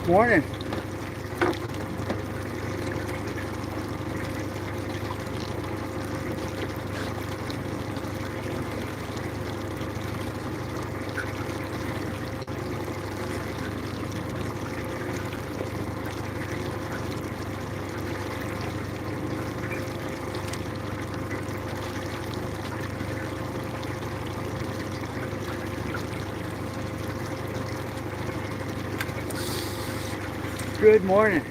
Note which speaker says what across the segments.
Speaker 1: Morning. Good morning.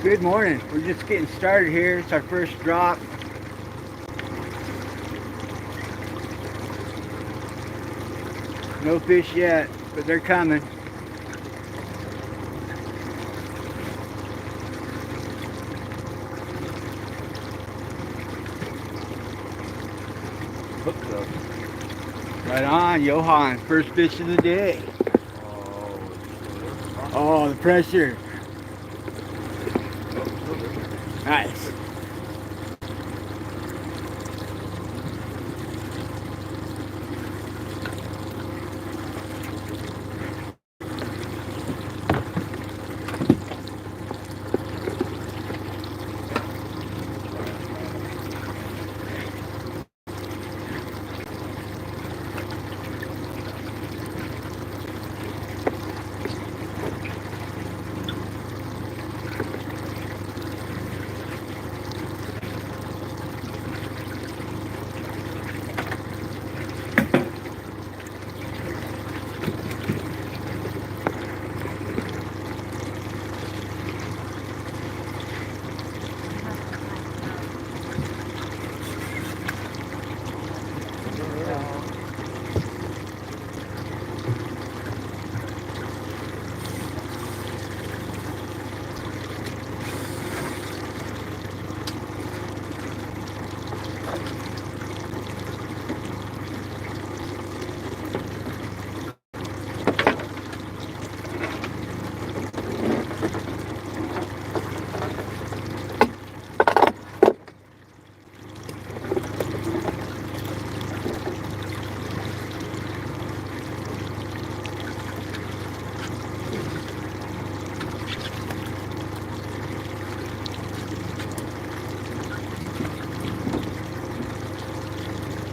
Speaker 1: Good morning. We're just getting started here. It's our first drop. No fish yet, but they're coming.
Speaker 2: Hooked up.
Speaker 1: Right on, Johan. First fish of the day. Oh, the pressure. Nice.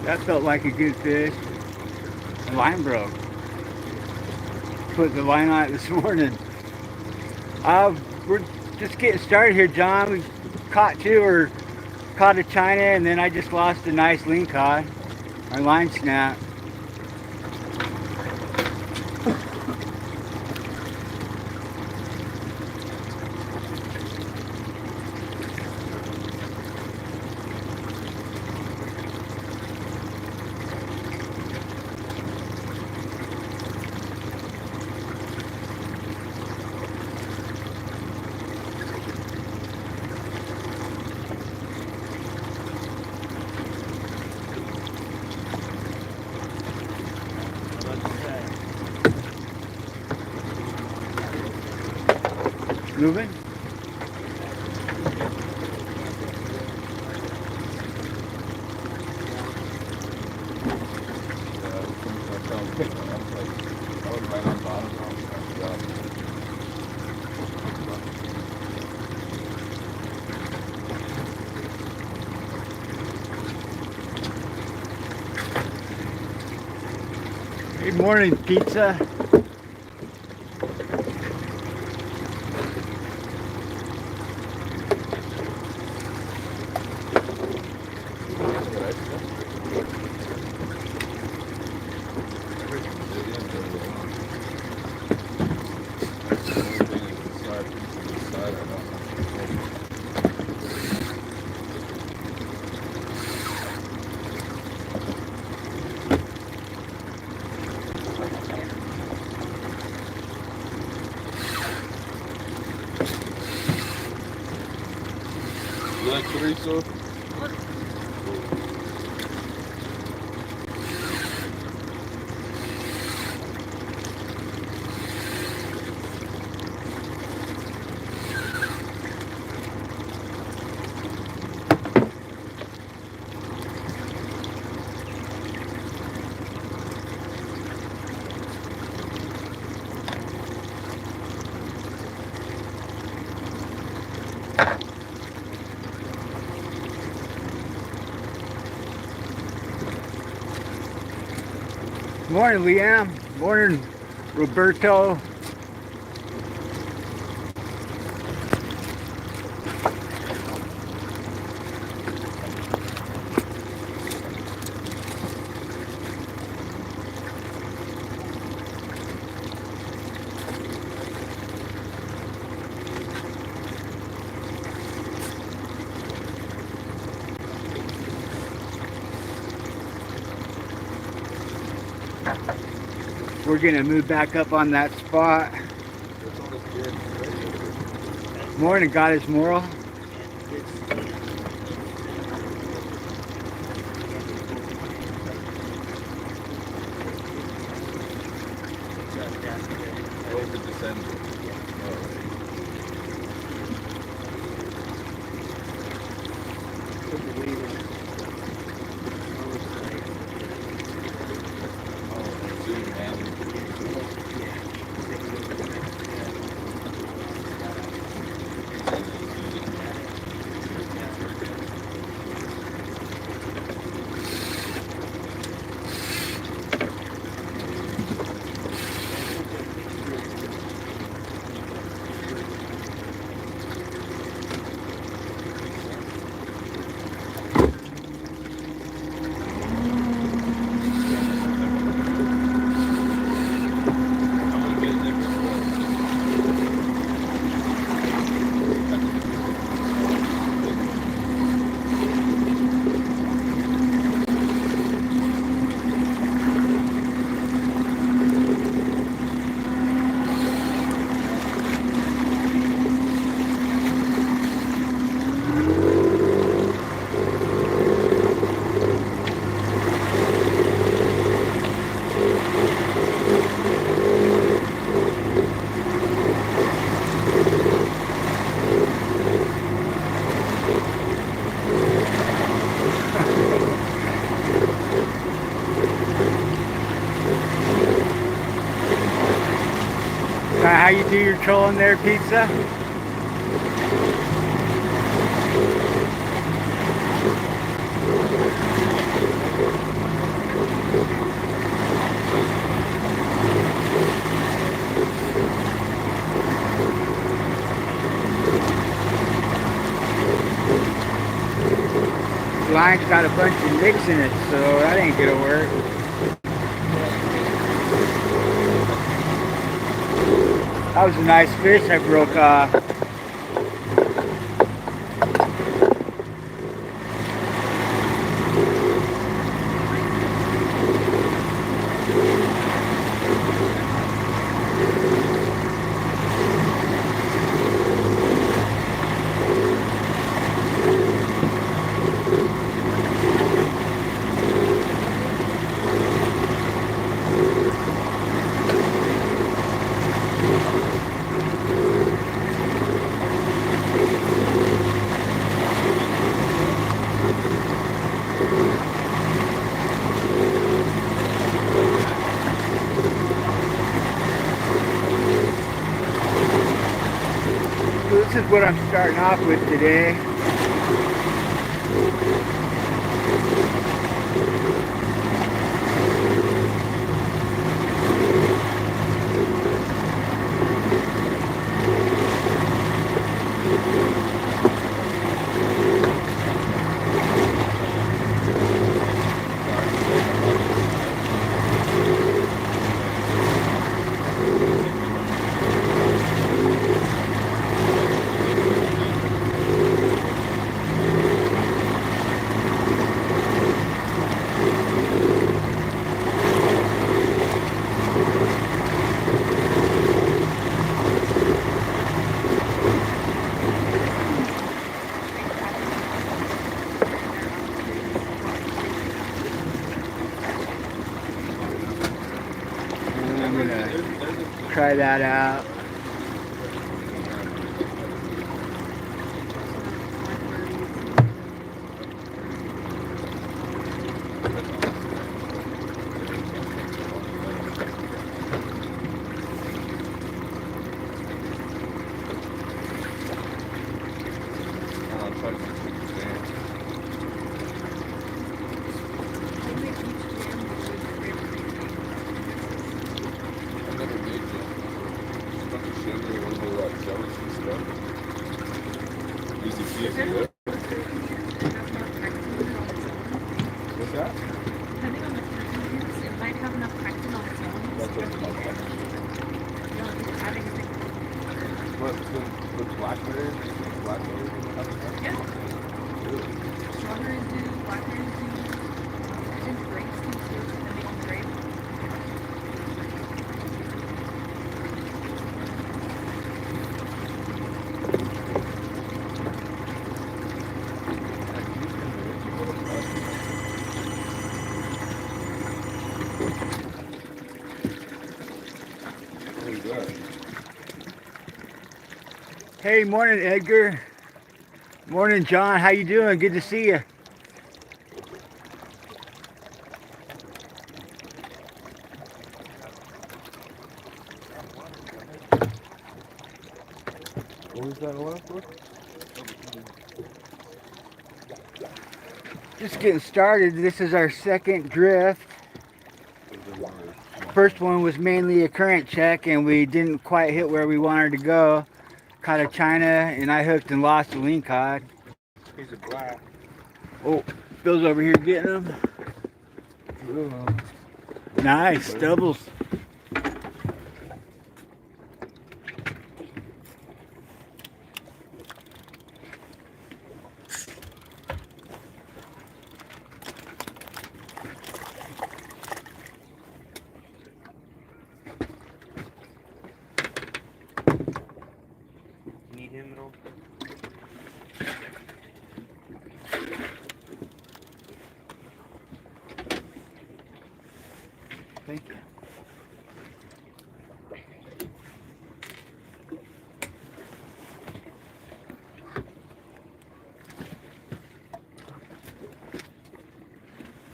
Speaker 1: That felt like a good fish. The line broke. Put the line on it this morning. We're just getting started here, John. We caught two, or caught a china, and then I just lost a nice lingcod. Our line snapped. Moving. Good morning, pizza.
Speaker 2: Like 3 so?
Speaker 1: Morning, Liam. Morning, Roberto. We're gonna move back up on that spot. Morning, Goddess Moral. How you do your trolling there, Pizza? Line's got a bunch of nicks in it, so that ain't gonna work. That was a nice fish I broke off. This is what I'm starting off with today. try that out.
Speaker 2: What's that? Depending on the ingredients, it might have enough pectin on its own. That's what it's called. You don't need to add anything.
Speaker 3: What, with blackberries? Blackberries?
Speaker 2: Yeah.
Speaker 3: Really?
Speaker 2: Strawberries do, blackberries do. I think grapes do too, depending on the grape.
Speaker 1: Hey, morning, Edgar. Morning, John. How you doing? Good to see you.
Speaker 3: What was that last one?
Speaker 1: Just getting started. This is our second drift. First one was mainly a current check, and we didn't quite hit where we wanted to go. Caught a China, and I hooked and lost a Lingcod.
Speaker 3: Piece of black.
Speaker 1: Oh, Bill's over here getting them. Nice, doubles.
Speaker 3: Need him at all?
Speaker 1: Thank you.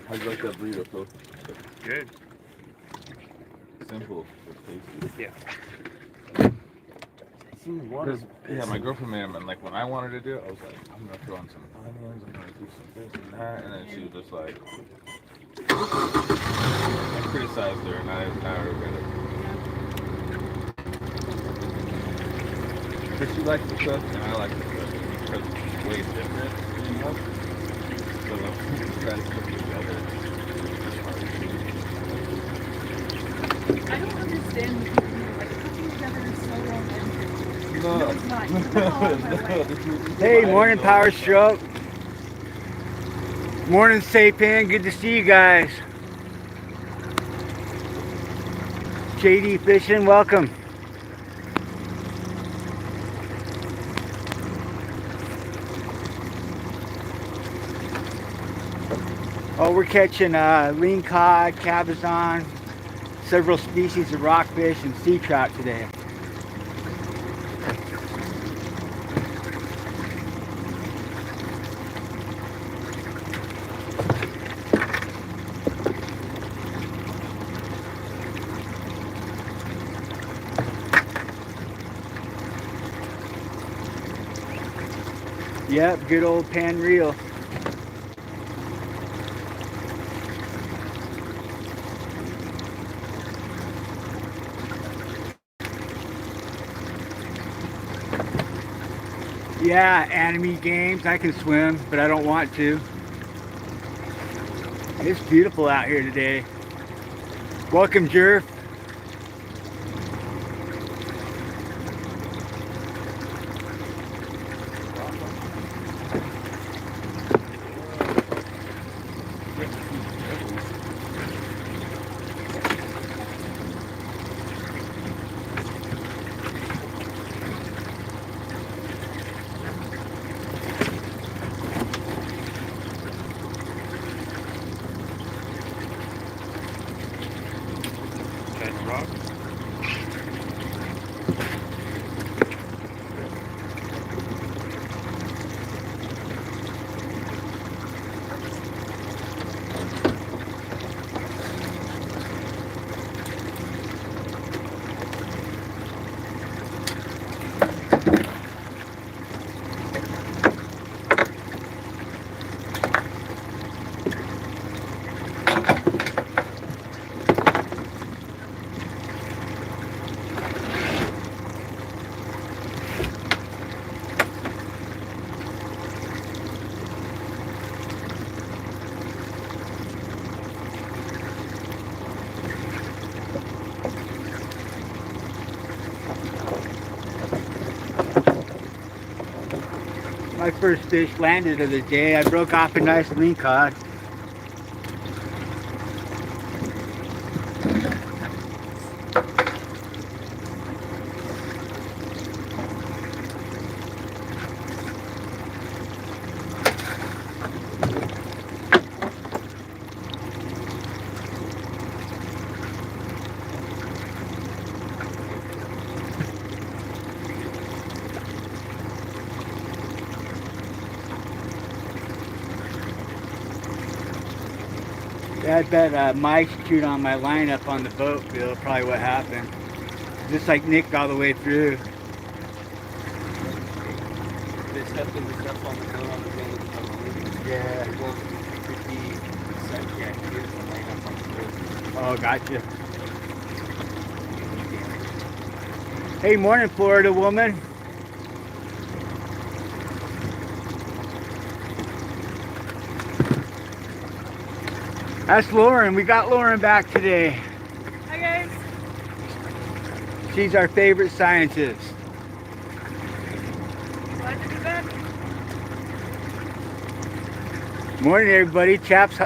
Speaker 3: How'd you like that burrito, Phil?
Speaker 4: Good.
Speaker 3: Simple, but tasty.
Speaker 4: Yeah.
Speaker 3: Because, yeah, my girlfriend made them, and like when I wanted to do it, I was like, I'm gonna throw on some onions, I'm gonna do some this and that, and then she was just like, I criticized her, and I regret it. But she likes to cook, and I like to cook, because it's way different, you know? So we try to cook together.
Speaker 2: I don't understand what people do. Like, cooking together is so romantic.
Speaker 3: No,
Speaker 2: No, it's not. You put it all on my way.
Speaker 1: Hey, morning, Power Stroke. Morning, Sapin. Good to see you guys. JD Fishing, welcome. Oh, we're catching Lingcod, Cabezon, several species of rockfish, and sea trout today. Yep, good old pan reel. Yeah, anime games. I can swim, but I don't want to. It's beautiful out here today. Welcome, Jerf.
Speaker 4: Rock.
Speaker 1: first fish landed of the day. I broke off a nice lingcod. Yeah, I bet mice chewed on my line up on the boat, Bill. Probably what happened. Just like nicked all the way through.
Speaker 4: They stepped in the stuff on the boat on the way to the boat.
Speaker 1: Yeah.
Speaker 4: It won't 50 cent jack here to line up on the boat.
Speaker 1: Oh, gotcha. Hey, morning, Florida woman. That's Lauren. We got Lauren back today.
Speaker 2: Hi guys.
Speaker 1: She's our favorite scientist.
Speaker 2: Glad to be back.
Speaker 1: Morning, everybody. Chat's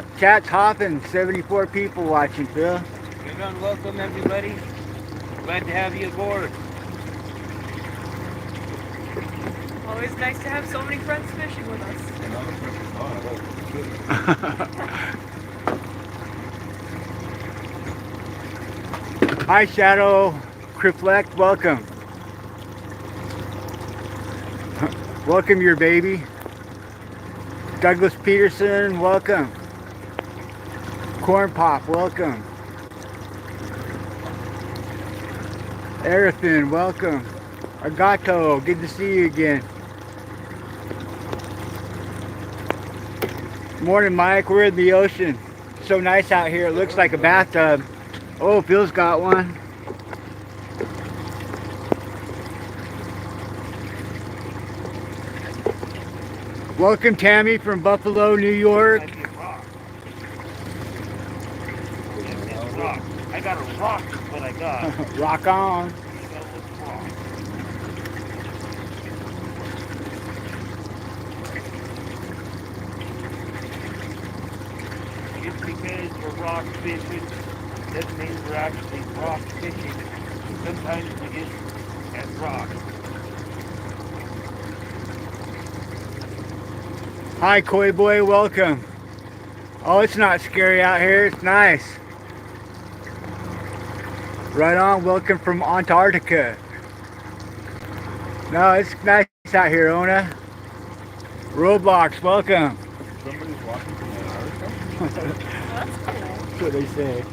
Speaker 1: hopping. 74 people watching, Phil.
Speaker 4: Good on, welcome everybody. Glad to have you aboard.
Speaker 2: Always nice to have so many friends fishing with us.
Speaker 1: Hi, Shadow Reflect. Welcome. Welcome, your baby. Douglas Peterson, welcome. Corn Pop, welcome. Erethan, welcome. Agato, good to see you again. Morning, Mike. We're in the ocean. So nice out here. It looks like a bathtub. Oh, Phil's got one. Welcome, Tammy from Buffalo, New York.
Speaker 4: Rock. I got a rock, is what I got.
Speaker 1: Rock on.
Speaker 4: Just because we're rock fishing doesn't mean we're actually rock fishing. Sometimes we just catch rocks.
Speaker 1: Hi, Koi Boy, welcome. Oh, it's not scary out here. It's nice. Right on, welcome from Antarctica. No, it's nice out here, Ona. Roblox, welcome.
Speaker 3: Somebody's walking from Antarctica?
Speaker 2: Well, that's cool.
Speaker 1: That's what they say.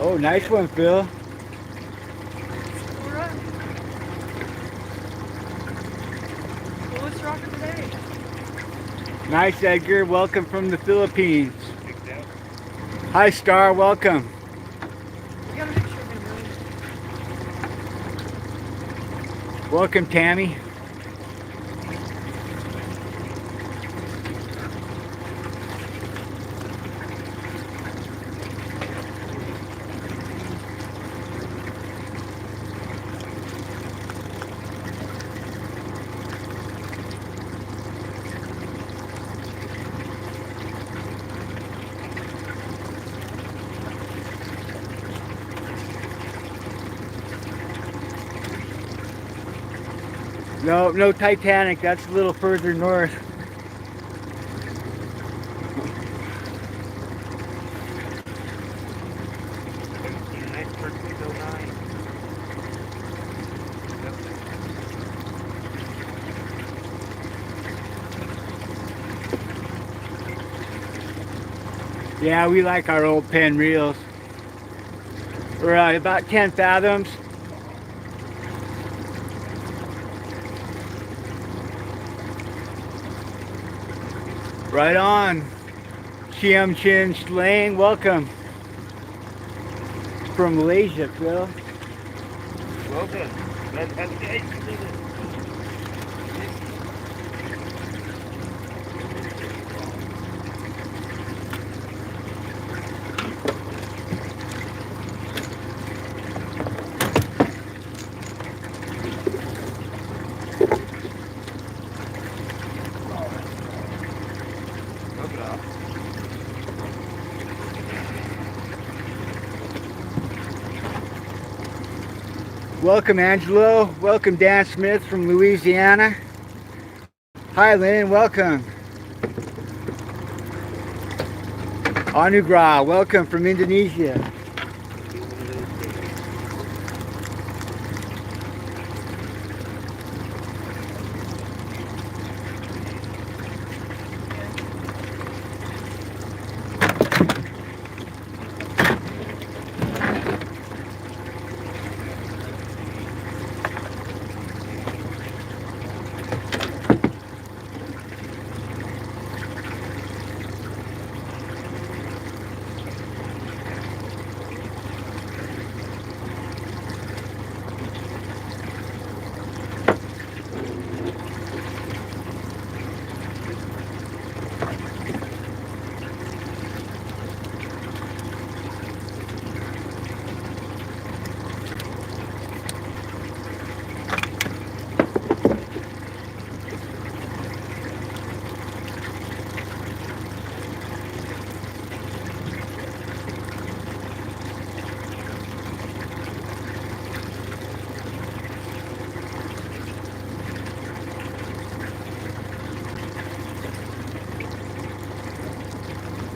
Speaker 1: Oh, nice one, Phil.
Speaker 2: Cool run. Coolest rock of the day.
Speaker 1: Nice, Edgar. Welcome from the Philippines. Hi, Star. Welcome.
Speaker 2: We got a picture of him.
Speaker 1: Welcome, Tammy. No, no Titanic. That's a little further north. Yeah, we like our old pen reels. We're about 10 fathoms. Right on. Chiam Chin Slang, welcome. From Malaysia, Phil.
Speaker 4: Welcome. Let's have a day. off.
Speaker 1: Welcome, Angelo. Welcome, Dan Smith from Louisiana. Hi, Lynn. Welcome. Anugrah. Welcome from Indonesia.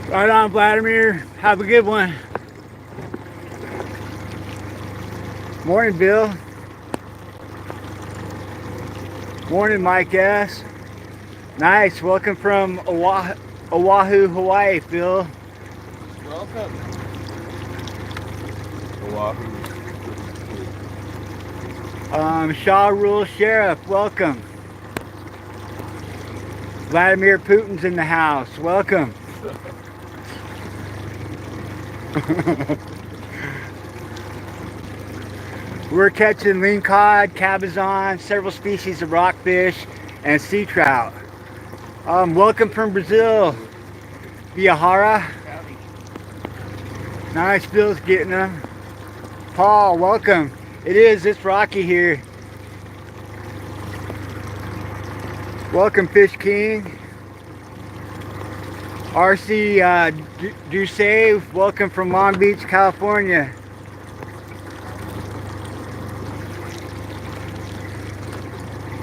Speaker 1: Right on, Vladimir. Have a good one. Morning, Bill. Morning, Mike S. Nice. Welcome from Oahu, Hawaii, Phil.
Speaker 3: Welcome. Oahu.
Speaker 1: Shaw Rule Sheriff, welcome. Vladimir Putin's in the house. Welcome. We're catching Lingcod, Cabezon, several species of rockfish, and sea trout. Welcome from Brazil, Viahara. Nice, Phil's getting them. Paul, welcome. It's rocky here. Welcome, Fish King. RC Duce, welcome from Long Beach, California.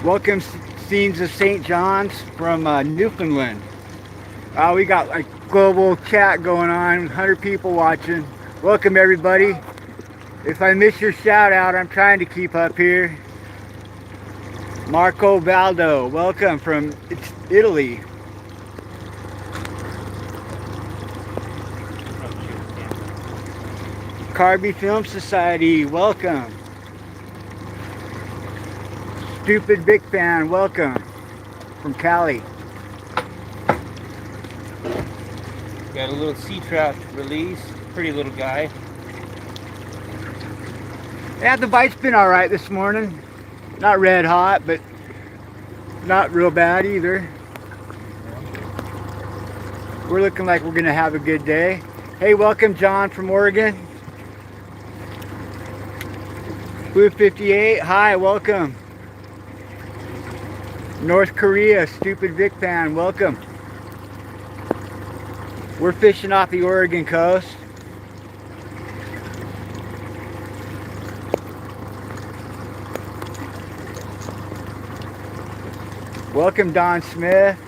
Speaker 1: Welcome, Scenes of St. John's from Newfoundland. We got like global chat going on, 100 people watching. Welcome, everybody. If I miss your shout out, I'm trying to keep up here. Marco Valdo, welcome from Italy. Carby Film Society, welcome. Stupid Big Fan, welcome from Cali.
Speaker 4: Got a little sea trout release, pretty little guy.
Speaker 1: Yeah, the bite's been all right this morning. Not red hot, but not real bad either. We're looking like we're gonna have a good day. Hey, welcome John from Oregon. Blue 58, hi, welcome. North Korea, Stupid Vic Fan, welcome. We're fishing off the Oregon coast. Welcome Don Smith.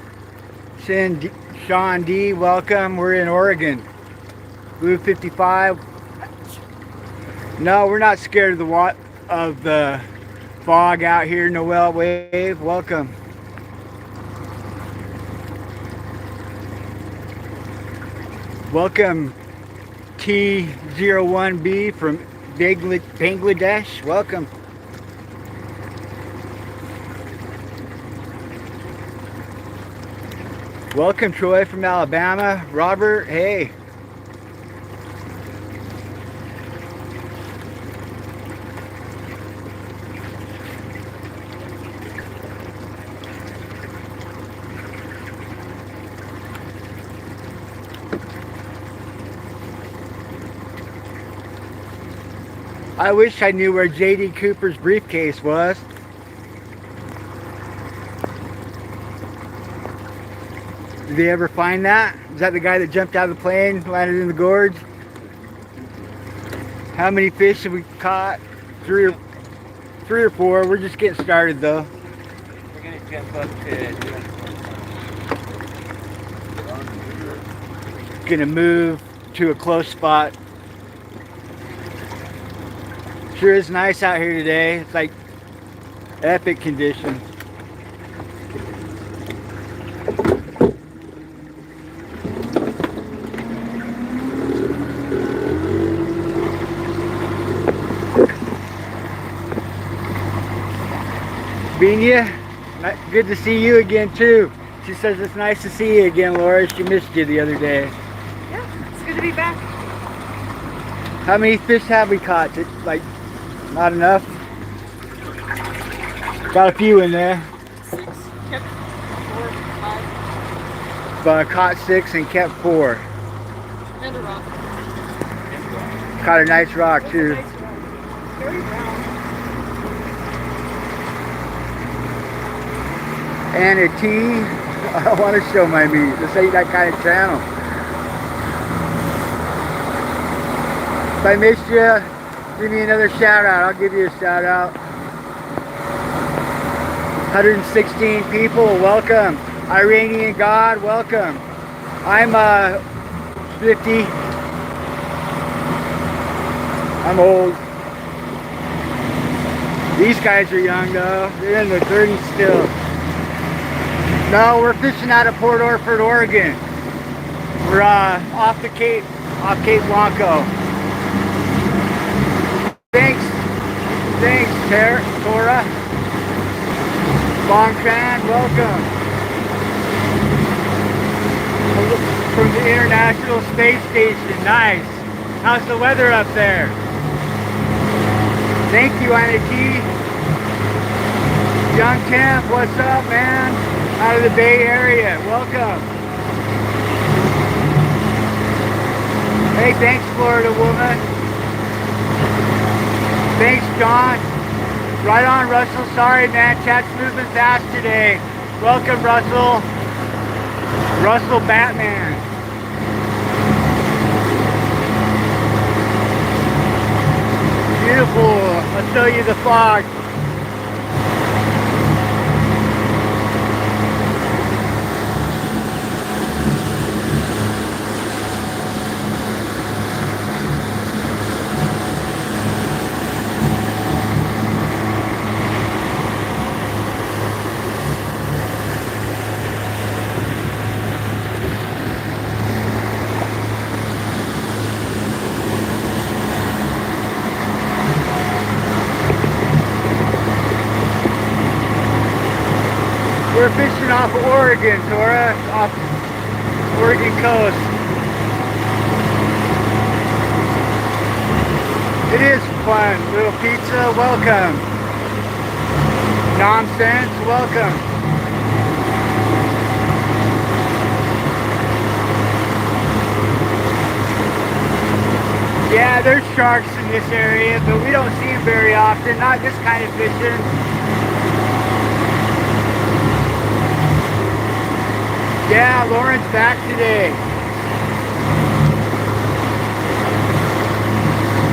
Speaker 1: Sean D, welcome. We're in Oregon. Blue 55. No, we're not scared of the fog out here. Noel Wave, welcome. Welcome T01B from Bangladesh, welcome. Welcome Troy from Alabama. Robert, hey. I wish I knew where J.D. Cooper's briefcase was. Did they ever find that? Is that the guy that jumped out of the plane, landed in the gorge? How many fish have we caught? Three or four. We're just getting started though.
Speaker 4: We're gonna jump up to.
Speaker 1: Gonna move to a close spot. Sure is nice out here today. It's like epic conditions. Benia, good to see you again too. She says it's nice to see you again, Laura. She missed you the other day.
Speaker 2: Yeah, it's good to be back.
Speaker 1: How many fish have we caught? Like, not enough? Got a few in there.
Speaker 2: 6, kept 4, 5,
Speaker 1: But I caught 6 and kept 4.
Speaker 2: and a rock.
Speaker 1: Caught a nice rock too.
Speaker 2: Nice rock. Very round.
Speaker 1: And a T. I don't want to show my meat. This ain't that kind of channel. If I missed you, give me another shout out. I'll give you a shout out. 116 people, welcome. Iranian God, welcome. I'm 50. I'm old. These guys are young though. They're in their 30s still. No, we're fishing out of Port Orford, Oregon. We're off Cape Blanco. Thanks, Tora. Lingcod, welcome. From the International Space Station, nice. How's the weather up there? Thank you, Anna T. Young Camp, what's up, man? Out of the Bay Area, welcome. Hey, thanks, Florida woman. Thanks, John. Right on, Russell. Sorry, man. Chat's moving fast today. Welcome, Russell. Russell Batman. Beautiful. I'll show you the fog. We're fishing off of Oregon, Tora, off Oregon coast. It is fun. Little pizza, welcome. Nonsense, welcome. Yeah, there's sharks in this area, but we don't see them very often. Not this kind of fishing. Yeah, Lauren's back today.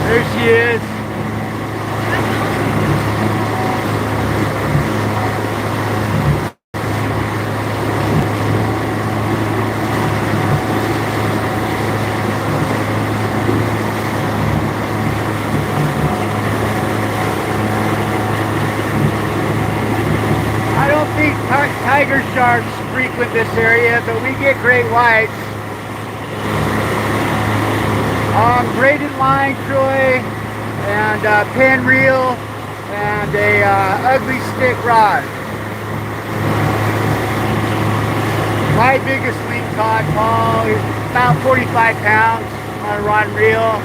Speaker 1: There she is. I don't think tiger sharks frequent this area, but we get great whites. Braided line, Troy, and pen reel, and a ugly stick rod. My biggest Lingcod, Paul, is about 45 pounds on a rod and reel.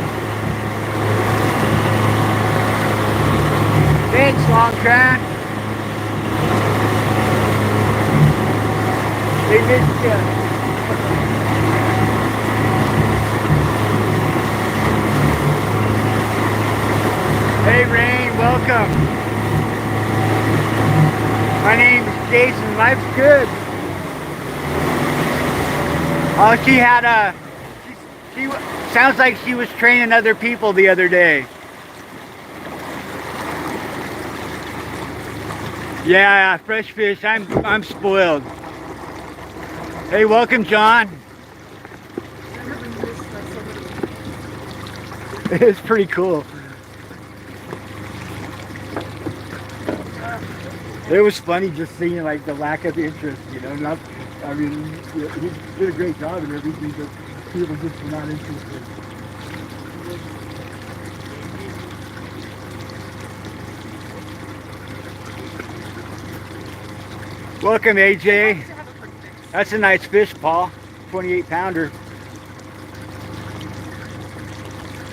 Speaker 1: Thanks, Lingcod. They missed you. Hey Rain, welcome. My name's Jason. Life's good. Oh, she had a. She sounds like she was training other people the other day. Yeah, fresh fish. I'm spoiled. Hey, welcome, John.
Speaker 2: I've never been used by somebody.
Speaker 1: It's pretty cool. It was funny just seeing like the lack of interest, you know. Not, I mean, he did a great job and everything, but people just were not interested. Welcome, AJ.
Speaker 2: To have a quick fix.
Speaker 1: That's a nice fish, Paul. 28 pounder.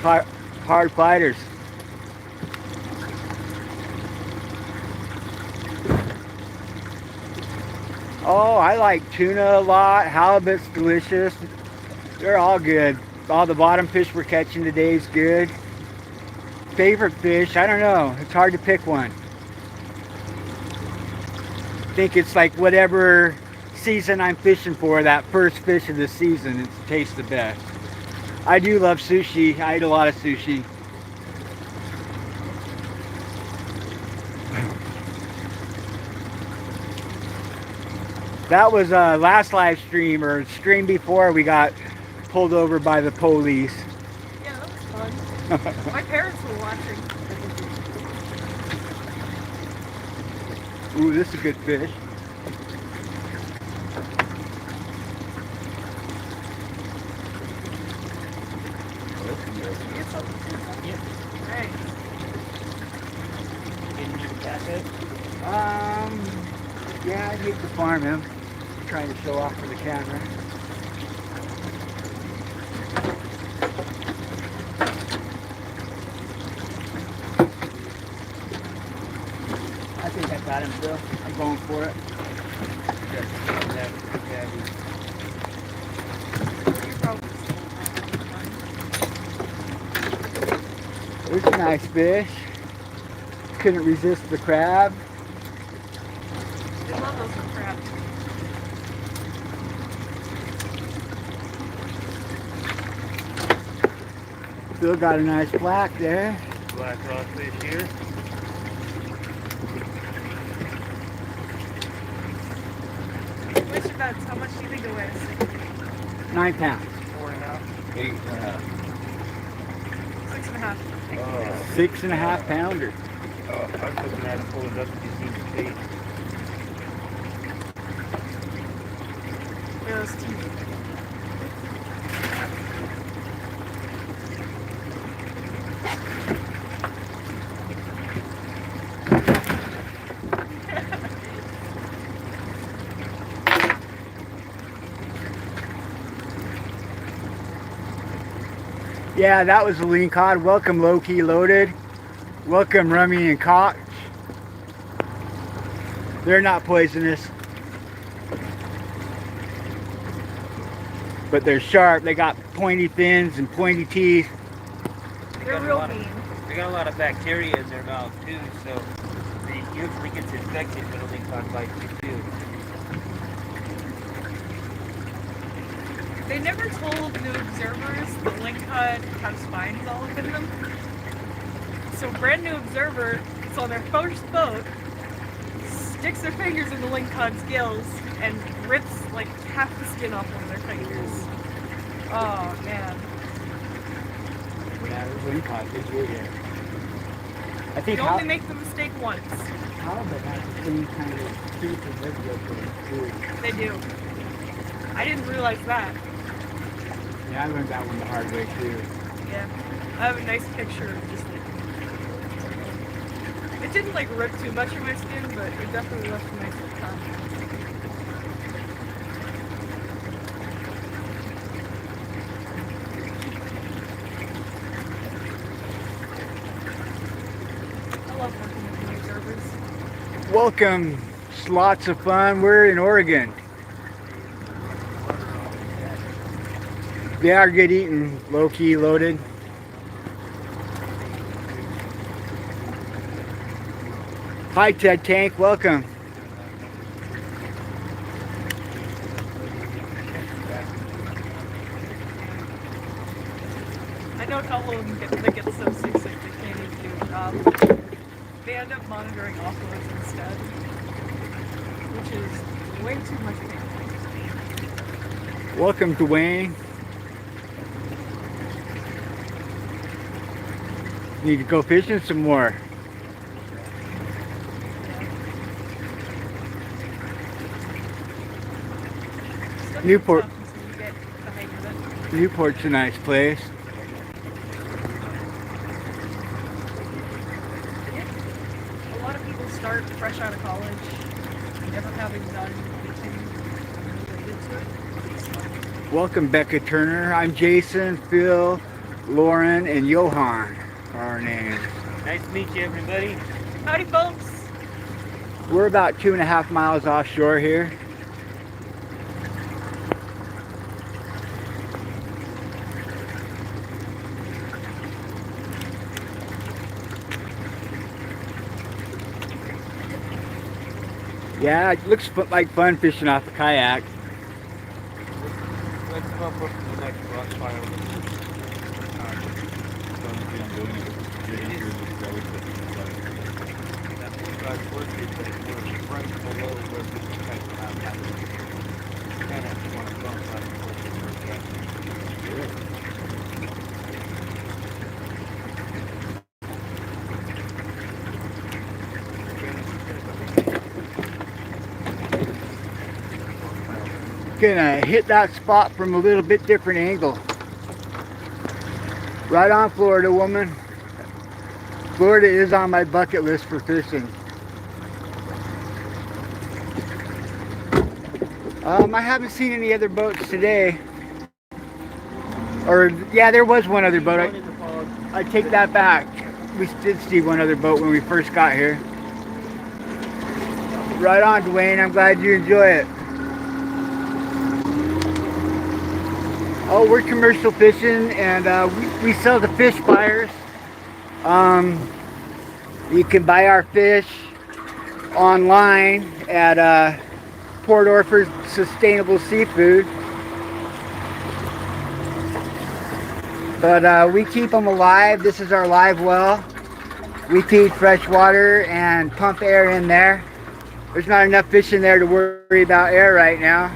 Speaker 1: Hard fighters. Oh, I like tuna a lot. Halibut's delicious. They're all good. All the bottom fish we're catching today is good. Favorite fish? I don't know. It's hard to pick one. I think it's like whatever season I'm fishing for, that first fish of the season, it tastes the best. I do love sushi. I eat a lot of sushi. That was last live stream or stream before we got pulled over by the police.
Speaker 2: Yeah, that was fun. My parents were watching.
Speaker 1: Ooh, this is a good fish.
Speaker 2: Get something. Hey.
Speaker 4: Didn't you cast it?
Speaker 1: Yeah, I hate to farm him. Trying to show off for the camera. I think I got him, Bill. I'm going for it.
Speaker 2: You're probably
Speaker 1: There's a nice fish. Couldn't resist the crab.
Speaker 2: I love those for crab.
Speaker 1: Still got a nice black there.
Speaker 4: Black rockfish here.
Speaker 2: Which events? How much do you think it weighs?
Speaker 1: 9 pounds.
Speaker 4: 4.5.
Speaker 3: 8.5.
Speaker 2: 6.5.
Speaker 4: Oh,
Speaker 1: 6.5 pounder.
Speaker 4: I was looking at it, pull it up and you see the face.
Speaker 2: Yeah, those teeth.
Speaker 1: Yeah, that was a Lingcod. Welcome, low-key loaded. Welcome, Rummy and Koch. They're not poisonous, but they're sharp. They got pointy fins and pointy teeth.
Speaker 2: They're real mean.
Speaker 4: They got a lot of bacteria in their mouth too, so they usually gets infected when a lingcod bites you too.
Speaker 2: They never told new observers that Lingcod have spines all up in them. So brand new observer, it's on their first boat, sticks their fingers in the Lingcod scales and rips like half the skin off one of their fingers. Oh man.
Speaker 1: Yeah, there's Lingcod. They do it. I think
Speaker 2: You only make the mistake once.
Speaker 1: halibut has the same kind of teeth and regular too.
Speaker 2: They do. I didn't realize that.
Speaker 1: Yeah, I learned that one the hard way too.
Speaker 2: Yeah. I have a nice picture of just like it didn't like rip too much of my skin, but it definitely left a nice little cut. I love hunting with the observers.
Speaker 1: Welcome. It's lots of fun. We're in Oregon. They are good eating, low-key loaded. Hi, Ted Tank. Welcome.
Speaker 2: know a couple of them that get so sick they can't even do a job. They end up monitoring offloads instead, which is way too much pain.
Speaker 1: Welcome, Dwayne. Need to go fishing some more. Newport. Newport's a nice place.
Speaker 2: A lot of people start fresh out of college, never having done anything related to it.
Speaker 1: Welcome, Becca Turner. I'm Jason, Phil, Lauren, and Johan are our names.
Speaker 4: Nice to meet you, everybody.
Speaker 2: Howdy, folks.
Speaker 1: We're about 2.5 miles offshore here. Yeah, it looks like fun fishing off a kayak.
Speaker 3: Let's come up with the next rock pile.
Speaker 1: Gonna hit that spot from a little bit different angle. Right on, Florida woman. Florida is on my bucket list for fishing. I haven't seen any other boats today. Or, yeah, there was one other boat. I take that back. We did see one other boat when we first got here. Right on, Dwayne. I'm glad you enjoy it. Oh, we're commercial fishing, and we sell to fish buyers. You can buy our fish online at Port Orford Sustainable Seafood. But we keep them alive. This is our live well. We feed fresh water and pump air in there. There's not enough fish in there to worry about air right now.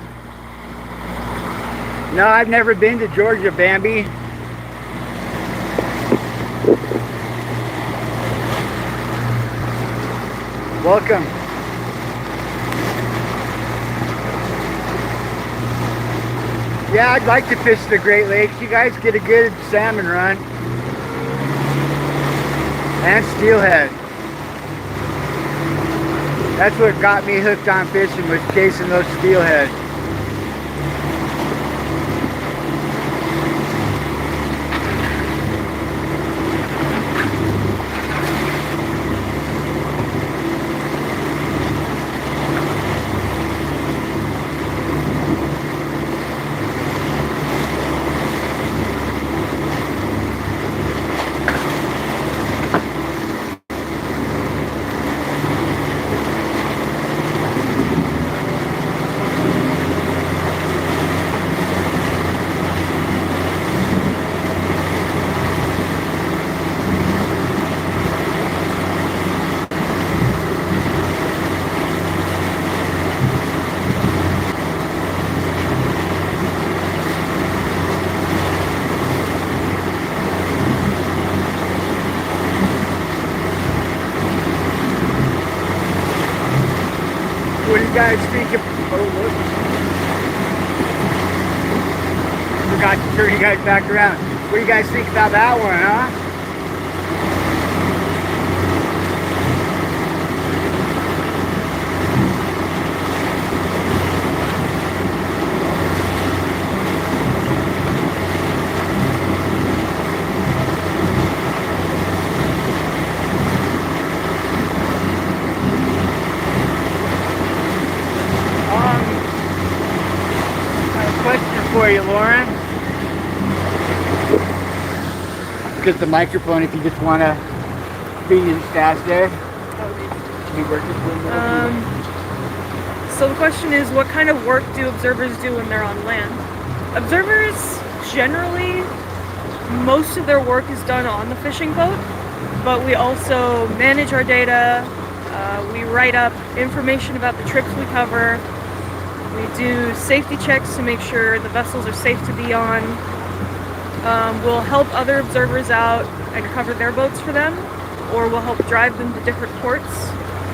Speaker 1: No, I've never been to Georgia, Bambi. Welcome. Yeah, I'd like to fish the Great Lakes. You guys get a good salmon run. And steelhead. That's what got me hooked on fishing, was chasing those steelhead. What do you guys think of... Oh, look. Forgot to turn you guys back around. What do you guys think about that one, huh? For you, Lauren. Get the microphone if you just want to be in stash there.
Speaker 2: So the question is, what kind of work do observers do when they're on land? Observers generally most of their work is done on the fishing boat, but we also manage our data. We write up information about the trips we cover. We do safety checks to make sure the vessels are safe to be on. We'll help other observers out and cover their boats for them, or we'll help drive them to different ports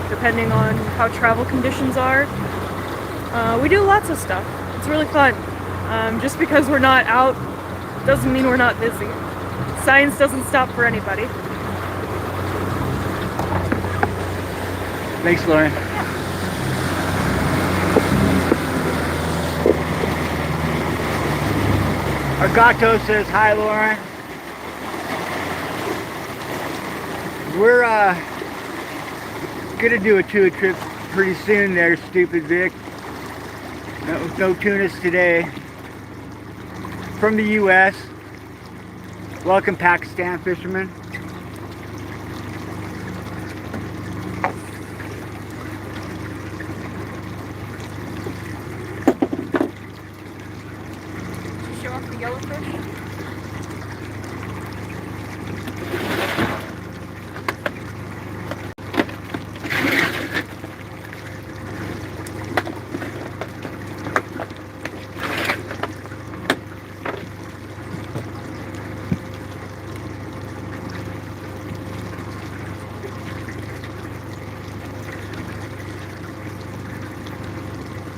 Speaker 2: depending on how travel conditions are. We do lots of stuff. It's really fun. Just because we're not out doesn't mean we're not busy. Science doesn't stop for anybody.
Speaker 1: Thanks, Lauren. Argato says hi, Lauren. We're gonna do a tour trip pretty soon there, stupid Vic. No tunas today. From the US. Welcome, Pakistan fishermen.
Speaker 2: Did you show off the yellowfish?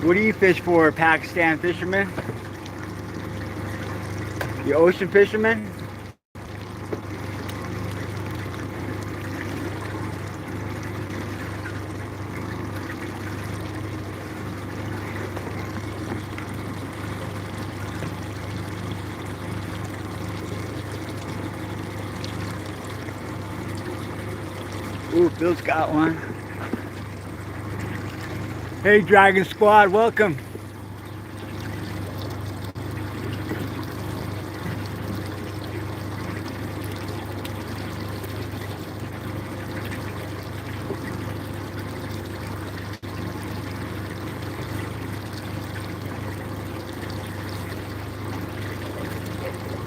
Speaker 1: What do you fish for, Pakistan fishermen? The ocean fishermen? Ooh, Phil's got one. Hey, Dragon Squad, welcome.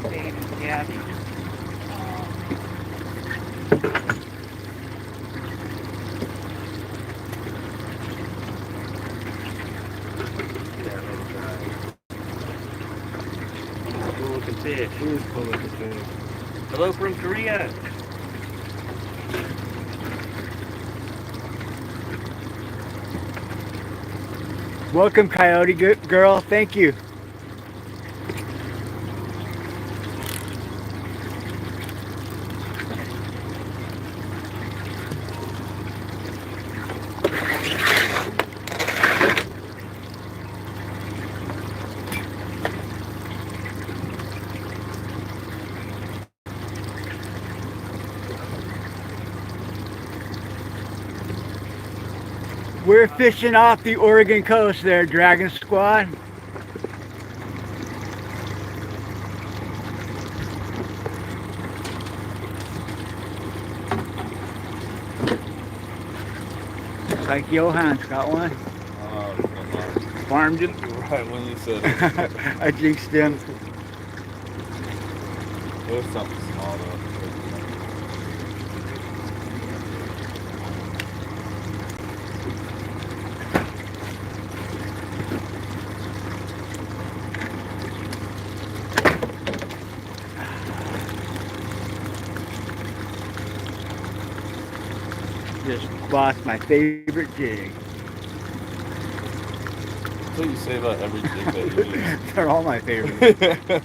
Speaker 4: Baby Gabby. Cool looking fish.
Speaker 1: It is cool looking fish.
Speaker 4: Hello from Korea.
Speaker 1: Welcome, Coyote Girl, thank you. We're fishing off the Oregon coast there, Dragon Squad. Looks like Johan's got one. Farmed him.
Speaker 3: Right when you said it.
Speaker 1: I jinxed him.
Speaker 3: It was something small though.
Speaker 1: Just lost my favorite jig.
Speaker 3: That's what you say about every jig that you use.
Speaker 1: They're all my favorite.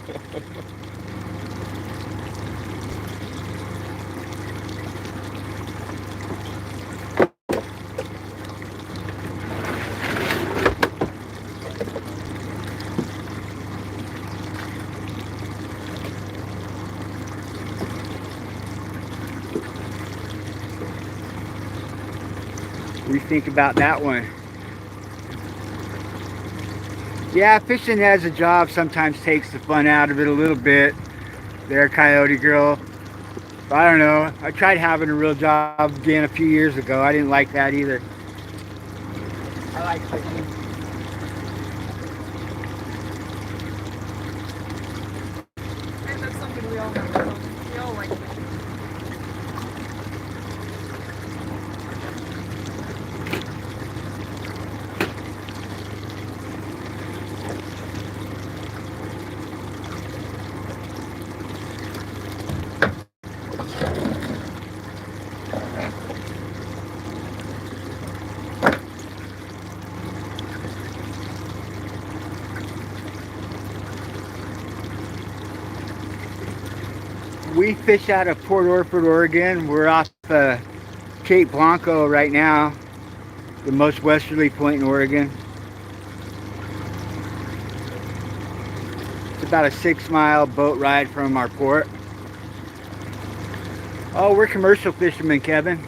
Speaker 1: What do you think about that one? Yeah, fishing as a job sometimes takes the fun out of it a little bit. There, Coyote Girl. I don't know. I tried having a real job again a few years ago. I didn't like that either. I like fishing.
Speaker 2: And that's something we all have.
Speaker 1: We fish out of Port Orford, Oregon. We're off Cape Blanco right now, the most westerly point in Oregon. It's about a 6-mile boat ride from our port. Oh, we're commercial fishermen, Kevin.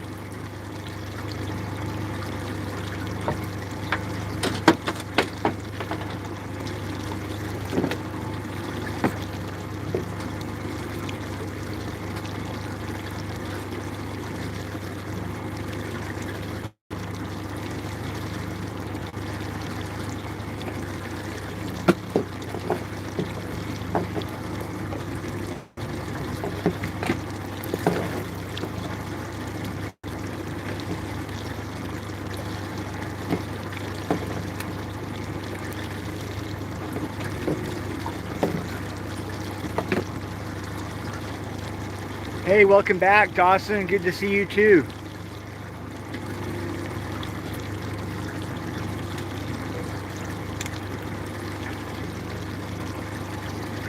Speaker 1: Hey, welcome back, Dawson. Good to see you too.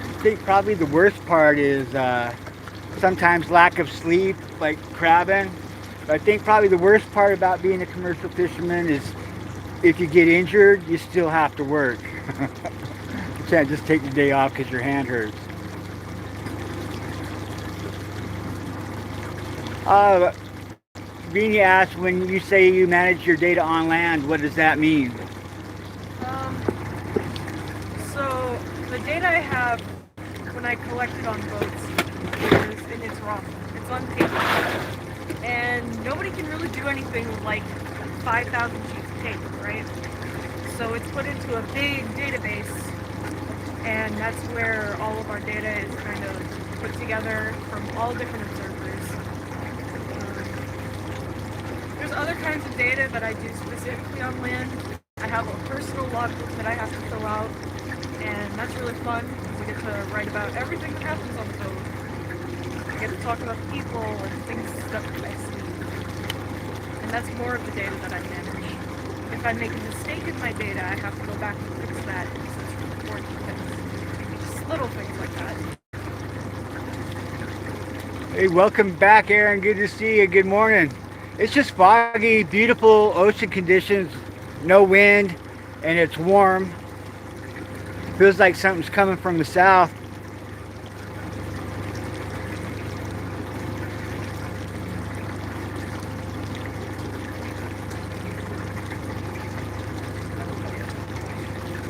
Speaker 1: I think probably the worst part is sometimes lack of sleep, like crabbing. But I think probably the worst part about being a commercial fisherman is if you get injured, you still have to work. You can't just take the day off because your hand hurts. Beanie asked, when you say you manage your data on land, what does that mean?
Speaker 2: So the data I have when I collect it on boats is in its raw. It's on paper. And nobody can really do anything with like 5,000 sheets of tape, right? So it's put into a big database, and that's where all of our data is kind of put together from all different observers. There's other kinds of data that I do specifically on land. I have a personal logbook that I have to fill out, and that's really fun because I get to write about everything that happens on the boat. I get to talk about people and things that I see. And that's more of the data that I manage. If I make a mistake in my data, I have to go back and fix that because it's important things. Just little things like that.
Speaker 1: Hey, welcome back, Aaron. Good to see you. Good morning. It's just foggy, beautiful ocean conditions, no wind, and it's warm. Feels like something's coming from the south.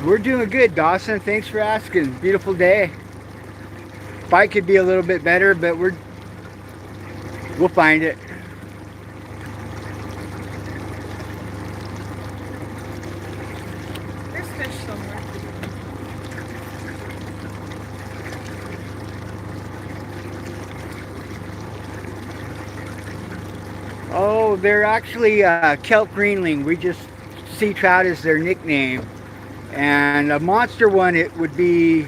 Speaker 1: We're doing good, Dawson. Thanks for asking. Beautiful day. Bite could be a little bit better, but we'll find it.
Speaker 2: There's fish somewhere.
Speaker 1: Oh, they're actually kelp greenling. We just sea trout is their nickname. And a monster one, it would be,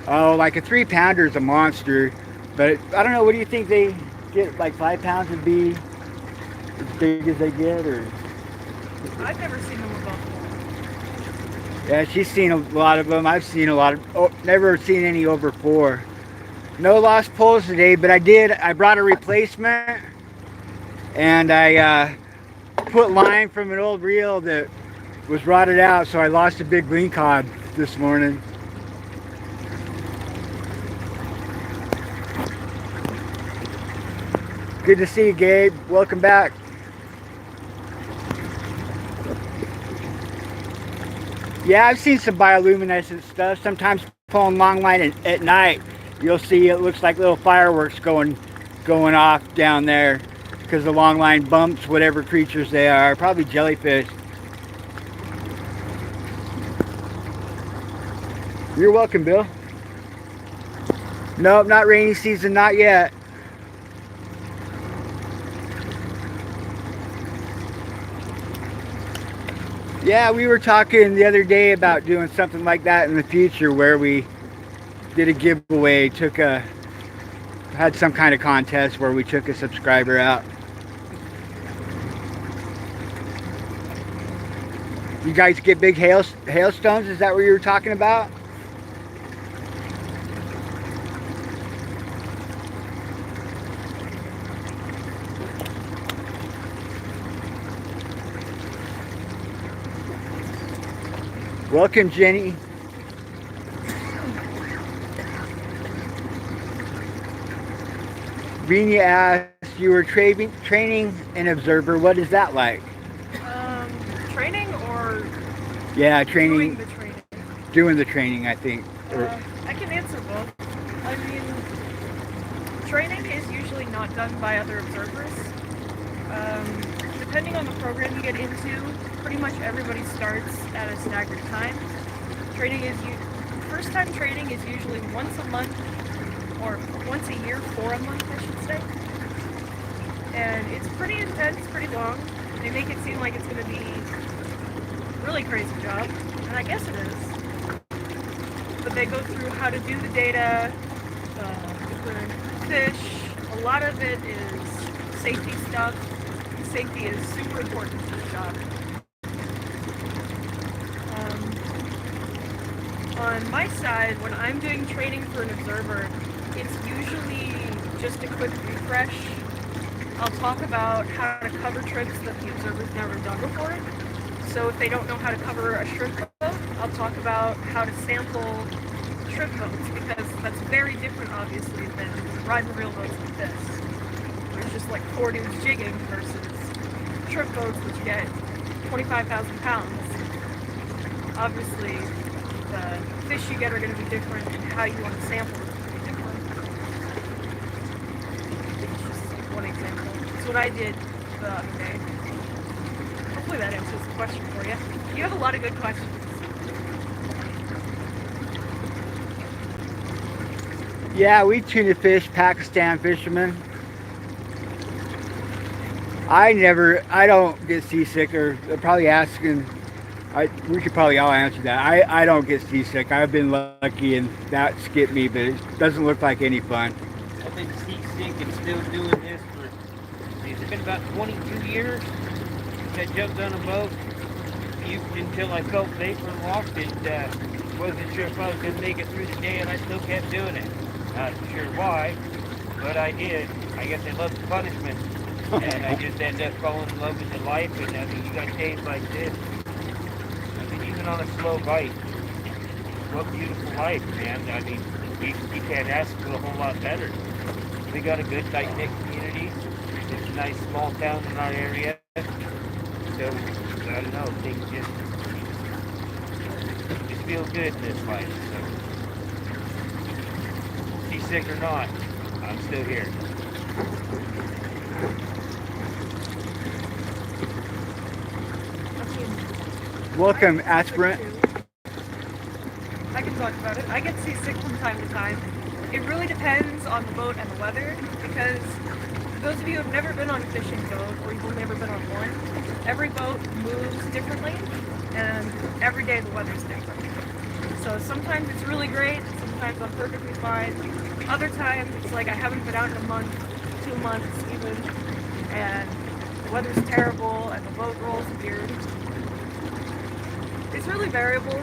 Speaker 1: oh, like a 3-pounder is a monster. But I don't know, what do you think they get? Like 5 pounds would be as big as they get, or?
Speaker 2: I've never seen them above 4.
Speaker 1: Yeah, she's seen a lot of them. I've seen a lot of, never seen any over 4. No lost poles today, but I brought a replacement, and I put line from an old reel that was rotted out, so I lost a big Lingcod this morning. Good to see you, Gabe. Welcome back. Yeah, I've seen some bioluminescent stuff. Sometimes pulling long line at night, you'll see it looks like little fireworks going off down there because the long line bumps whatever creatures they are, probably jellyfish. You're welcome, Bill. Nope, not rainy season, not yet. Yeah, we were talking the other day about doing something like that in the future, where we did a giveaway, had some kind of contest where we took a subscriber out. You guys get big hailstones? Is that what you were talking about? Welcome, Jenny. Vina asked, you were training an observer. What is that like?
Speaker 2: Training or
Speaker 1: Yeah,
Speaker 2: doing
Speaker 1: training,
Speaker 2: the training?
Speaker 1: doing the training, I think.
Speaker 2: I can answer both. I mean, training is usually not done by other observers. Depending on the program you get into, pretty much everybody starts at a staggered time. First time training is usually once a month, or once a year for a month, I should say. And it's pretty intense, pretty long. They make it seem like it's going to be a really crazy job, and I guess it is. But they go through how to do the data, different fish. A lot of it is safety stuff. Safety is super important to the job. On my side, when I'm doing training for an observer, it's usually just a quick refresh. I'll talk about how to cover trips that the observer's never done before. So if they don't know how to cover a shrimp boat, I'll talk about how to sample shrimp boats, because that's very different, obviously, than riding real boats like this. There's just like 4 dudes jigging versus shrimp boats, which get 25,000 pounds. Obviously, the fish you get are going to be different, and how you want to sample them is going to be different. It's just one example. It's what I did the other day. Hopefully that answers the question for you. You have a lot of good questions.
Speaker 1: Yeah, we tuna fish, Pakistan fishermen. I don't get seasick, or they're probably asking, we could probably all answer that. I don't get seasick. I've been lucky and that skipped me, but it doesn't look like any fun.
Speaker 4: I've been seasick and still doing this for, it's been about 22 years since I jumped on a boat. Until I felt vapor locked and wasn't sure if I was going to make it through the day, and I still kept doing it. Not sure why, but I did. I guess I love the punishment. And I just ended up falling in love with the life, and I mean, you got days like this. I mean, even on a slow bite, what beautiful life, man. I mean, you can't ask for a whole lot better. We got a good, tight-knit community. It's a nice small town in our area. So, I don't know, things just feel good in this life. So, seasick or not, I'm still here.
Speaker 1: Welcome, aspirant.
Speaker 2: I can talk about it. I get seasick from time to time. It really depends on the boat and the weather, because for those of you who have never been on a fishing boat, or you've never been on one, every boat moves differently, and every day the weather's different. So sometimes it's really great, sometimes I'm perfectly fine. Other times it's like I haven't been out in a month, 2 months even, and the weather's terrible and the boat rolls weird. It's really variable,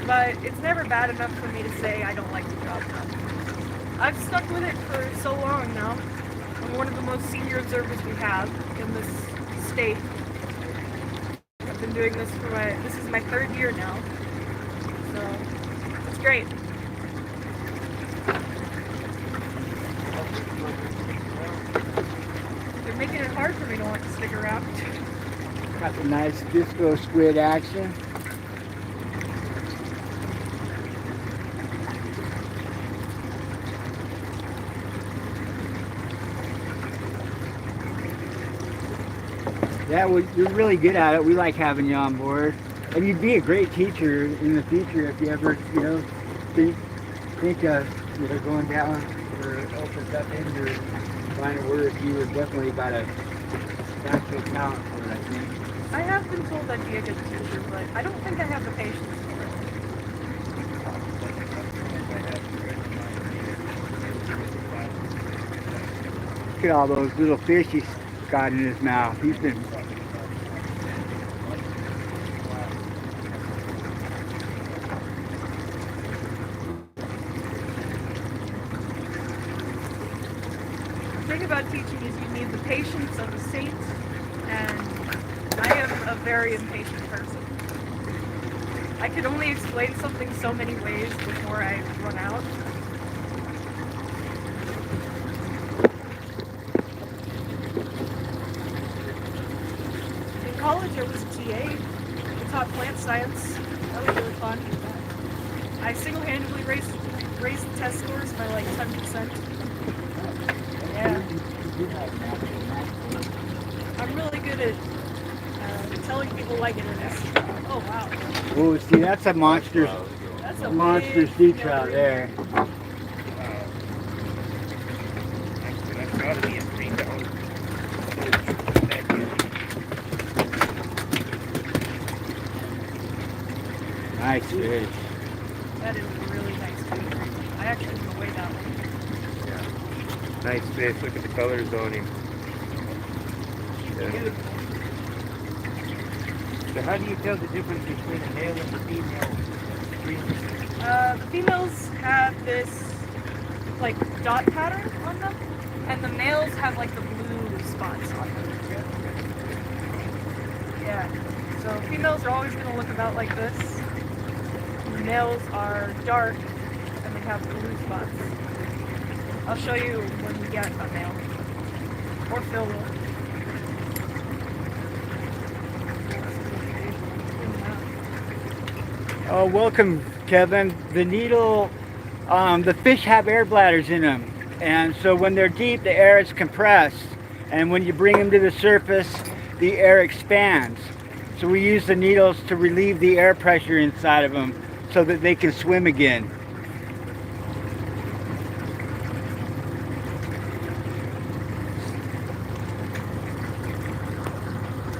Speaker 2: but it's never bad enough for me to say I don't like the job now. I've stuck with it for so long now. I'm one of the most senior observers we have in this state. I've been doing this this is my 3rd year now, so it's great. They're making it hard for me to want to stick around.
Speaker 1: Got the nice disco squid action. Yeah, well, you're really good at it. We like having you on board. And you'd be a great teacher in the future if you ever, think of, going down or open up in your line of work. You would definitely got a natural talent for it, I think.
Speaker 2: I have been told I'd be a good teacher, but I don't think I have the patience for it.
Speaker 1: Look at all those little fish he's got in his mouth. He's been...
Speaker 2: The thing about teaching is you need the patience of a saint, and I am of very impatient person. I can only explain something so many ways before I run out. In college, I was a TA. I taught plant science. That was really fun. I single-handedly raised the test scores by like 10%. Yeah. I'm really good at telling people like it is. Oh wow.
Speaker 1: Oh, see, that's a monster.
Speaker 2: That's a
Speaker 1: Monster
Speaker 2: big
Speaker 1: sea trout there.
Speaker 4: That's gotta be a $3.
Speaker 1: Nice fish.
Speaker 2: That is a really nice fish. I actually can weigh that one.
Speaker 5: Nice fish. Look at the colors on him.
Speaker 2: Beautiful.
Speaker 4: So how do you tell the difference between a male and a female streamer?
Speaker 2: The females have this like dot pattern on them, and the males have like the blue spots on them. Yeah. So females are always going to look about like this. Males are dark and they have blue spots. I'll show you when we get a male. Or Phil will.
Speaker 1: Oh, welcome, Kevin. The needle, the fish have air bladders in them. And so when they're deep, the air is compressed. And when you bring them to the surface, the air expands. So we use the needles to relieve the air pressure inside of them so that they can swim again.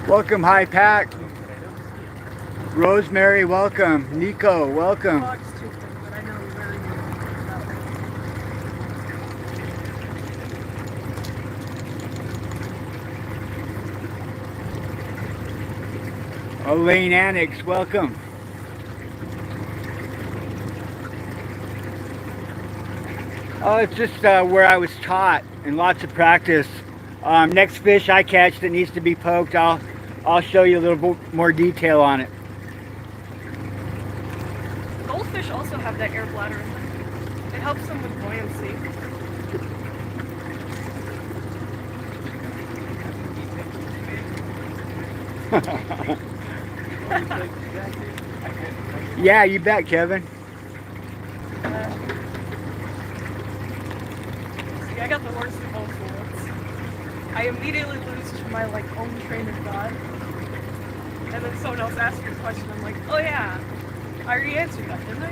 Speaker 1: Welcome, High Pack. Rosemary, welcome. Nico, welcome.
Speaker 2: Fox too big, but I know very good about that.
Speaker 1: Elaine Annex, welcome. Oh, it's just where I was taught and lots of practice. Next fish I catch that needs to be poked, I'll show you a little bit more detail on it.
Speaker 2: Goldfish also have that air bladder in them. It helps them with buoyancy.
Speaker 1: Yeah, you bet, Kevin.
Speaker 2: See, I got the worst of both worlds. I immediately lose to my like own train of thought, and then someone else asks me a question. I'm like, oh yeah, I already answered that, didn't I?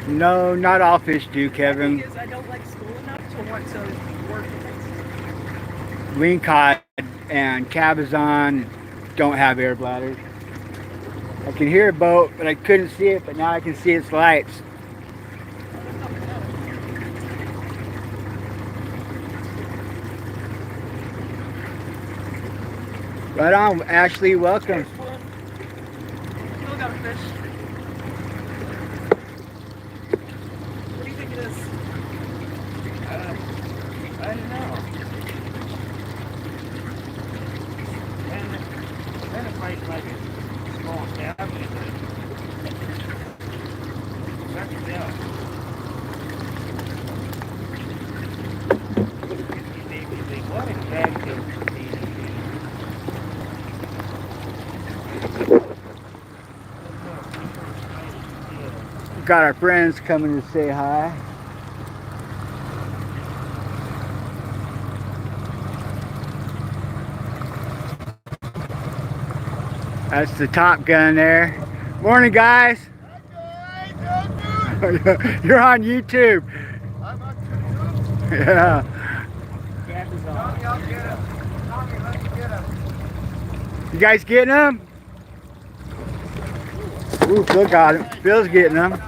Speaker 1: No, not all fish do,
Speaker 2: The
Speaker 1: Kevin.
Speaker 2: thing is, I don't like school enough to want to work with it.
Speaker 1: Lingcod and Cabezon don't have air bladders. I can hear a boat, but I couldn't see it, but now I can see its lights. Right on, Ashley, welcome.
Speaker 2: Still got a fish. What do you think it is?
Speaker 4: I don't know. And it might like a small tabby, but that's else. What exactly is
Speaker 1: Got our friends coming to say hi. That's the Top Gun there. Morning, guys. You're on YouTube.
Speaker 5: I'm on YouTube.
Speaker 1: Yeah.
Speaker 4: Cabezon.
Speaker 5: Tommy, I'll get him. Tommy, let's get him.
Speaker 1: You guys getting them? Ooh, Phil got him. Phil's getting them.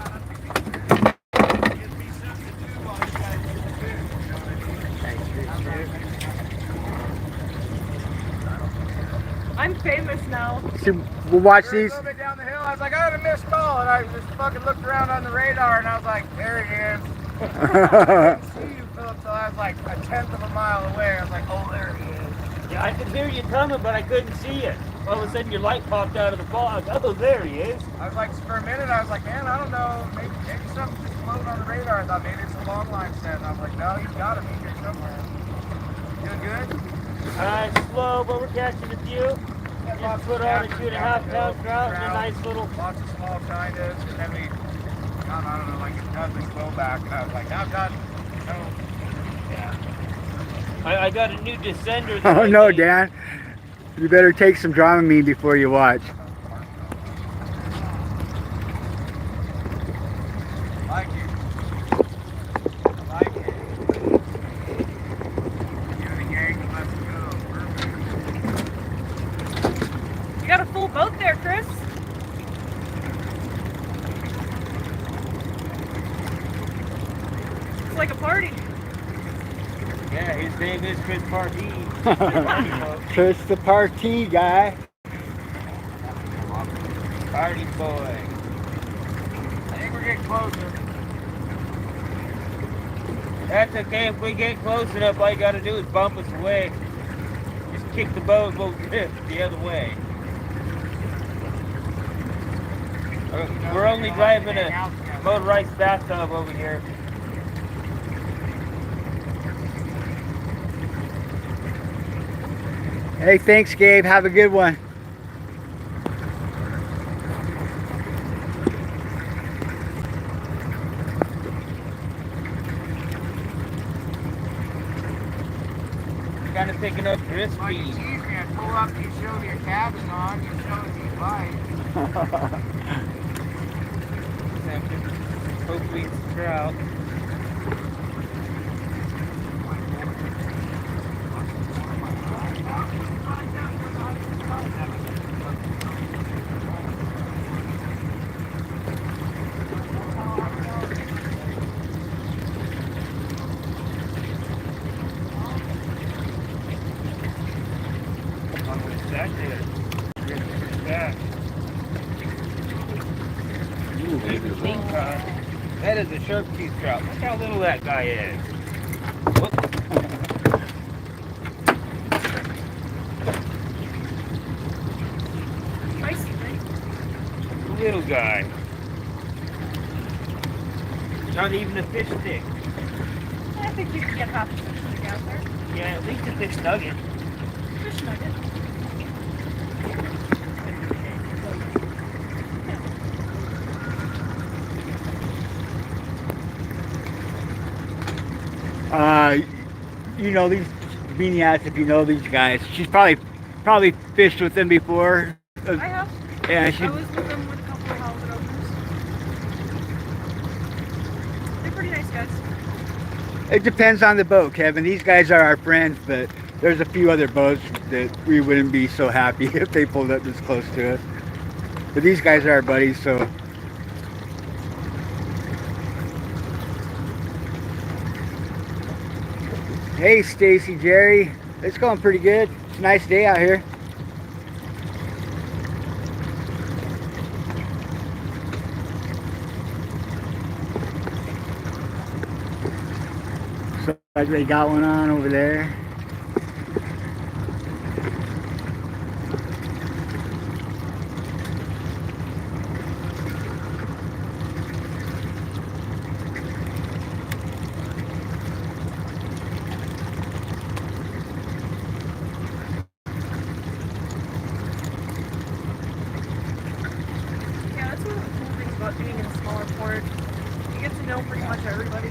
Speaker 2: I'm famous now.
Speaker 1: See, we'll watch
Speaker 5: A
Speaker 1: these.
Speaker 5: little bit down the hill, I was like, I had a missed call, and I just fucking looked around on the radar, and I was like, there he is. See you,
Speaker 6: I was like a tenth of a mile away. I was like, oh, there he is.
Speaker 4: Yeah, I could hear you coming, but I couldn't see you. All of a sudden, your light popped out of the fog. Oh, there he is.
Speaker 6: I was like, for a minute, I was like, man, I don't know. Maybe something just floating on the radar. I thought maybe it's a long line set. And I was like, no, he's got to be here somewhere. Doing good?
Speaker 4: Slow, but we're catching a few. Just put on a 2.5 pound trout and a nice little.
Speaker 6: Lots of small Chinas, and then we got, I don't know, like a dozen slowback. And I was like, I'm done. No. Yeah.
Speaker 4: I got a new descender.
Speaker 1: Oh no, Dan. You better take some Dramamine before you watch.
Speaker 6: I like it. I like it. You're the gang, let's go. Perfect.
Speaker 2: You got a full boat there, Chris. It's like a party.
Speaker 4: Yeah, his name is Chris Party.
Speaker 1: Chris the party guy.
Speaker 4: Party boy.
Speaker 6: I think we're getting closer.
Speaker 4: That's okay. If we get close enough, all you got to do is bump us away. Just kick the boat, go the other way. We're only driving a motorized bathtub over here.
Speaker 1: Hey, thanks, Gabe. Have a good one.
Speaker 4: Kind of picking up
Speaker 6: Like,
Speaker 4: crispy.
Speaker 6: geez, man, pull up, you show me your Cabezon, you show me light.
Speaker 4: Hopefully it's trout. Lingcod. That is a sharp tooth trout. Look how little that guy is. Whoop.
Speaker 2: Spicy, right?
Speaker 4: Little guy. Not even a fish stick.
Speaker 2: I think you can get half a fish stick out there.
Speaker 4: Yeah, at least a fish nugget.
Speaker 2: Fish nugget.
Speaker 1: You know these Beaniats, if you know these guys. She's probably fished with them before.
Speaker 2: I have.
Speaker 1: Yeah,
Speaker 2: I was with them with a couple of halibut openers. They're pretty nice guys.
Speaker 1: It depends on the boat, Kevin. These guys are our friends, but there's a few other boats that we wouldn't be so happy if they pulled up this close to us. But these guys are our buddies, so. Hey, Stacy, Jerry. It's going pretty good. It's a nice day out here. So like they got one on over there.
Speaker 2: Yeah, that's one of the cool things about being in a smaller port. You get to know pretty much everybody.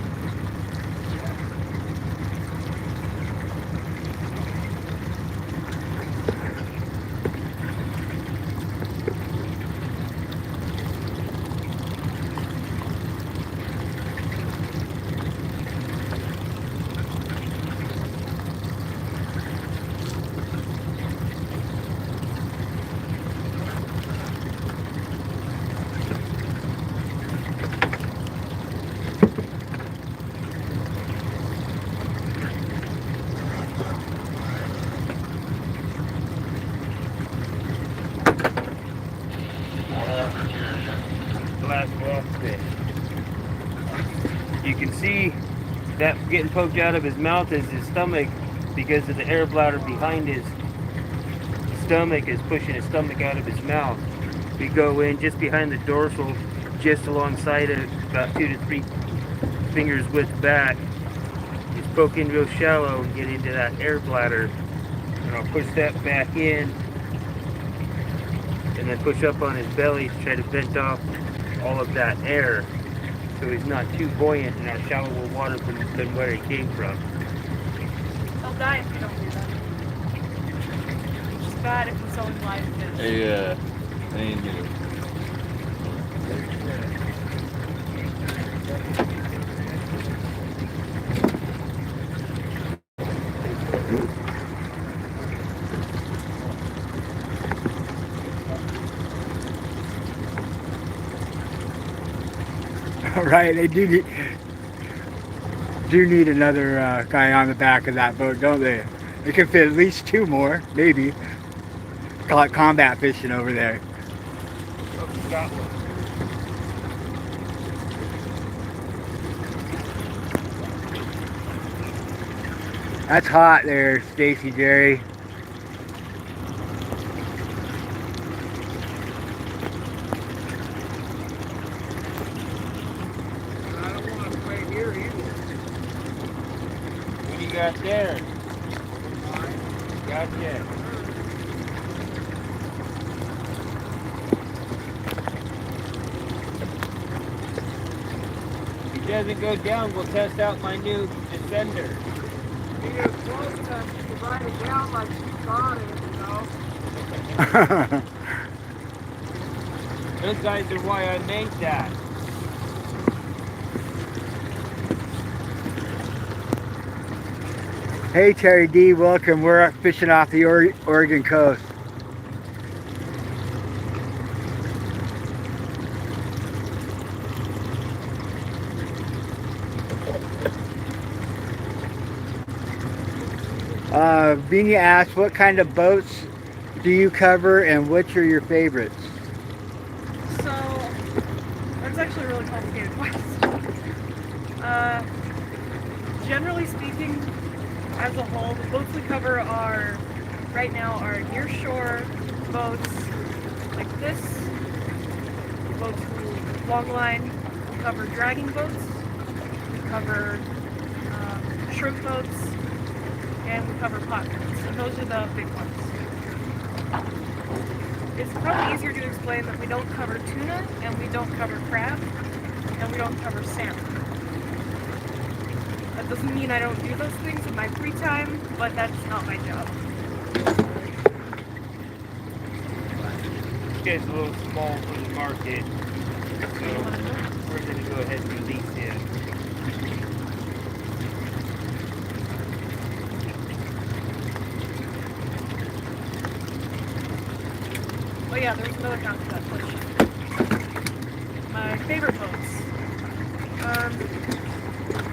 Speaker 4: Last Rockfish. You can see that getting poked out of his mouth is his stomach, because of the air bladder behind his stomach is pushing his stomach out of his mouth. We go in just behind the dorsal, just alongside it, about 2 to 3 fingers width back. Just poke in real shallow and get into that air bladder. And I'll push that back in, and then push up on his belly to try to vent off all of that air, so he's not too buoyant in that shallower water than where he came from.
Speaker 2: They'll die if you don't do that. Which is bad if you're selling live fish.
Speaker 3: Yeah, they knew.
Speaker 1: Right, they do need another guy on the back of that boat, don't they? They can fit at least 2 more, maybe. Call it combat fishing over there. That's hot there, Stacy, Jerry.
Speaker 6: I don't want to play here either.
Speaker 4: What do you got there? Gotcha. If he doesn't go down, we'll test out my new descender.
Speaker 6: He is close enough to write it down like she's on it, you know?
Speaker 4: Those guys are why I made that.
Speaker 1: Hey Terry D, welcome. We're fishing off the Oregon coast. Vina asked, what kind of boats do you cover and which are your favorites?
Speaker 2: So, that's actually a really complicated question. Generally speaking, as a whole, the boats we cover are, right now, are near-shore boats like this, boats with long line. We cover dragging boats, we cover shrimp boats, and we cover pot boats, and those are the big ones. It's probably easier to explain that we don't cover tuna, and we don't cover crab, and we don't cover salmon. That doesn't mean I don't do those things in my free time, but that's not my job.
Speaker 4: This guy's a little small for the market, so we're going to go ahead and release him.
Speaker 2: But yeah, there's another count to that question. My favorite boats.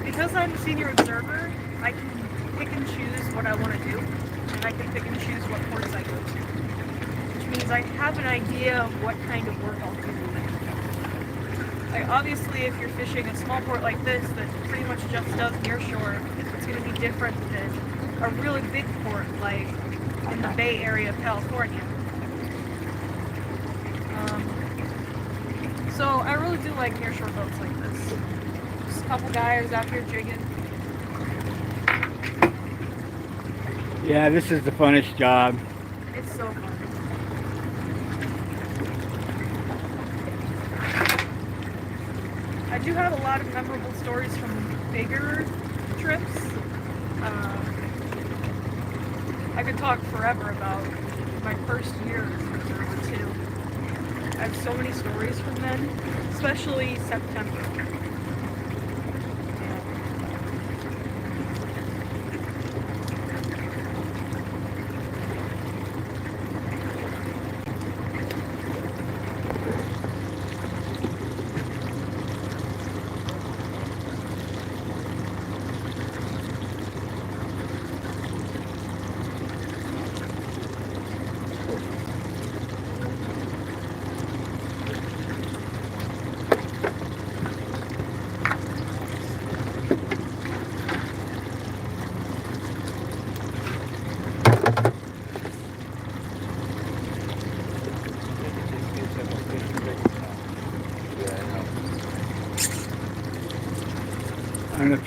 Speaker 2: Because I'm a senior observer, I can pick and choose what I want to do, and I can pick and choose what ports I go to. Which means I have an idea of what kind of work I'll do. Like, obviously, if you're fishing a small port like this that pretty much just does near shore, it's going to be different than a really big port like in the Bay Area of California. So I really do like near shore boats like this. Just a couple guys out here jigging.
Speaker 1: Yeah, this is the funnest job.
Speaker 2: It's so fun. I do have a lot of memorable stories from bigger trips. I could talk forever about my first year as a observer too. I have so many stories from then, especially September.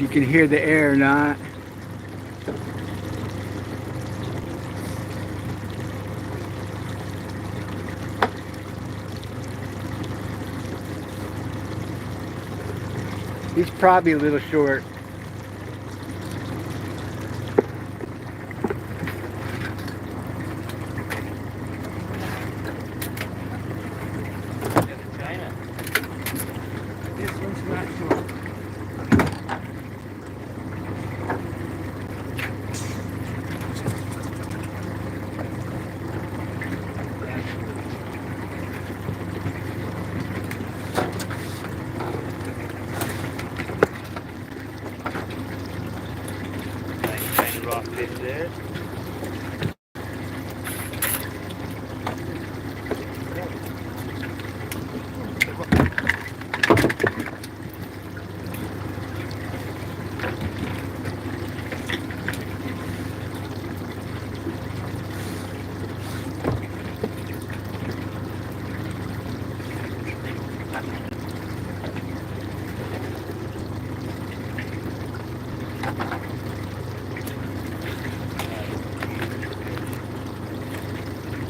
Speaker 1: you can hear the air or not. He's probably a little short.
Speaker 4: China. This one's not short. Nice tiny rockfish there.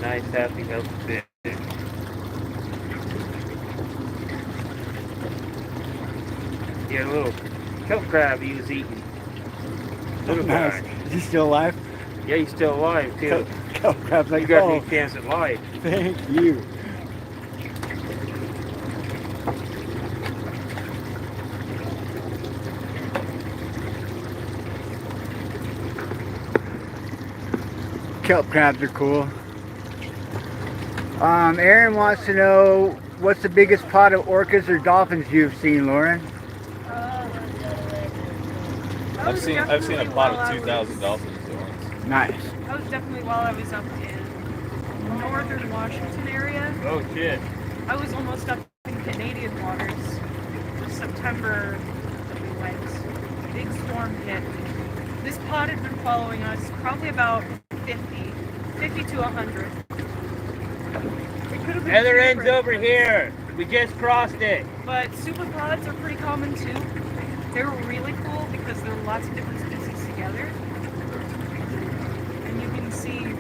Speaker 4: Nice, happy, healthy fish. Yeah, a little kelp crab he was eating. Little
Speaker 1: Nice.
Speaker 4: guy.
Speaker 1: Is he still alive?
Speaker 4: Yeah, he's still alive too.
Speaker 1: Kelp crab's like,
Speaker 4: You got
Speaker 1: oh,
Speaker 4: me a chance at life.
Speaker 1: thank you. Kelp crabs are cool. Aaron wants to know what's the biggest pot of orcas or dolphins you've seen, Lauren?
Speaker 3: I've seen a pot of 2,000 dolphins at once.
Speaker 1: Nice.
Speaker 2: That was definitely while I was up in northern Washington area.
Speaker 4: Oh shit.
Speaker 2: I was almost up in Canadian waters. It was September that we went. Big storm hit. This pod had been following us probably about 50 to 100. It could have been
Speaker 4: Other
Speaker 2: two
Speaker 4: end's
Speaker 2: different-
Speaker 4: over here. We just crossed it.
Speaker 2: But super pods are pretty common too. They're really cool because there are lots of different species together. And you can see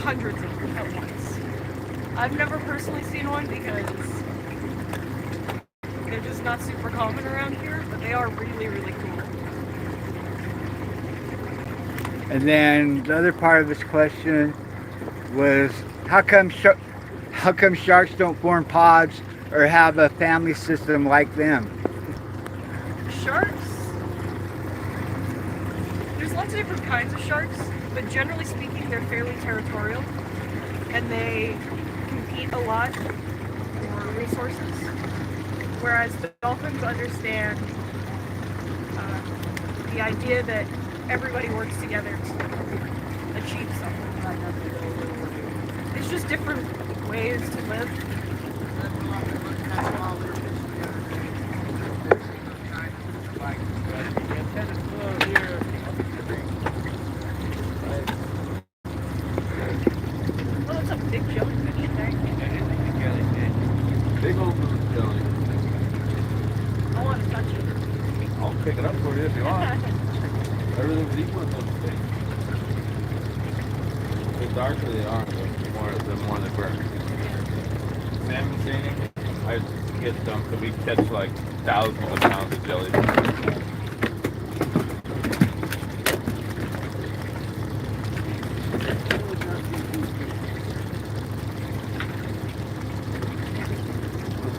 Speaker 2: hundreds of them at once. I've never personally seen one because they're just not super common around here, but they are really, really cool.
Speaker 1: And then the other part of this question was, how come sharks don't form pods or have a family system like them?
Speaker 2: Sharks, there's lots of different kinds of sharks, but generally speaking, they're fairly territorial and they compete a lot for resources. Whereas the dolphins understand the idea that everybody works together to achieve something. It's just different ways to live. Oh, it's a big jellyfish in there.
Speaker 3: Big old blue jelly.
Speaker 2: I want to touch it.
Speaker 3: I'll pick it up for you if you want. I really would eat one of those things. The darker they are, the more they burn. Salmon seining, I get them because we catch like thousands of pounds of jellyfish.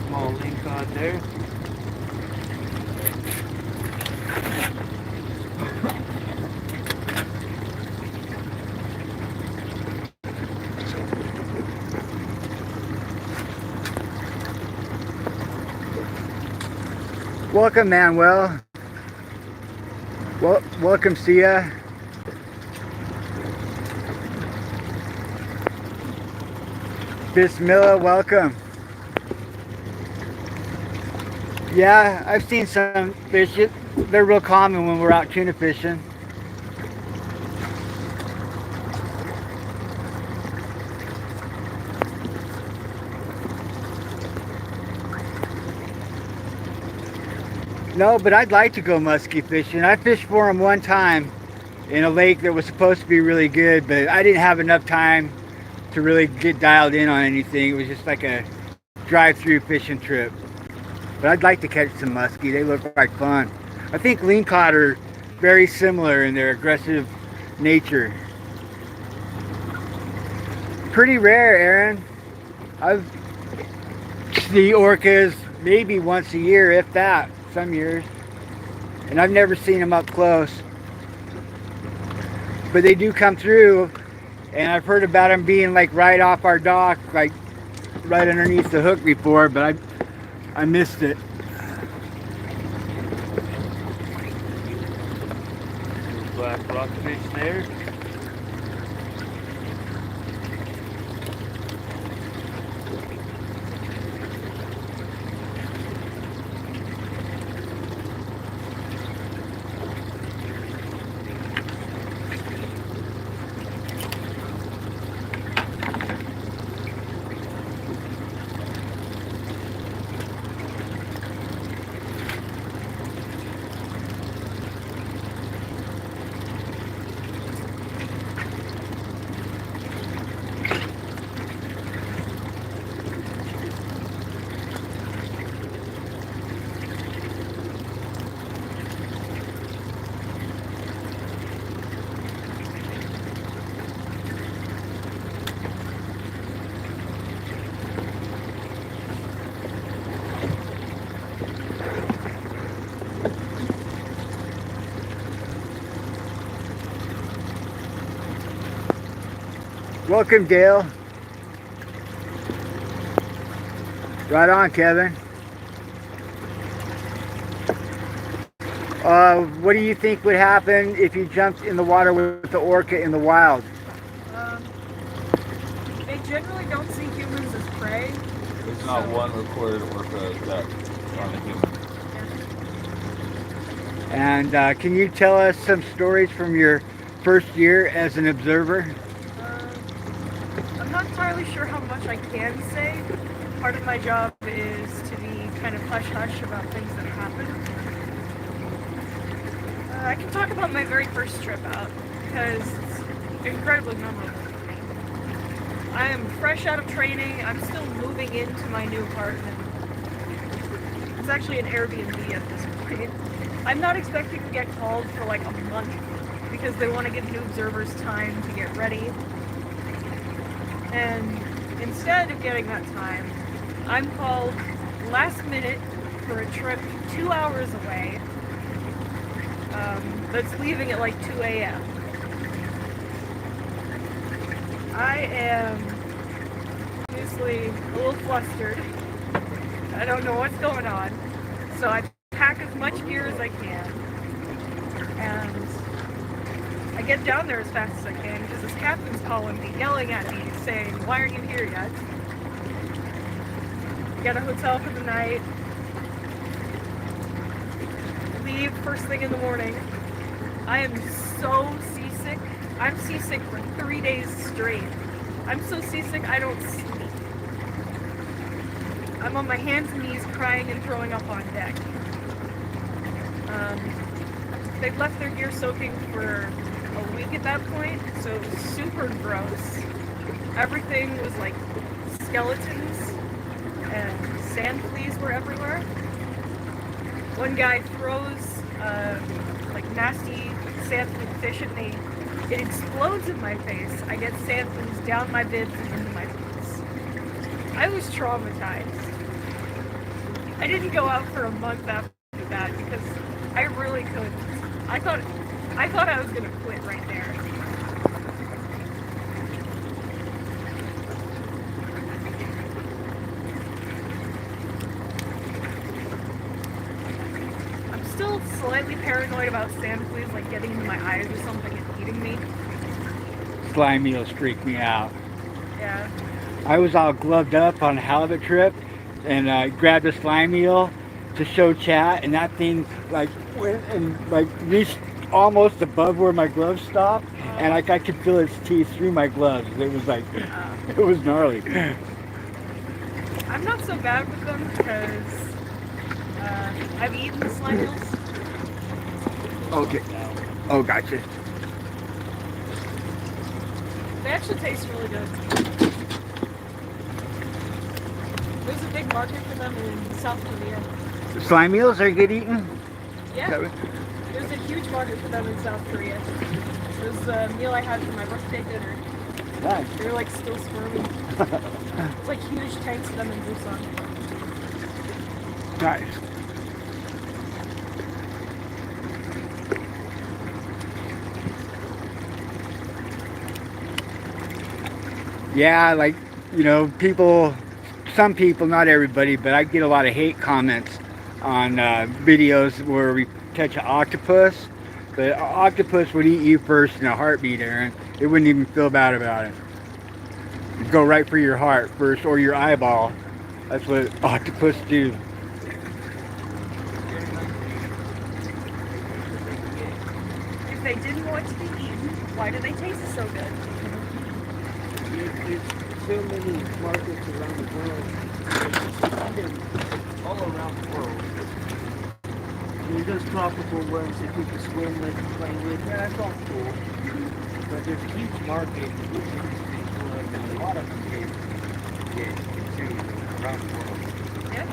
Speaker 4: Small Lingcod there.
Speaker 1: Welcome, Manuel. Welcome, Sia. Bismillah, welcome. Yeah, I've seen some fish. They're real common when we're out tuna fishing. No, but I'd like to go muskie fishing. I fished for them one time in a lake that was supposed to be really good, but I didn't have enough time to really get dialed in on anything. It was just like a drive-through fishing trip. But I'd like to catch some muskie. They look like fun. I think lingcod are very similar in their aggressive nature. Pretty rare, Aaron. I've see orcas maybe once a year, if that, some years. And I've never seen them up close. But they do come through, and I've heard about them being like right off our dock, like right underneath the hook before, but I missed it.
Speaker 4: Black rockfish there.
Speaker 1: Welcome, Dale. Right on, Kevin. What do you think would happen if you jumped in the water with the orca in the wild?
Speaker 2: They generally don't see humans as prey.
Speaker 3: There's not one recorded orca that on a human.
Speaker 1: And can you tell us some stories from your first year as an observer?
Speaker 2: I'm not entirely sure how much I can say. Part of my job is to be kind of hush-hush about things that happen. I can talk about my very first trip out, because it's incredibly memorable for me. I am fresh out of training. I'm still moving into my new apartment. It's actually an Airbnb at this point. I'm not expecting to get called for like a month, because they want to give new observers time to get ready. And instead of getting that time, I'm called last minute for a trip 2 hours away that's leaving at like 2 a.m. I am obviously a little flustered. I don't know what's going on, so I pack as much gear as I can, and I get down there as fast as I can because this captain's calling me, yelling at me, saying, "Why aren't you here yet?" Get a hotel for the night. Leave first thing in the morning. I am so seasick. I'm seasick for 3 days straight. I'm so seasick I don't sleep. I'm on my hands and knees crying and throwing up on deck. They've left their gear soaking for a week at that point, so it was super gross. Everything was like skeletons and sand fleas were everywhere. One guy throws like nasty sand flea fish at me. It explodes in my face. I get sand fleas down my bibs and into my face. I was traumatized. I didn't go out for a month after that because I really couldn't. I thought I was gonna quit right there. I'm still slightly paranoid about sand fleas like getting into my eyes or something and eating me.
Speaker 1: Slimy will freak me out.
Speaker 2: Yeah.
Speaker 1: I was all gloved up on a halibut trip, and I grabbed a slime eel to show chat, and that thing like went and like reached almost above where my gloves stopped, and like I could feel its teeth through my gloves. It was like, it was gnarly.
Speaker 2: I'm not so bad with them because I've eaten the slime eels.
Speaker 1: Okay. Oh, gotcha.
Speaker 2: They actually taste really good. There's a big market for them in South Korea.
Speaker 1: The slime eels are good eating?
Speaker 2: Yeah, there's a huge market for them in South Korea. It was a meal I had for my birthday dinner.
Speaker 1: Nice.
Speaker 2: They're like still squirming. It's like huge tanks of them in Busan.
Speaker 1: Nice. Yeah, like, you know, some people, not everybody, but I get a lot of hate comments on videos where we catch an octopus. The octopus would eat you first in a heartbeat, Aaron. It wouldn't even feel bad about it. It'd go right for your heart first, or your eyeball. That's what octopus do.
Speaker 2: If they didn't want to be eaten, why do they taste so good?
Speaker 4: There's so many markets around the world. All around the world. There's those tropical ones that people swim with and play with. Yeah, that's all cool. But there's a huge market. And a lot of them get consumed around the world.
Speaker 2: Yeah.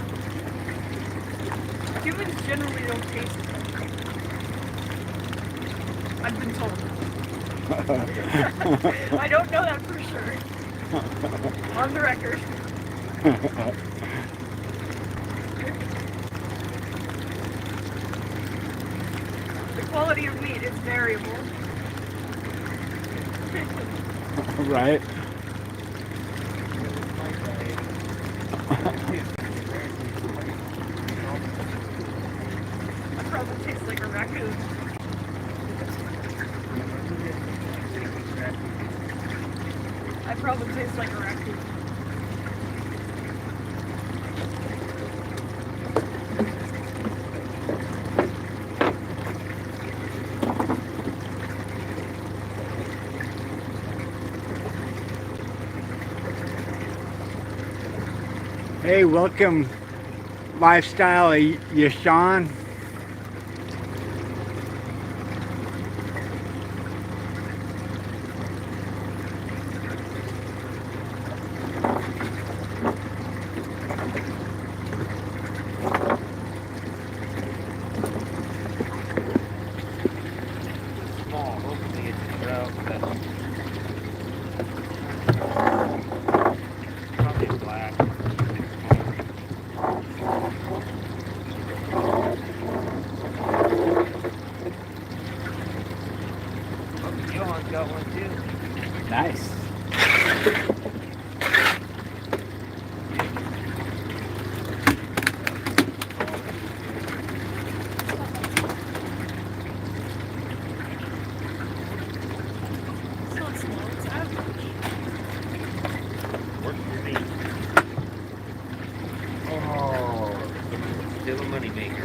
Speaker 2: Humans generally don't taste good. I've been told. I don't know that for sure. On the record. The quality of meat is variable.
Speaker 1: Right?
Speaker 2: It probably tastes like a raccoon. I probably taste like a raccoon.
Speaker 1: Hey, welcome, Lifestyle Yashan.
Speaker 4: Small, hopefully it's a trout. Probably black. Johan's got one too.
Speaker 1: Nice.
Speaker 2: It's not small, it's average.
Speaker 4: Works for me. Oh, still a money maker.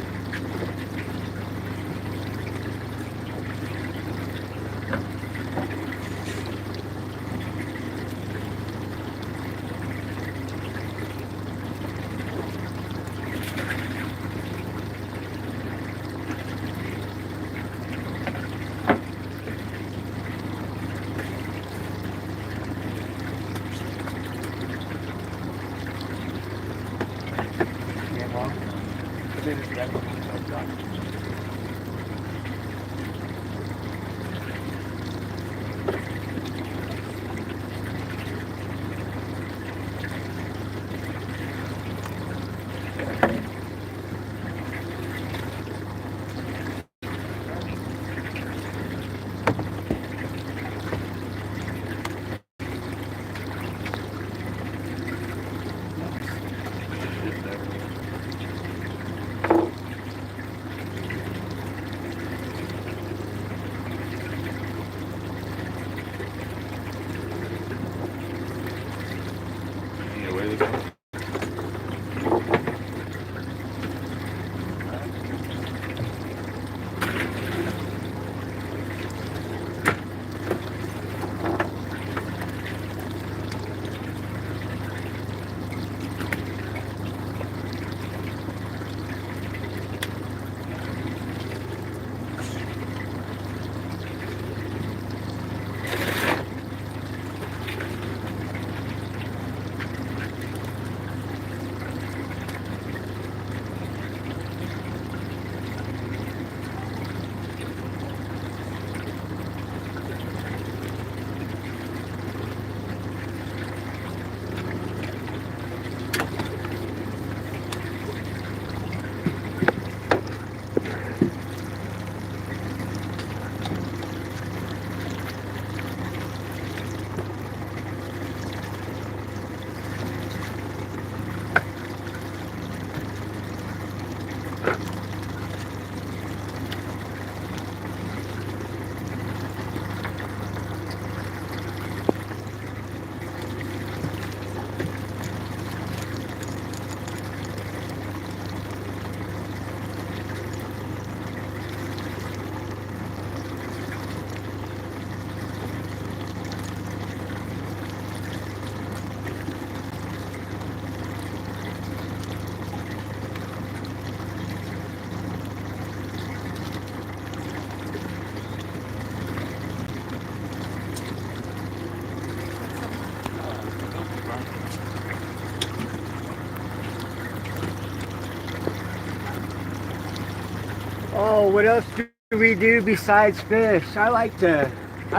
Speaker 1: what else do we do besides fish? I'm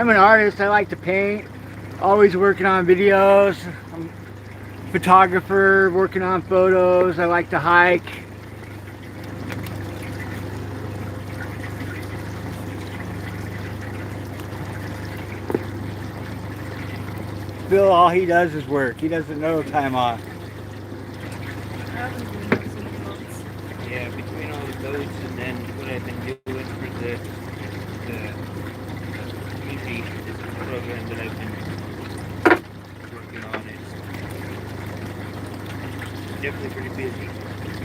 Speaker 1: an artist. I like to paint. Always working on videos. I'm a photographer, working on photos. I like to hike. Bill, all he does is work. He doesn't know time off.
Speaker 2: I haven't been doing some months.
Speaker 4: Yeah, between all the boats and then what I've been doing for the community program that I've been working on, it's definitely pretty busy.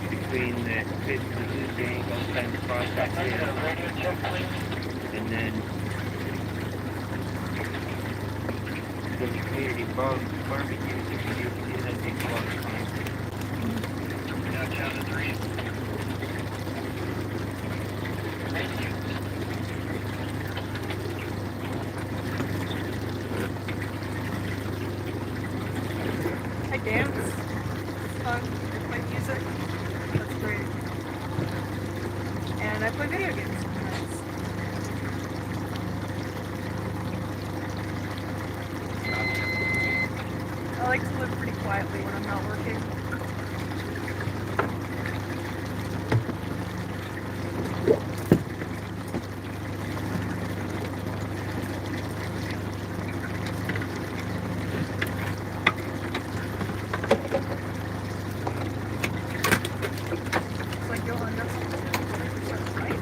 Speaker 4: Between the fish and the food bank, all kinds of projects, and then the community barbecues that we do, that takes a lot of time. Now down to 3. Thank you.
Speaker 2: I dance. It's fun. I play music. That's great. And I play video games sometimes. I like to live pretty quietly when I'm not working. It's like Johan does something. Right?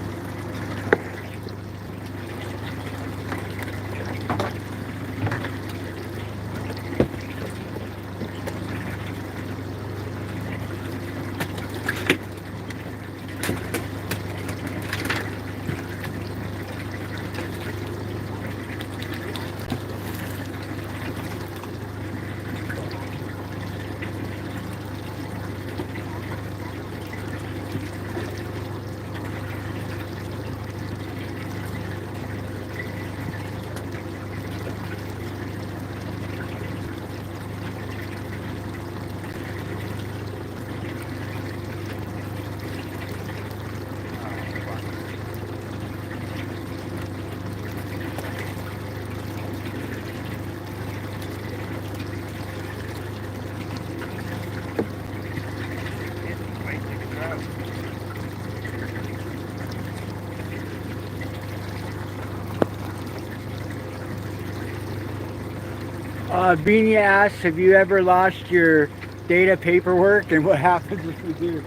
Speaker 1: Beanie asks, have you ever lost your data paperwork, and what happens if you do?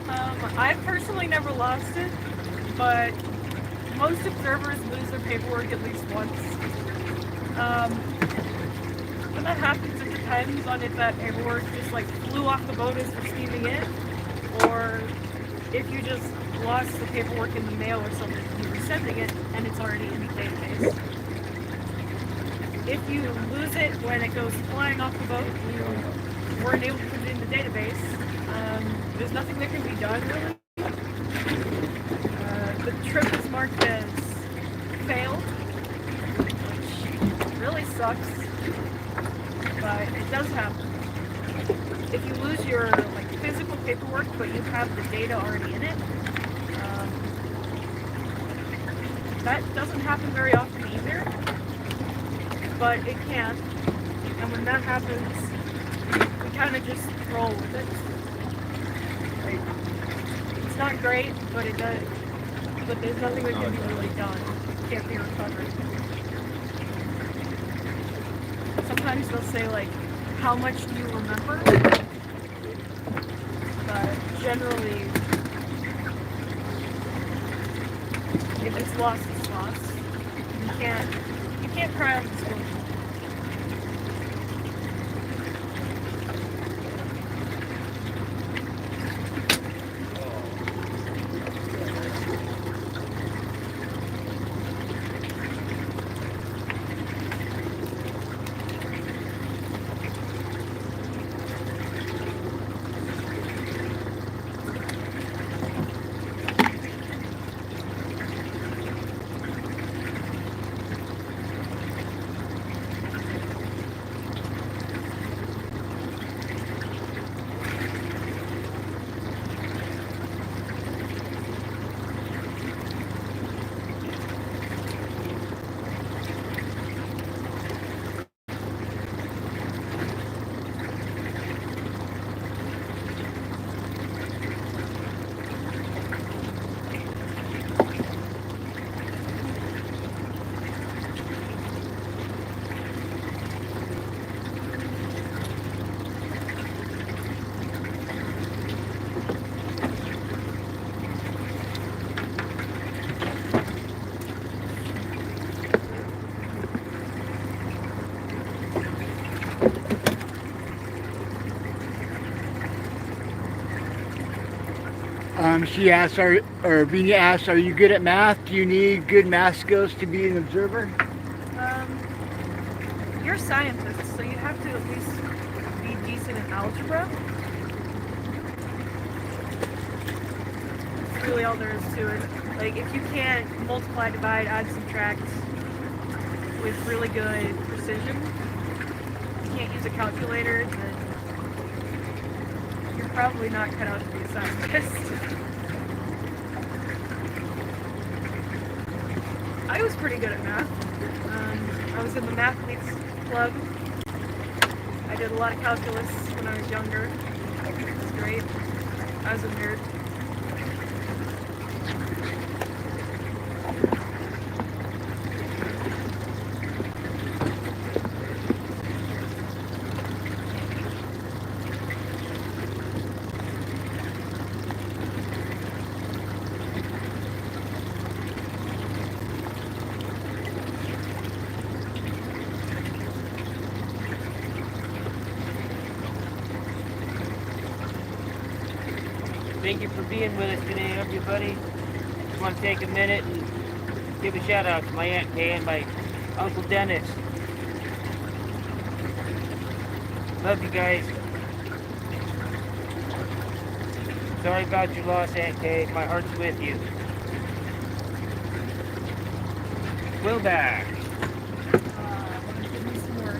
Speaker 2: I personally never lost it, but most observers lose their paperwork at least once. When that happens, it depends on if that paperwork just like flew off the boat as you're steaming in, or if you just lost the paperwork in the mail or something, you were sending it and it's already in the database. If you lose it when it goes flying off the boat, you weren't able to put it in the database, there's nothing that can be done really. The trip is marked as failed, which really sucks, but it does happen. If you lose your like physical paperwork, but you have the data already in it, that doesn't happen very often either, but it can. And when that happens, we kind of just roll with it. Like, it's not great, but it does. But there's nothing that can be really done. It can't be recovered. Sometimes they'll say like, how much do you remember? But generally, if it's lost, it's lost. You can't cry out the story.
Speaker 1: She asked, or Vina asked, are you good at math? Do you need good math skills to be an observer?
Speaker 2: You're a scientist, so you have to at least be decent in algebra. That's really all there is to it. Like, if you can't multiply, divide, add, subtract with really good precision, you can't use a calculator, then you're probably not cut out to be a scientist. I was pretty good at math. I was in the mathletes club. I did a lot of calculus when I was younger. It was great. I was a nerd.
Speaker 4: Thank you for being with us today, everybody. Just want to take a minute and give a shout out to my Aunt Kay and my Uncle Dennis. Love you guys. Sorry about your loss, Aunt Kay. My heart's with you. Will back.
Speaker 2: Give me some more.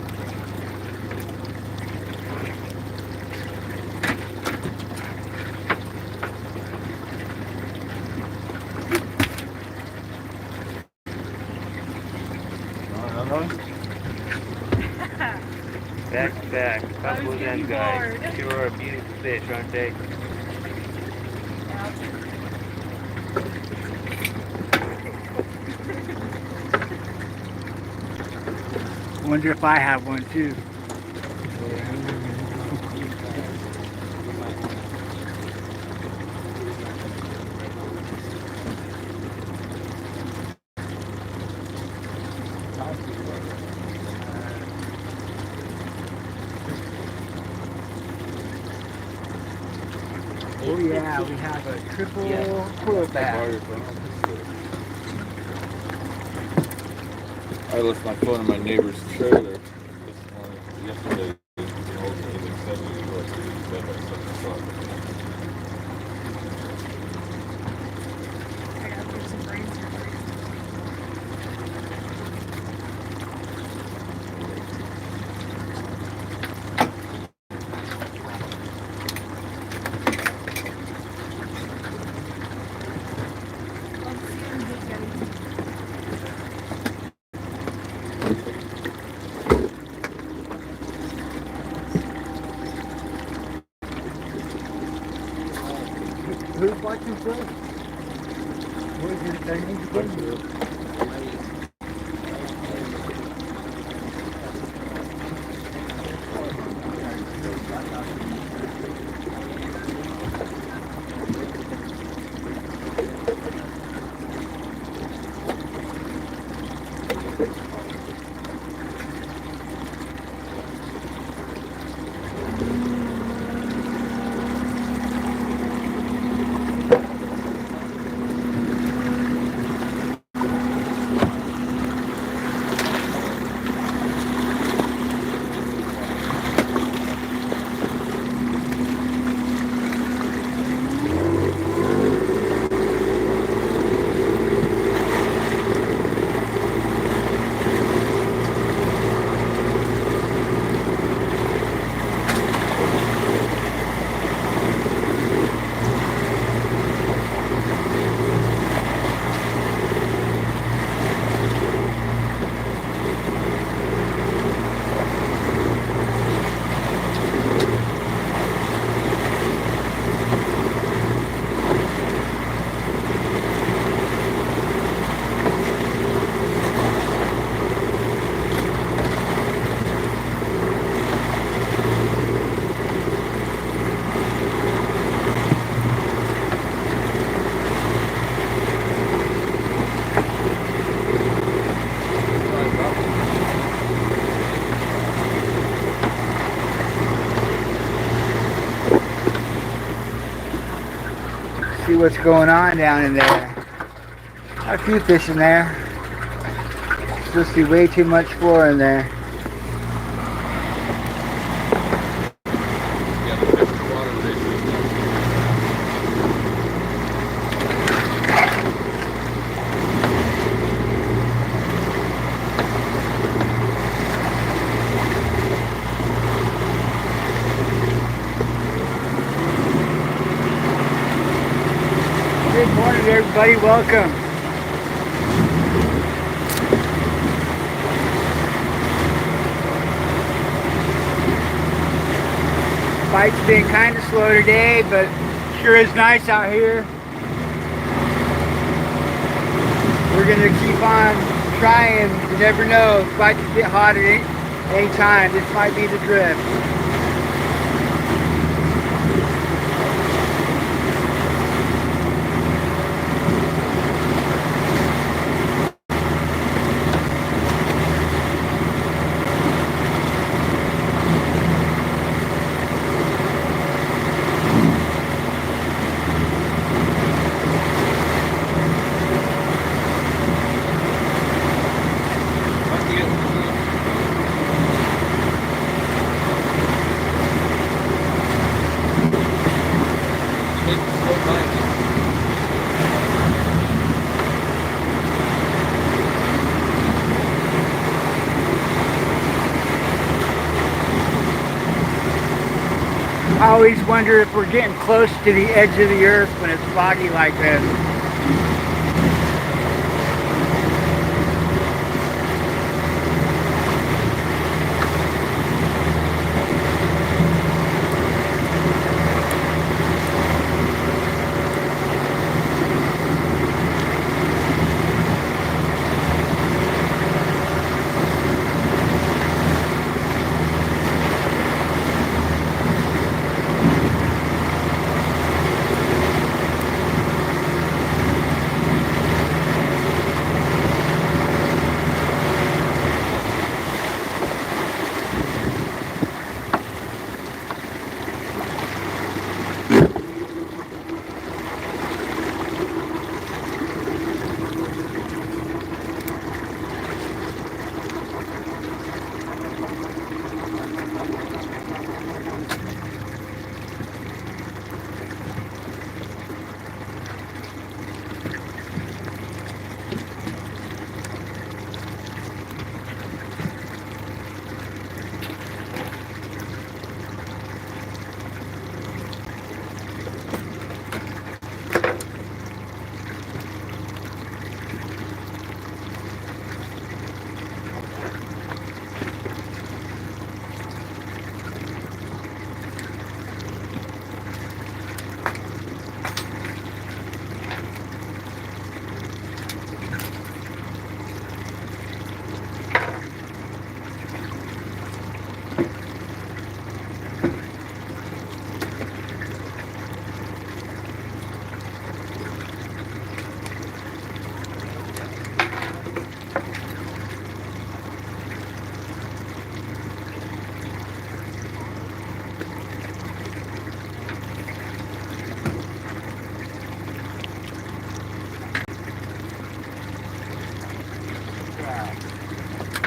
Speaker 4: Back to back.
Speaker 2: I was
Speaker 4: Couple of them
Speaker 2: getting
Speaker 4: guys.
Speaker 2: bored.
Speaker 4: Sure are beautiful fish, aren't they?
Speaker 1: Wonder if I have one too. Oh yeah, we have a triple quillback.
Speaker 3: I left my phone in my neighbor's trailer this morning. Yesterday, the old lady said we were to bed by 7 o'clock.
Speaker 2: I gotta put some brains here.
Speaker 1: Who's watching first? What is your name again? See what's going on down in there. Got a few fish in there. Still see way too much floor in there.
Speaker 3: Yeah, the fish in the water today.
Speaker 1: Good morning, everybody. Welcome. Bite's been kind of slow today, but sure is nice out here. We're gonna keep on trying. You never know. Bites get hot at any time. This might be the drift. I always wonder if we're getting close to the edge of the earth when it's foggy like this.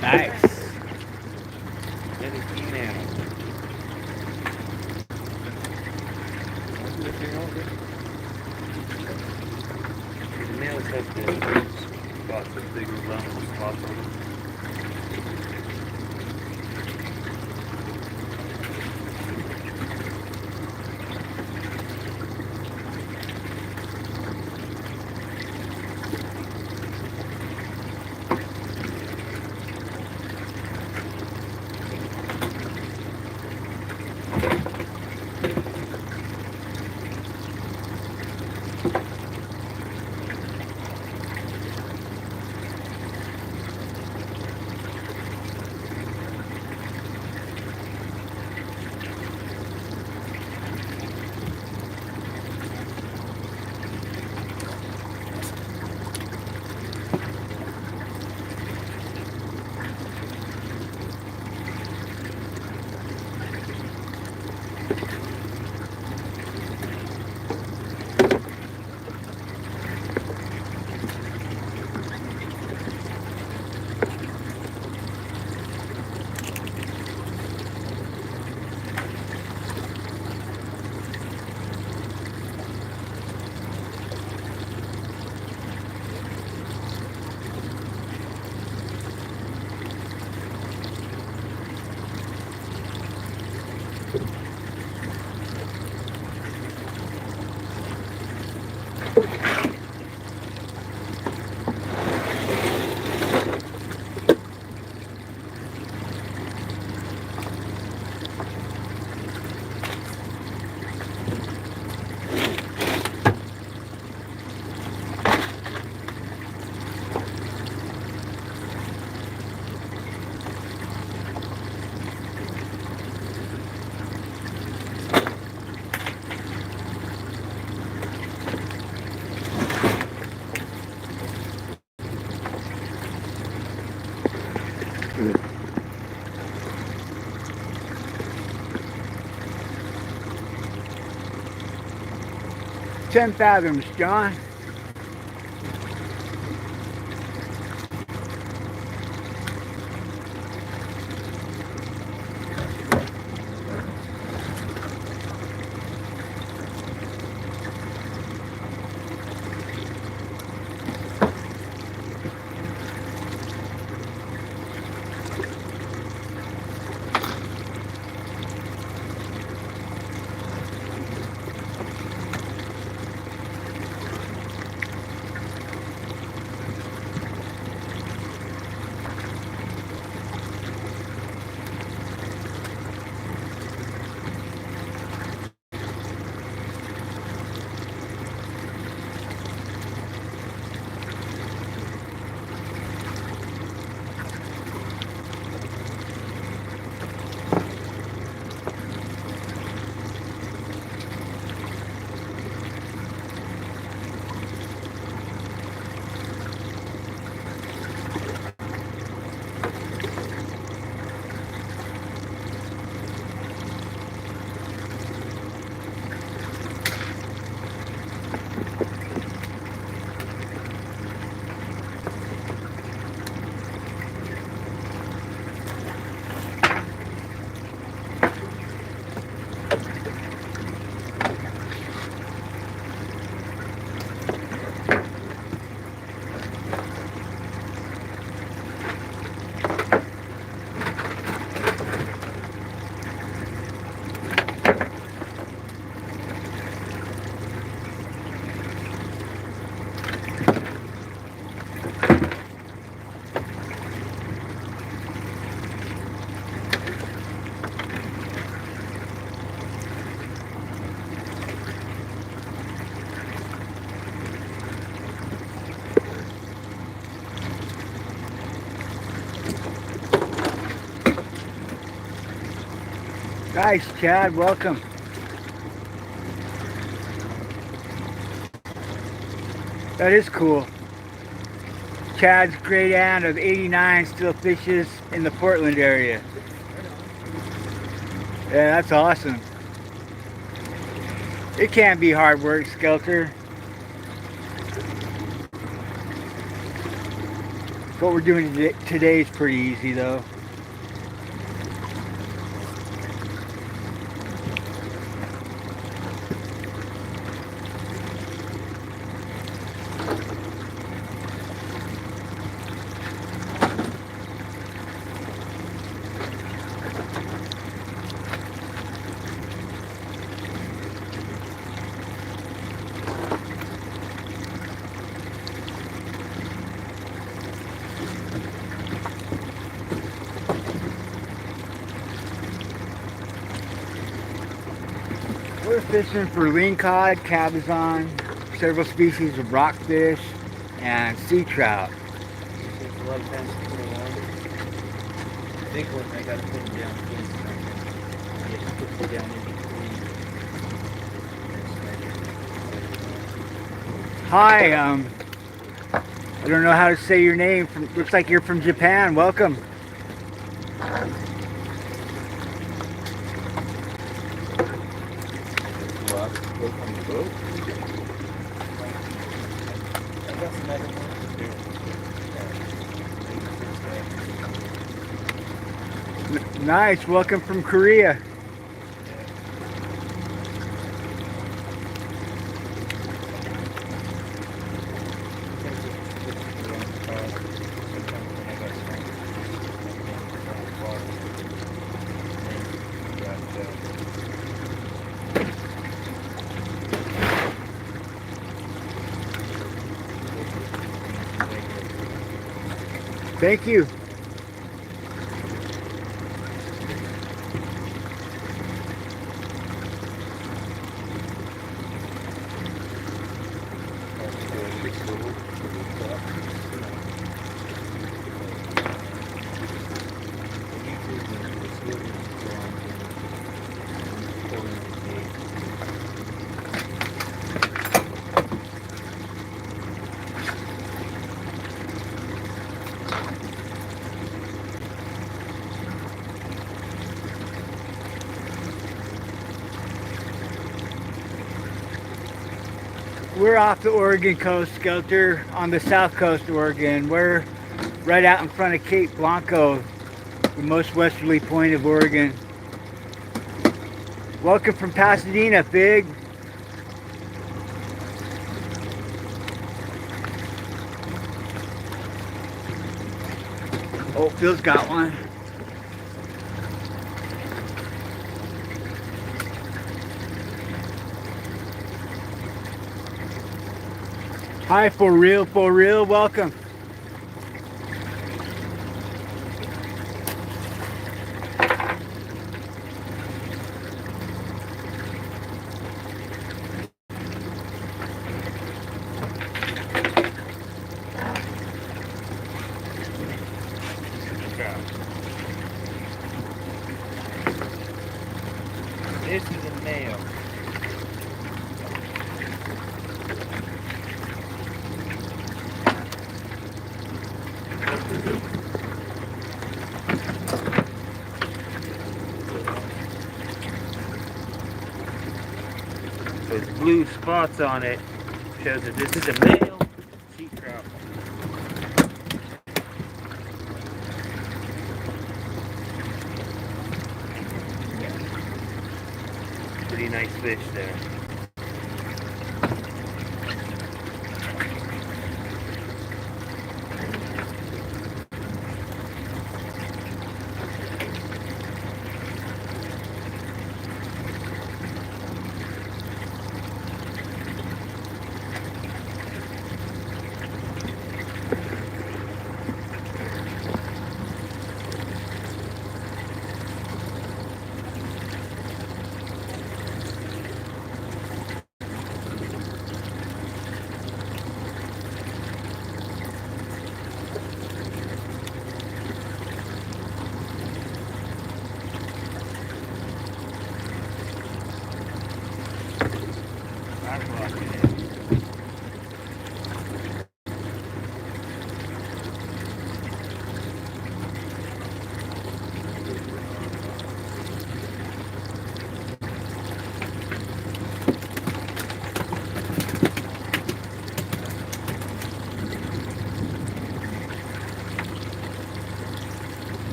Speaker 1: Nice.
Speaker 4: Another female. The males have to
Speaker 3: Lots of big lumps, lots of them.
Speaker 1: Ten fathoms, John. Nice, Chad. Welcome. That is cool. Chad's great aunt of 89 still fishes in the Portland area. Yeah, that's awesome. It can't be hard work, Skelter. What we're doing today is pretty easy, though. We're fishing for Lingcod, Cabezon, several species of rockfish, and sea trout.
Speaker 4: There's a lot of times to put it on. Big one, I gotta put them down against them. I get to put them down in between.
Speaker 1: Hi, I don't know how to say your name. Looks like you're from Japan. Welcome.
Speaker 3: On the boat.
Speaker 1: Nice. Welcome from Korea. Thank you. We're off the Oregon coast, Skelter, on the south coast of Oregon. We're right out in front of Cape Blanco, the most westerly point of Oregon. Welcome from Pasadena, Fig. Oh, Phil's got one. Hi, for real, welcome.
Speaker 4: This is a male. Those blue spots on it shows that this is a male sea trout. Pretty nice fish there.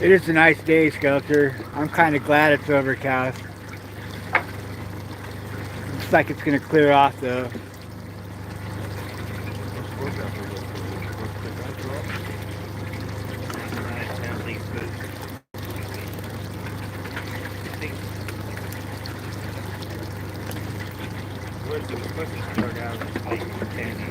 Speaker 1: It is a nice day, Skelter. I'm kind of glad it's overcast. Looks like it's going to clear off though.
Speaker 4: Where's the supposed to start out with like candy?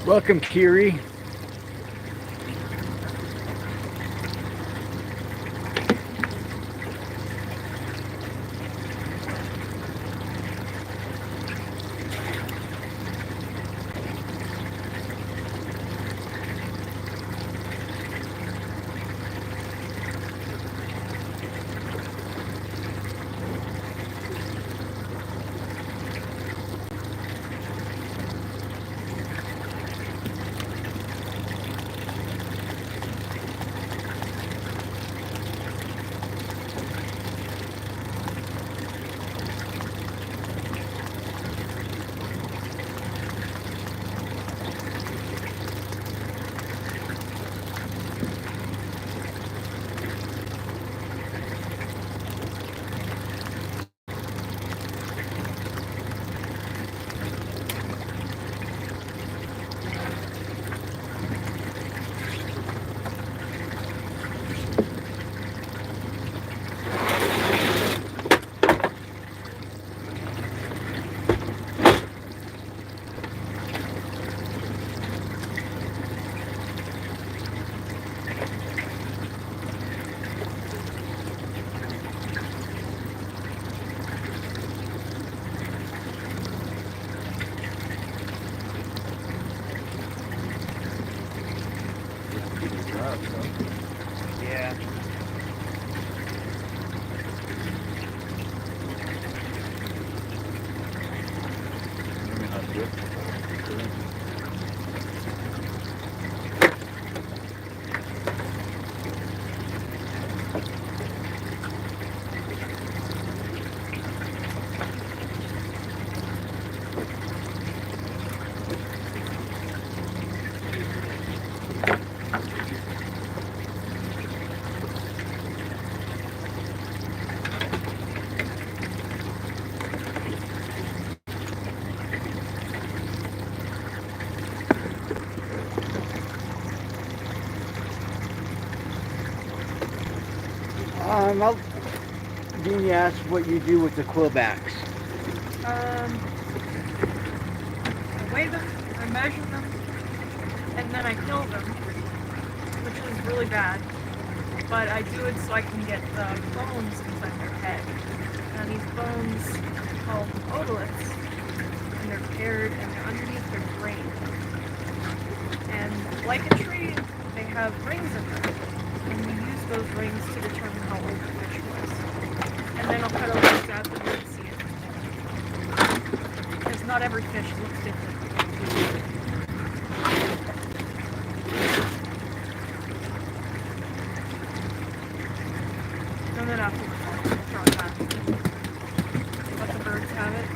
Speaker 1: Welcome, Kiri. Dean asked what you do with the quillbacks.
Speaker 2: I weigh them, I measure them, and then I kill them, which is really bad. But I do it so I can get the bones inside their head. Now these bones are called otoliths, and they're paired and they're underneath their brain. And like a tree, they have rings in them, and we use those rings to determine how old the fish was. And then I'll cut a look at the and see it. Because not every fish looks different. And then afterwards I'll throw it back. Let the birds have it.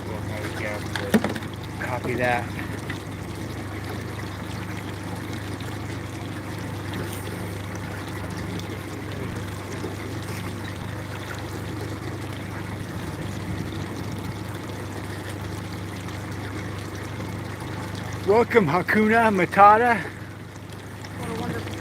Speaker 6: There we go.
Speaker 1: Copy that. Welcome, Hakuna Matata.
Speaker 2: What a wonderful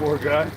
Speaker 1: Poor guy.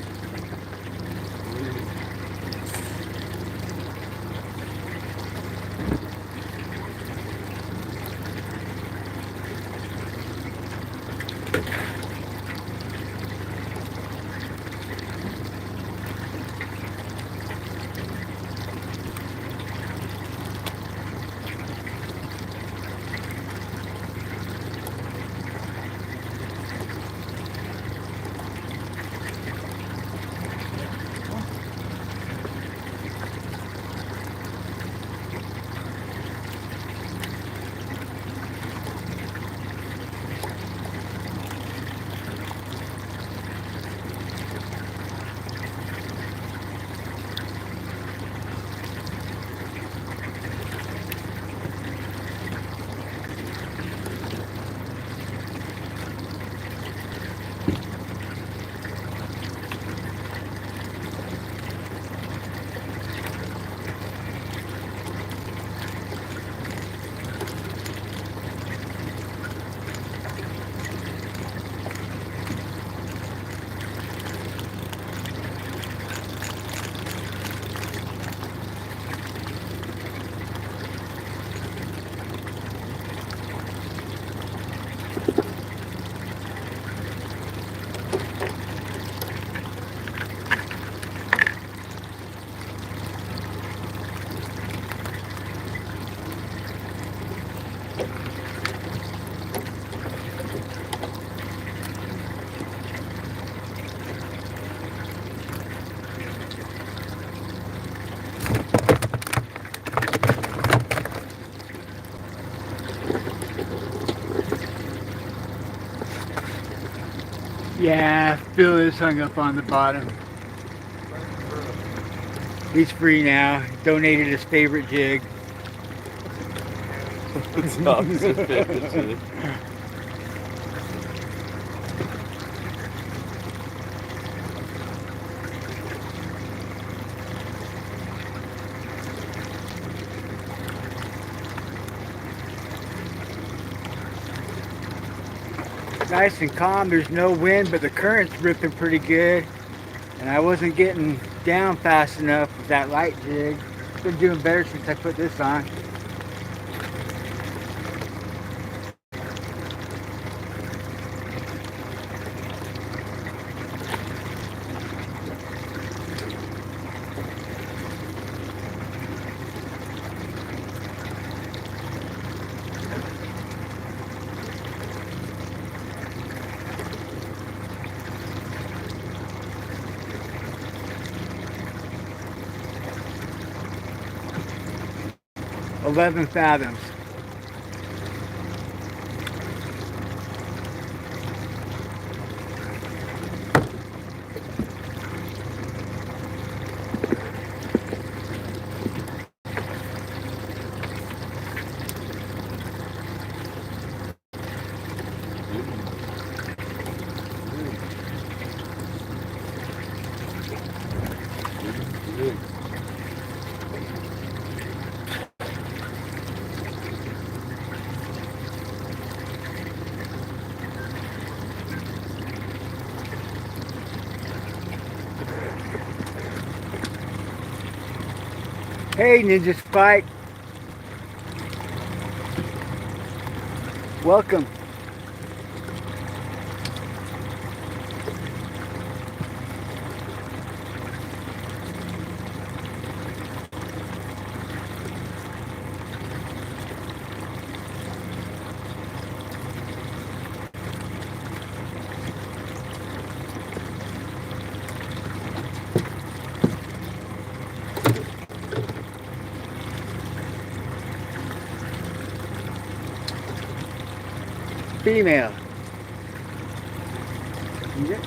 Speaker 1: Yeah, Bill is hung up on the bottom. He's free now. Donated his favorite jig.
Speaker 3: It's opposite fit.
Speaker 1: Nice and calm. There's no wind, but the current's ripping pretty good. And I wasn't getting down fast enough with that light jig. Been doing better since I put this on. 11 fathoms. Hey, Ninja Spike. Welcome. Female. Yep.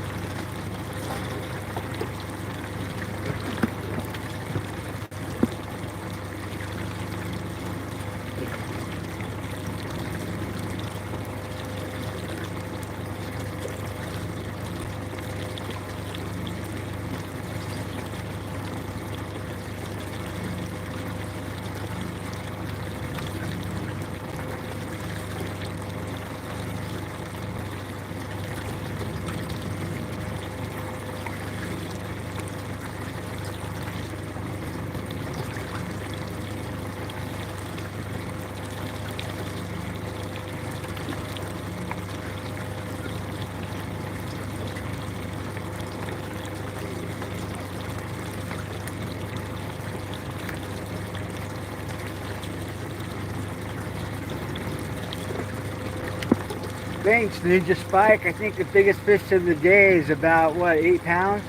Speaker 1: Thanks, Ninja Spike. I think the biggest fish of the day is about, what, 8 pounds?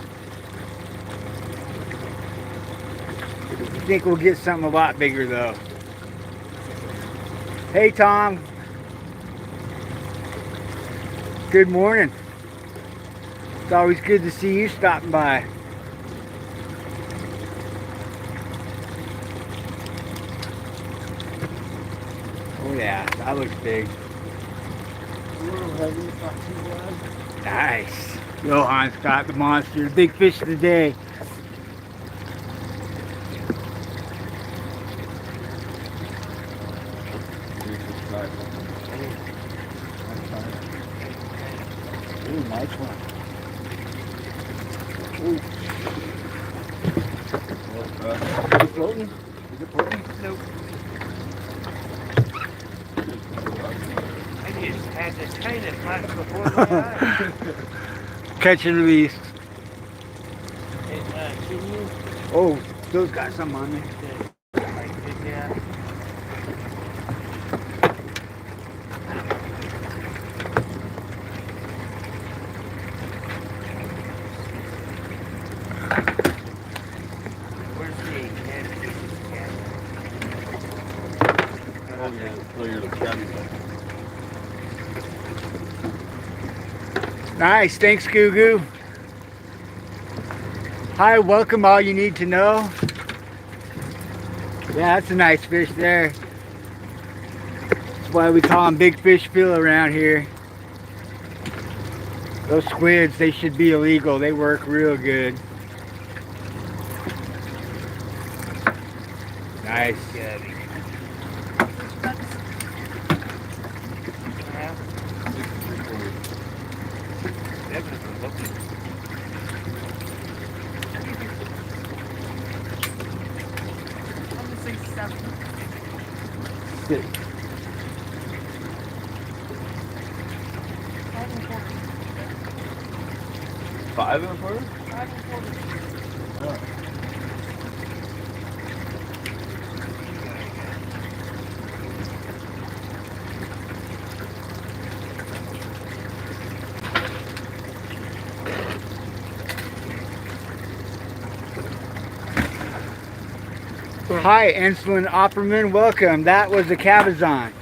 Speaker 1: I think we'll get something a lot bigger, though. Hey, Tom. Good morning. It's always good to see you stopping by. Oh, yeah, that looks big. Nice. Johan's got the monster, the big fish of the day. Ooh, nice one. Ooh. Is it floating? Is it floating?
Speaker 4: Nope. I just had this kind of flash before my eyes.
Speaker 1: Catch and release.
Speaker 4: Can you?
Speaker 1: Oh, those got some on there.
Speaker 4: Yeah. Where's the head piece?
Speaker 3: Oh yeah, so you're the Cabezon.
Speaker 1: Nice, thanks, Goo Goo. Hi, welcome, all you need to know. Yeah, that's a nice fish there. That's why we call them big fish Phil around here. Those squids, they should be illegal. They work real good. Nice.
Speaker 2: I'm gonna say 7.
Speaker 1: 6.
Speaker 3: 5 and a quarter?
Speaker 2: 5 and 4.
Speaker 1: Hi, Insulin Opperman. Welcome. That was the Cabezon.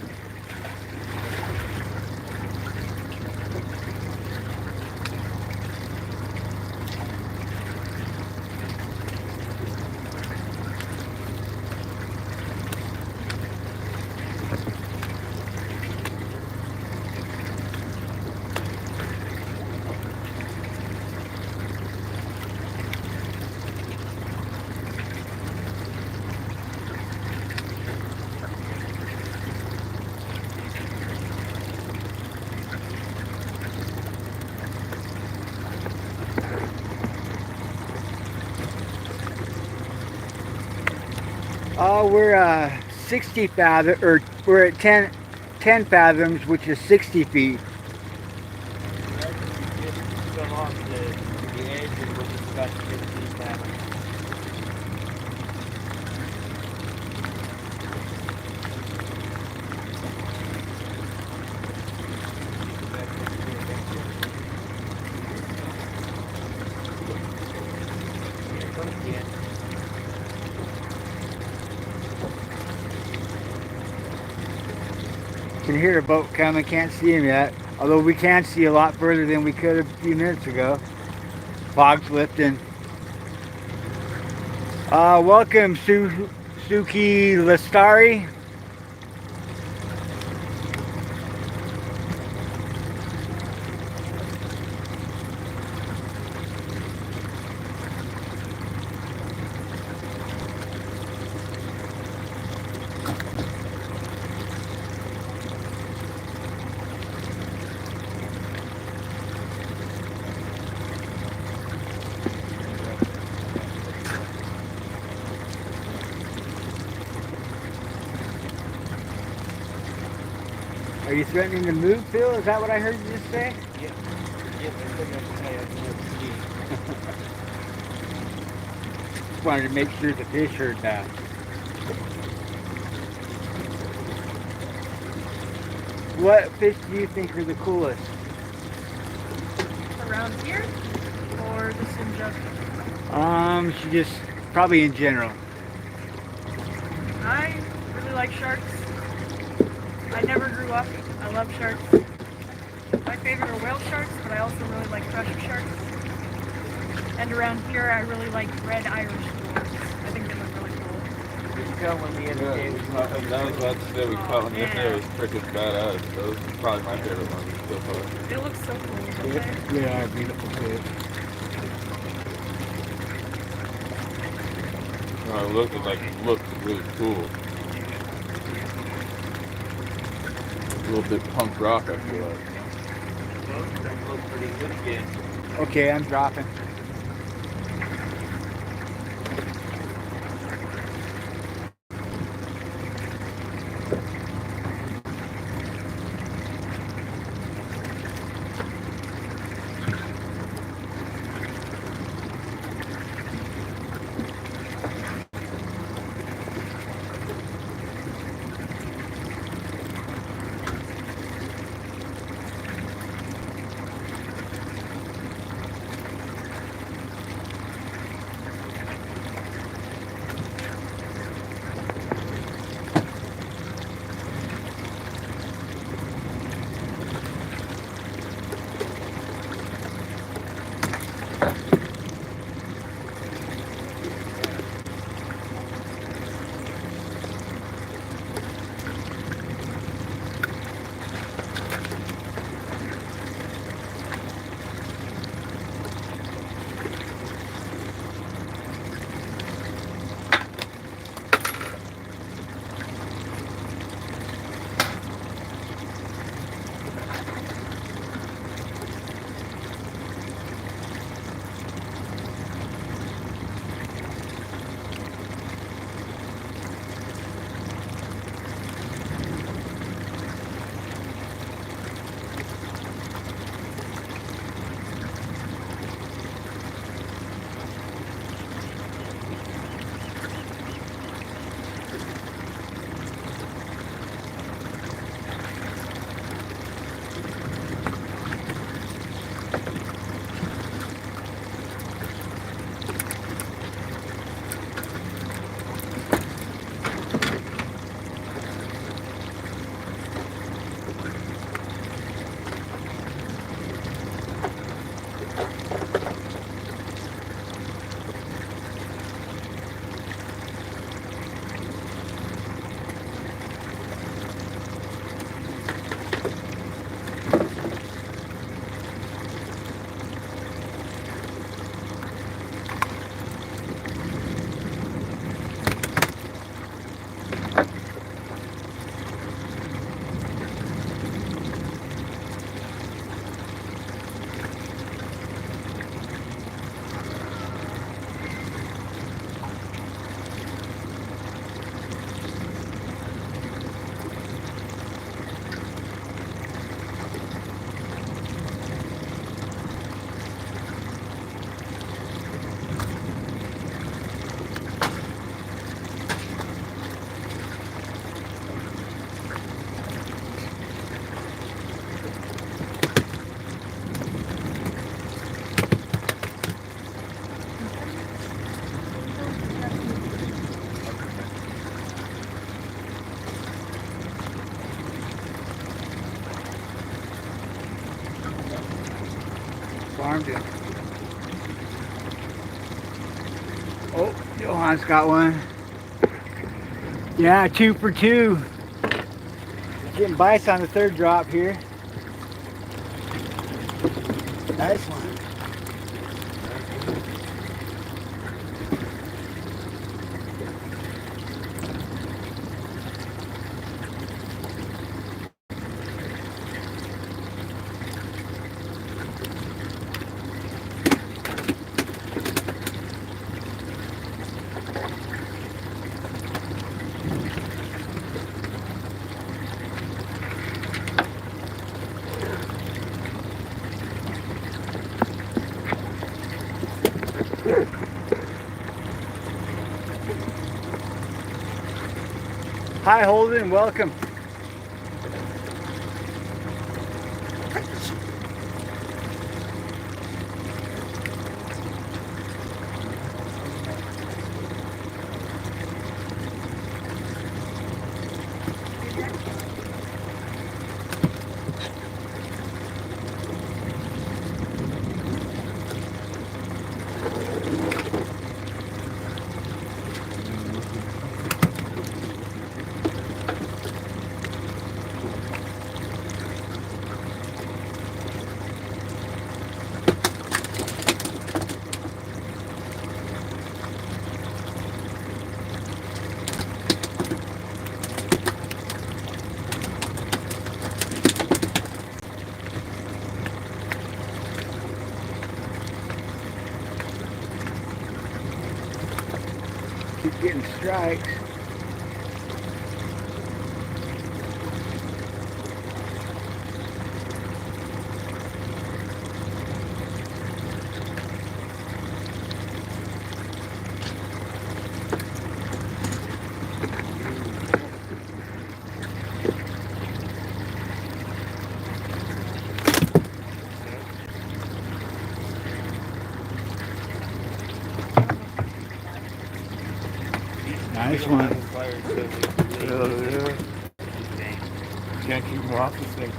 Speaker 1: We're 60 fathom, or we're at 10 fathoms, which is 60 feet.
Speaker 4: Just come off the edge and we're just about to get these back.
Speaker 1: Can hear a boat coming, can't see him yet. Although we can see a lot further than we could a few minutes ago. Fog's lifting. Welcome, Suki Lestari. Are you threatening to move, Phil? Is that what I heard you just say?
Speaker 4: Yep, they're putting up the tail.
Speaker 1: Just wanted to make sure the fish heard that. What fish do you think are the coolest?
Speaker 2: Around here? Or just in general?
Speaker 1: She just, probably in general.
Speaker 2: I really like sharks. I never grew up. I love sharks. My favorite are whale sharks, but I also really like freshest sharks. And around here, I really like red Irish dwarves. I think they look really cool.
Speaker 4: You can tell when the other day was
Speaker 3: I was about to say we caught one yesterday. It was freaking badass. That was probably my favorite one so far.
Speaker 2: They look so cool, don't they?
Speaker 1: They are beautiful fish.
Speaker 3: It looked really cool. A little bit punk rock, I feel like.
Speaker 4: That look pretty good again.
Speaker 1: Okay, I'm dropping. farmed him. Oh, Johan's got one. Yeah, 2 for 2. Getting bites on the third drop here. Nice one. Hi Holden, welcome. Keep getting strikes. Nice one.
Speaker 3: Can't keep them off this thing.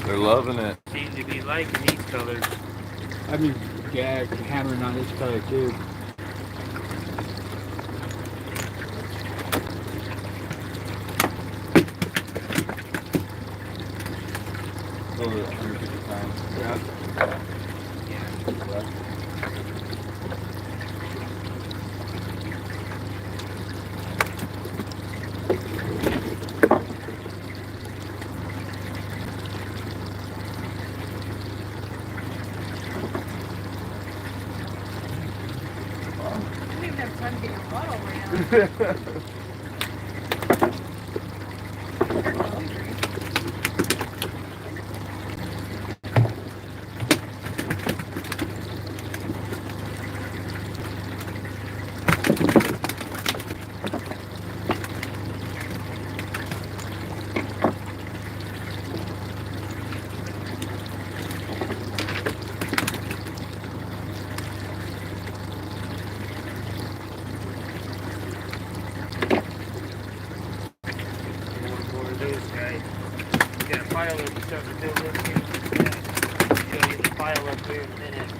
Speaker 3: They're loving it.
Speaker 4: Seem to be liking these colors.
Speaker 1: I've been hammering on this color too.
Speaker 3: Over 150 pounds. Yeah.
Speaker 2: I didn't even have time to get your bottle ran. You're hungry.
Speaker 4: More of those guys. Got a pile of stuff to build up here. Show you the pile up here in a minute.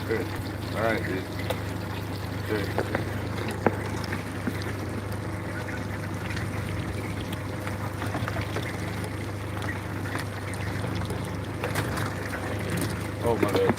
Speaker 3: Good. All right, dude. Good. Oh my God.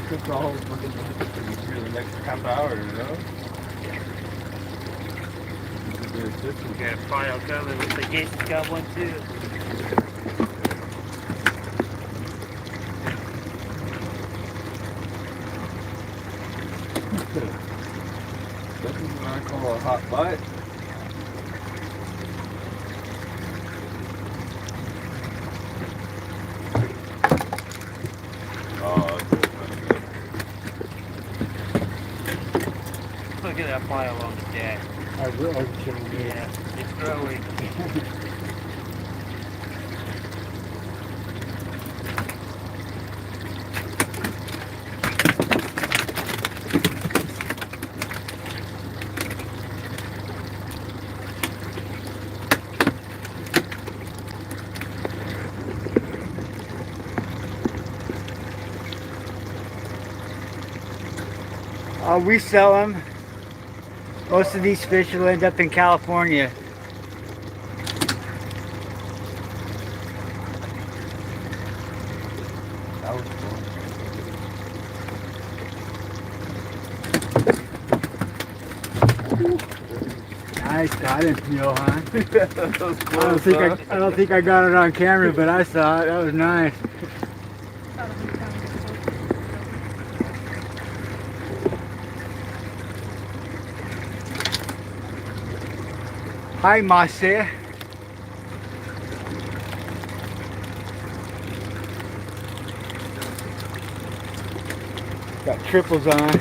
Speaker 3: It's all fucking here the next half hour, you know?
Speaker 4: We got a pile coming. Looks like Jason's got one too.
Speaker 3: This is what I call a hot bite. Oh, that's really good.
Speaker 4: Look at that pile on the deck.
Speaker 6: I will change it.
Speaker 4: Yeah, it's growing.
Speaker 1: We sell them. Most of these fish will end up in California.
Speaker 3: That was cool.
Speaker 1: Nice, got him, Johan.
Speaker 3: That was cool.
Speaker 1: I don't think I got it on camera, but I saw it. That was nice. Hi, Marcia. Got triples on.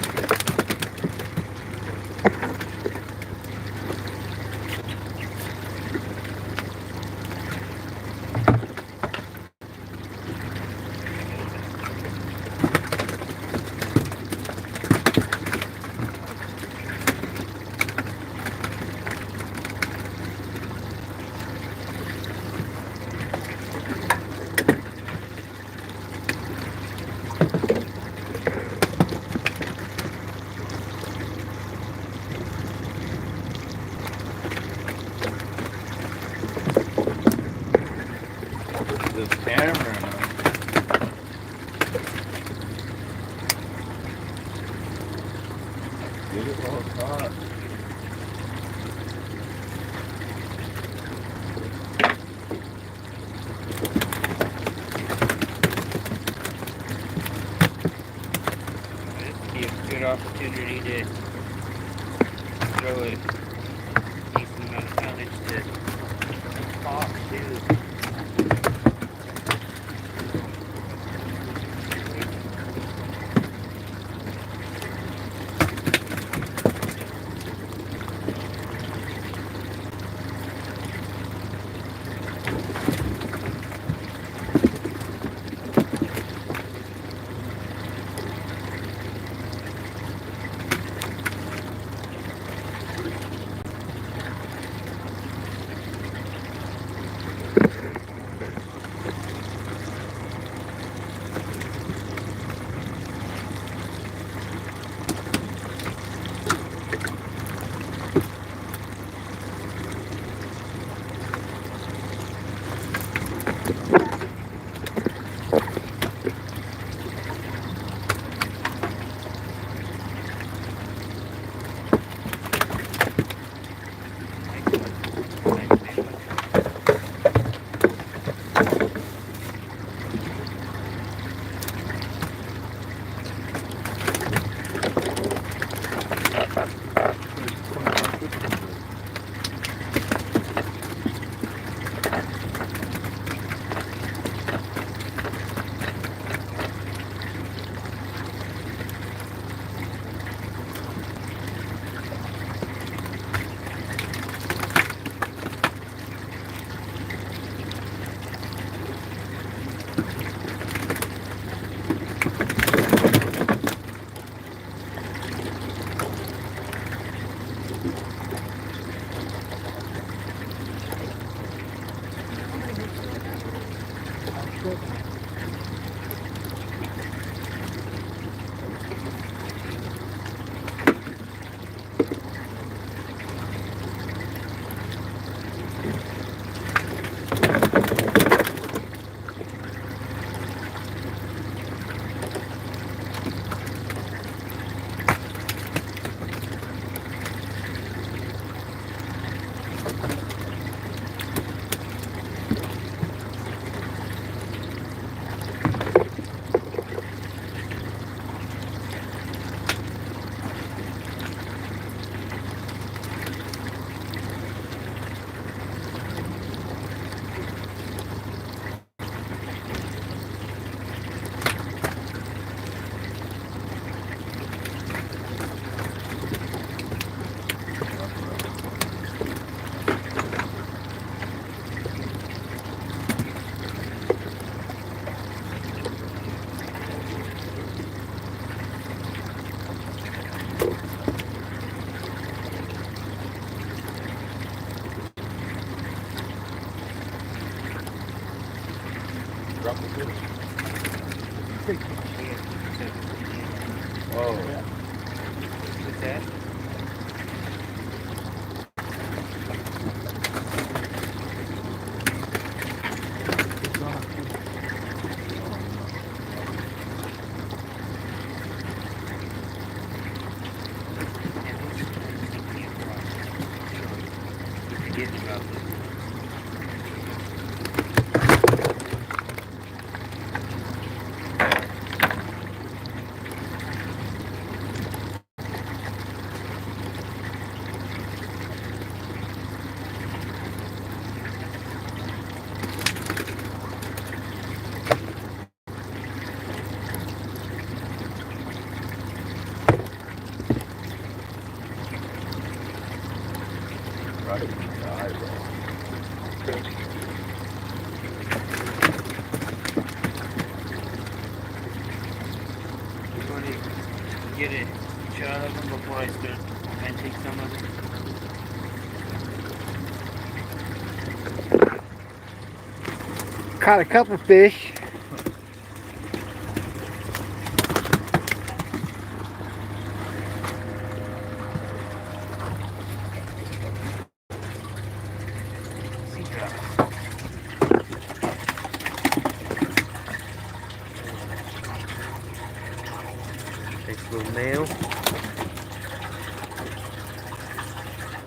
Speaker 3: This camera. Get it while it's hot.
Speaker 4: This would be a good opportunity to throw a decent amount of tonnage to pop too.
Speaker 3: Drop the fish. Whoa.
Speaker 4: What's that?
Speaker 3: Right in the eyeball.
Speaker 4: You want to get a shot of them before I start and take some of it?
Speaker 1: Caught a couple fish.
Speaker 5: Nice little nail.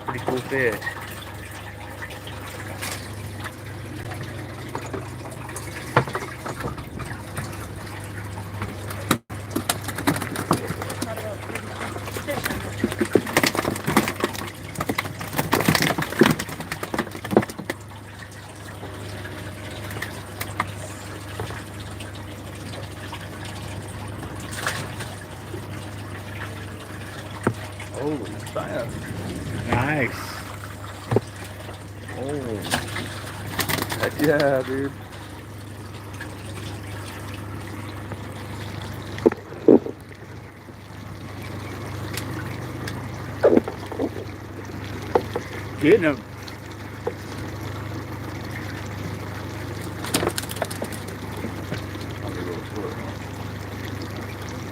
Speaker 5: Pretty cool fish.
Speaker 3: Holy fast.
Speaker 1: Nice.
Speaker 3: Oh. Heck yeah, dude.
Speaker 1: Getting them.
Speaker 3: On the little foot.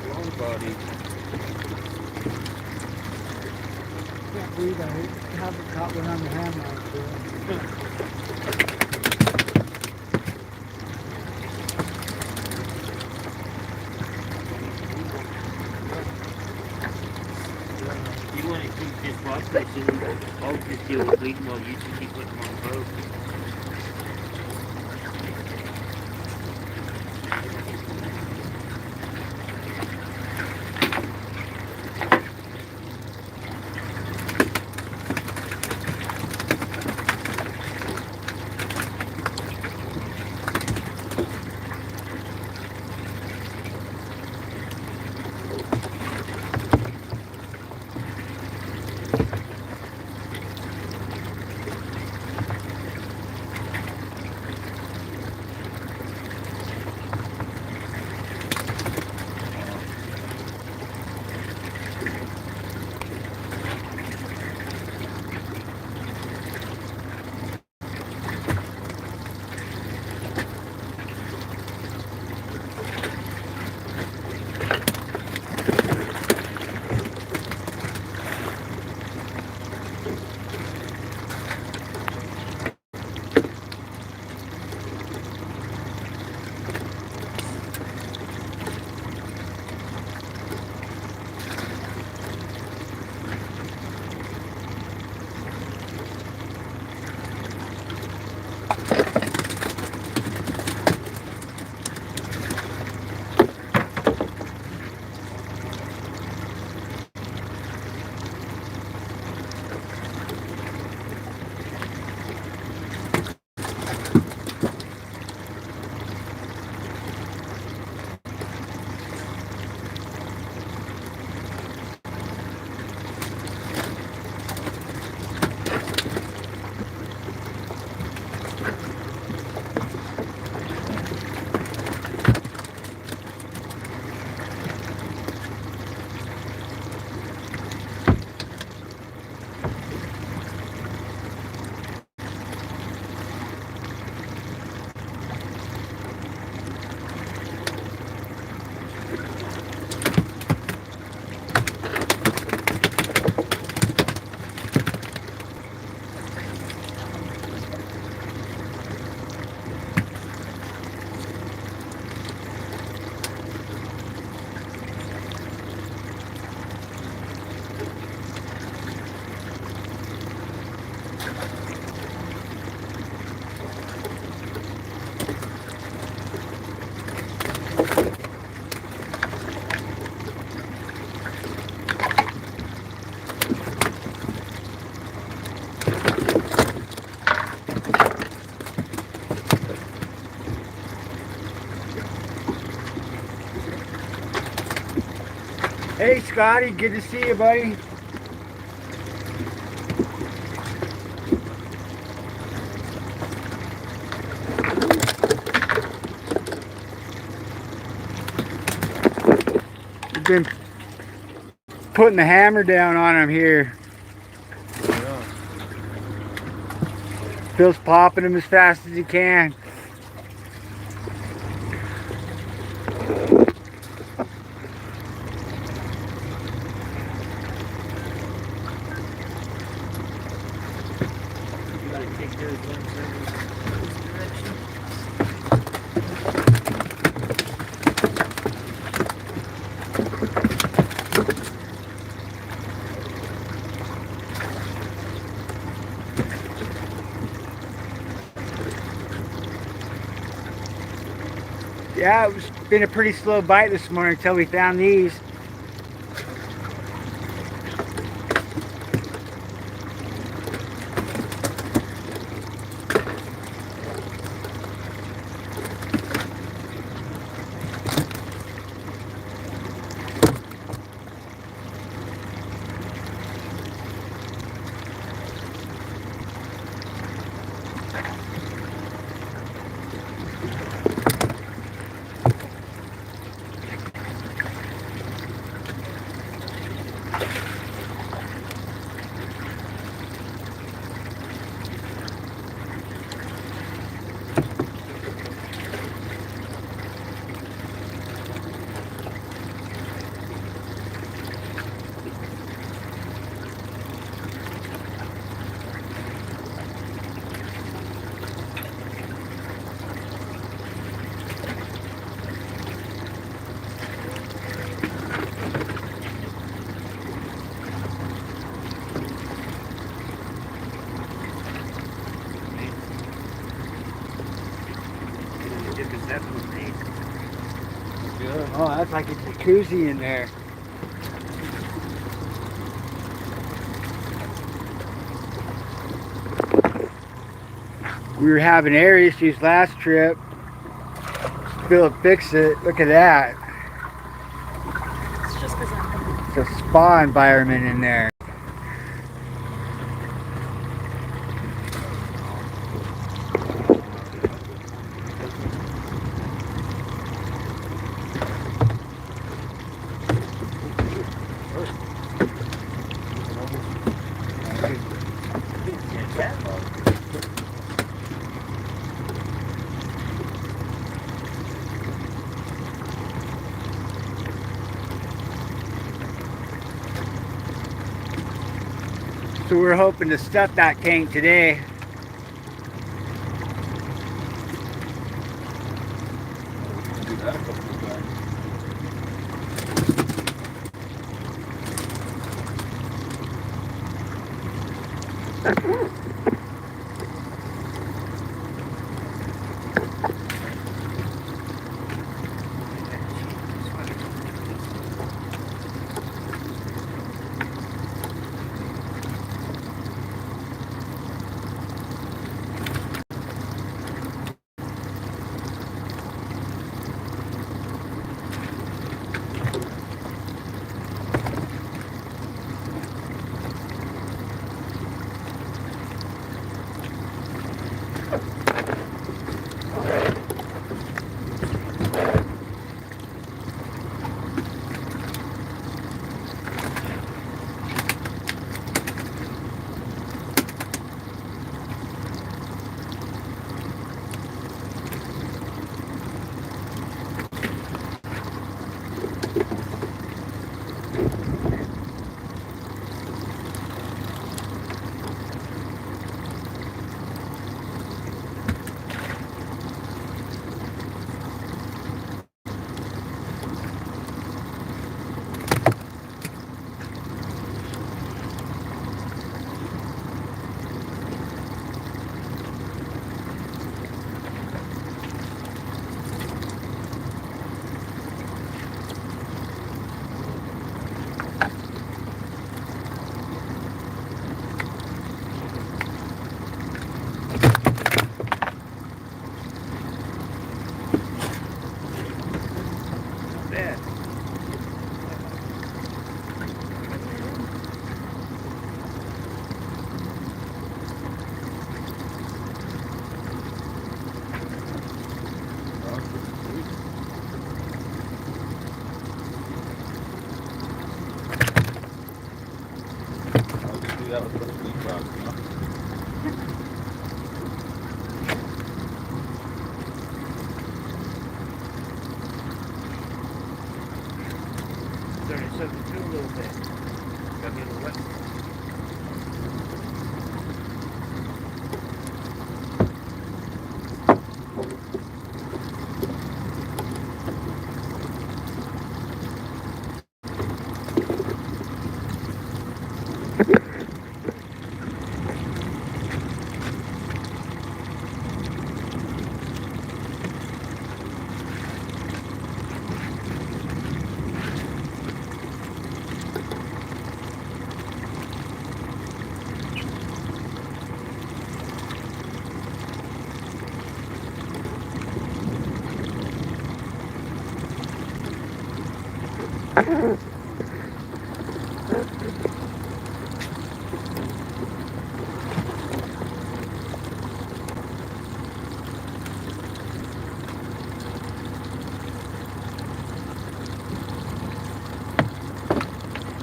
Speaker 4: Long body.
Speaker 7: Can't believe I haven't caught one on the hand line.
Speaker 4: You want to keep this spot fishing, I'll just deal with leading while you just keep putting them on the boat.
Speaker 1: Hey Scotty, good to see you, buddy. We've been putting the hammer down on him here. Phil's popping him as fast as he can. Yeah, it's been a pretty slow bite this morning until we found these. Oh, that's like a jacuzzi in there. We were having air issues last trip. Philip fixed it. Look at that.
Speaker 2: It's just because I'm
Speaker 1: It's a spa environment in there. So we're hoping to stuff that tank today.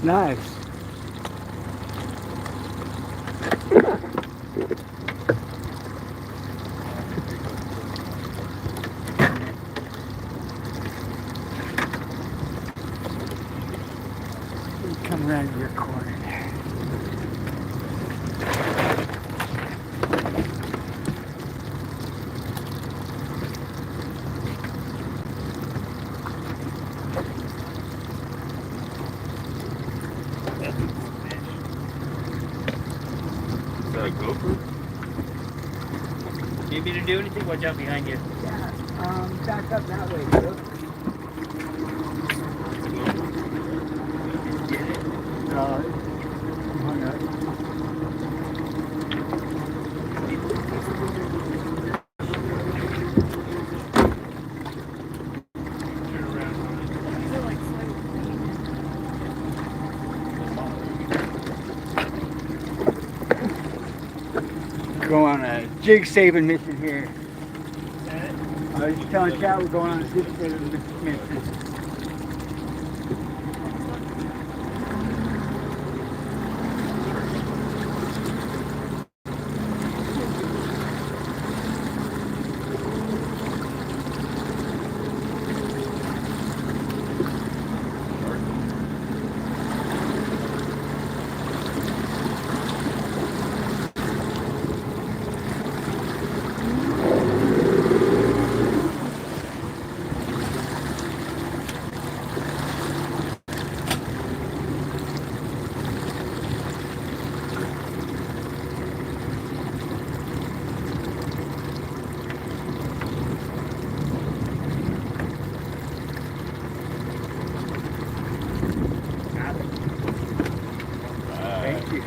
Speaker 1: Nice. Come around your corner there.
Speaker 3: Is that a gopher?
Speaker 4: Need me to do anything? Watch out behind you.
Speaker 7: Yeah, back up that way, bro.
Speaker 1: Hung up.
Speaker 2: These are like slightly
Speaker 1: Go on a jig saving mission here. I was just telling Trout we're going on a jig saving mission. Thank you.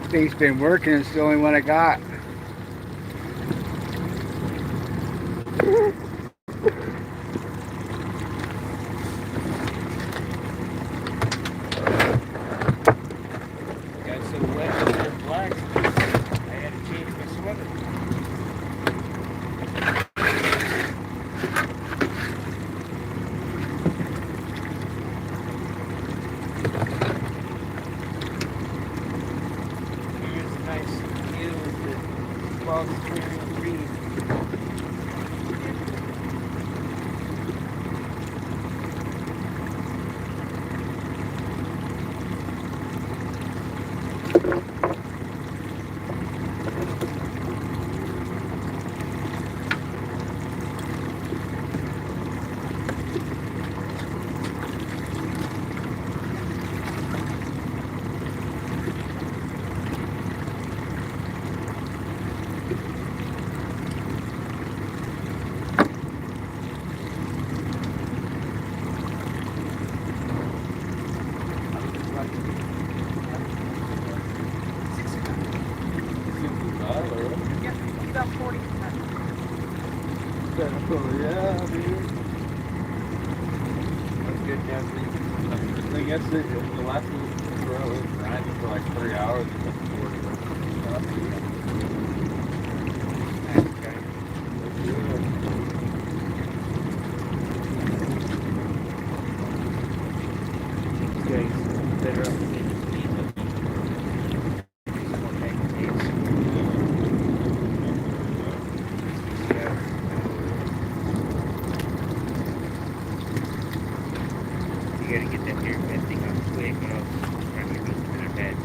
Speaker 1: Thing's been working, it's the only one I got.
Speaker 4: Got so wet with the black, I had to change my sweater. Here's a nice view of the fog clearing the reef.
Speaker 2: Yeah, about 40%.
Speaker 3: Yeah, dude. That's good, Jeffrey. I guess the last week we were grinding for like 3 hours and took 40 minutes.
Speaker 4: You gotta get that haircut thing off quick, or else I'm gonna go to their head.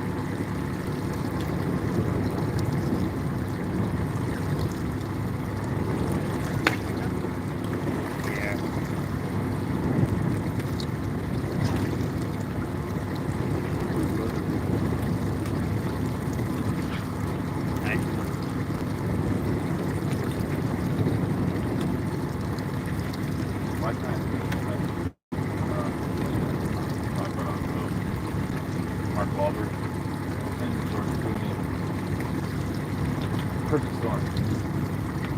Speaker 3: perfect storm.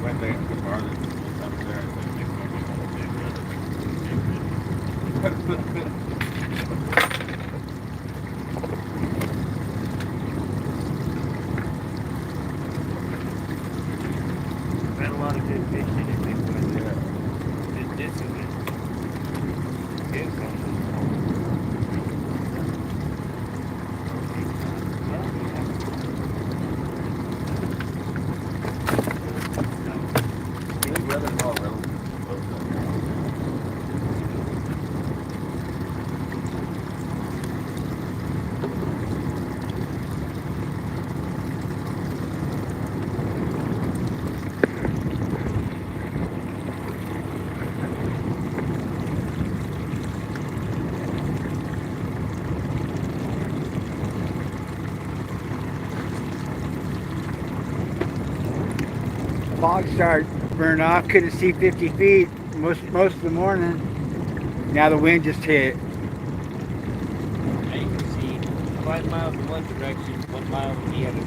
Speaker 3: When they the farthest up there,
Speaker 4: Had a lot of good fish in it big weather. This is it. It's
Speaker 3: the weather's all relative.
Speaker 1: Fog started burning off. Couldn't see 50 feet most of the morning. Now the wind just hit.
Speaker 4: Now you can see 5 miles in one direction, 1 mile in the other.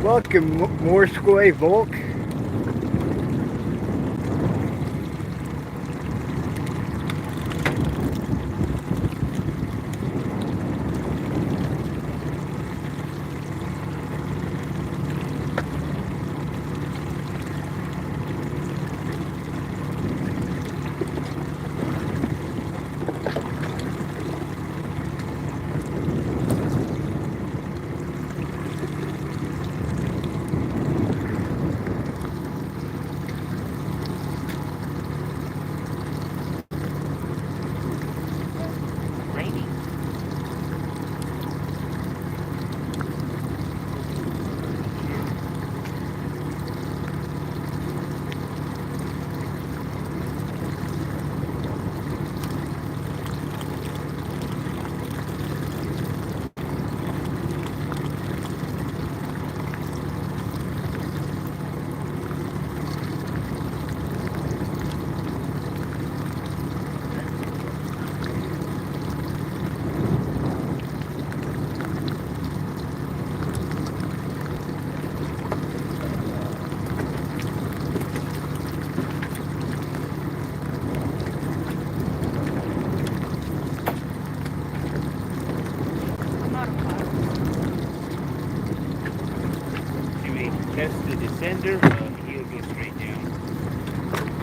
Speaker 1: Welcome, Morskoy Volk.
Speaker 4: Test the descender, he'll go straight down.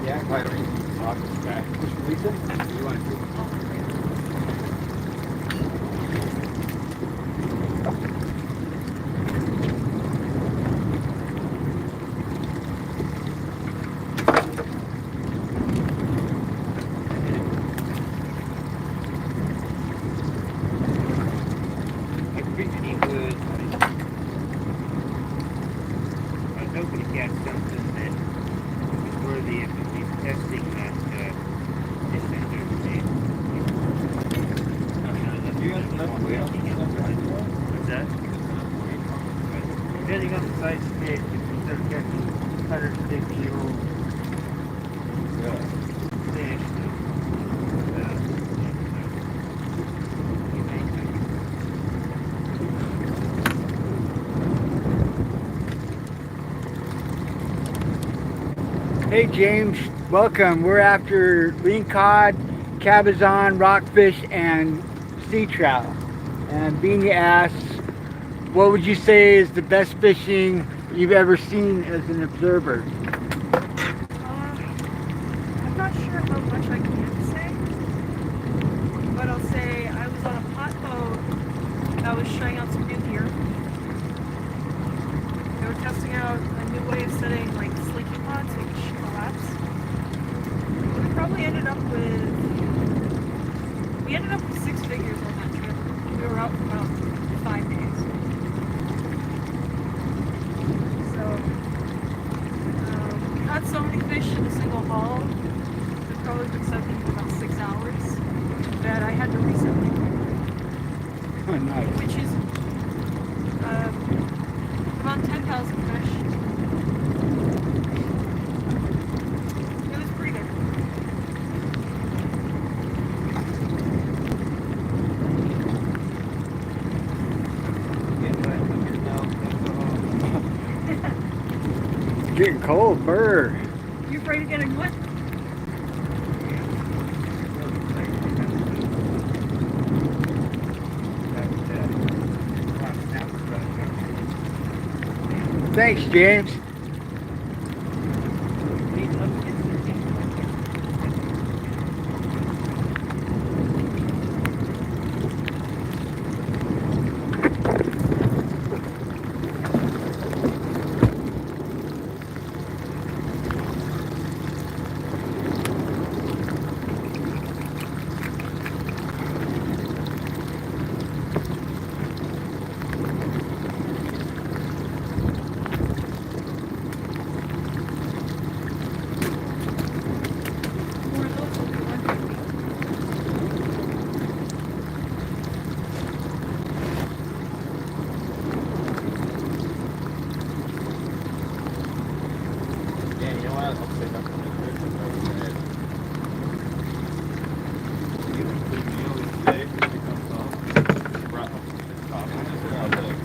Speaker 3: Yeah, quite right. Off the back.
Speaker 1: Lisa?
Speaker 3: You want to?
Speaker 4: I figured he would. I was hoping to catch something that was worthy of at least testing that descender.
Speaker 3: Do you have enough weight on this stuff?
Speaker 4: What's that? Depending on the size fish, if you start catching 150 year old fish,
Speaker 1: Hey James, welcome. We're after Lingcod, Cabezon, Rockfish, and sea trout. And Beanie asks, what would you say is the best fishing you've ever seen as an observer?
Speaker 2: I'm not sure how much I can say. We ended up with 6 figures on that trip. We were out for about 5 days. So, we caught so many fish in a single haul. We've probably been soaking for about 6 hours that I had to reset my goal,
Speaker 1: Oh, nice.
Speaker 2: which is about 10,000 fish. It was pretty good.
Speaker 1: It's getting cold, bird.
Speaker 2: You afraid of getting wet?
Speaker 1: Thanks, James.
Speaker 2: More of those will be 150.
Speaker 3: Yeah, you know what? I'll say nothing to this. You know, today, when he comes home, brought home some coffee. I said, I'll look.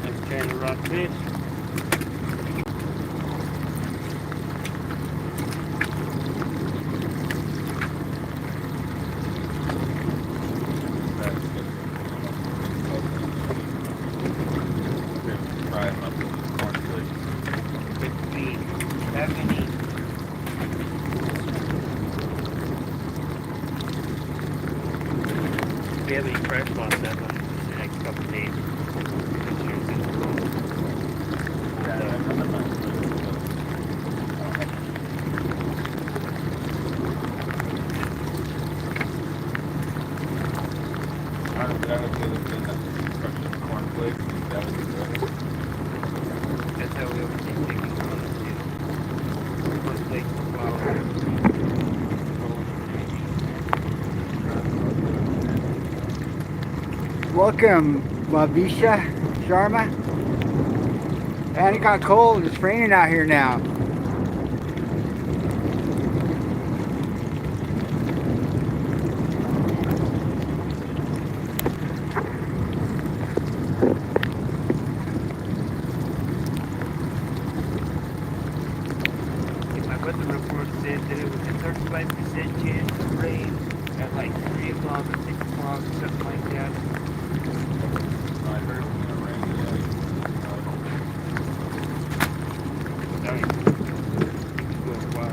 Speaker 4: I'm trying to rockfish.
Speaker 3: Fry him up with corn flakes.
Speaker 4: If we have any if we have any fresh spots that one in the next couple of days. That's how we always take pictures on it too. First place for flowers.
Speaker 1: Welcome, Mavisha Sharma. And it got cold. It's raining out here now.
Speaker 4: My weather report said that it was a 35% chance of rain at like 3 o'clock or 6 o'clock, something like that.
Speaker 3: I heard it was gonna rain today.
Speaker 4: Sorry. Well,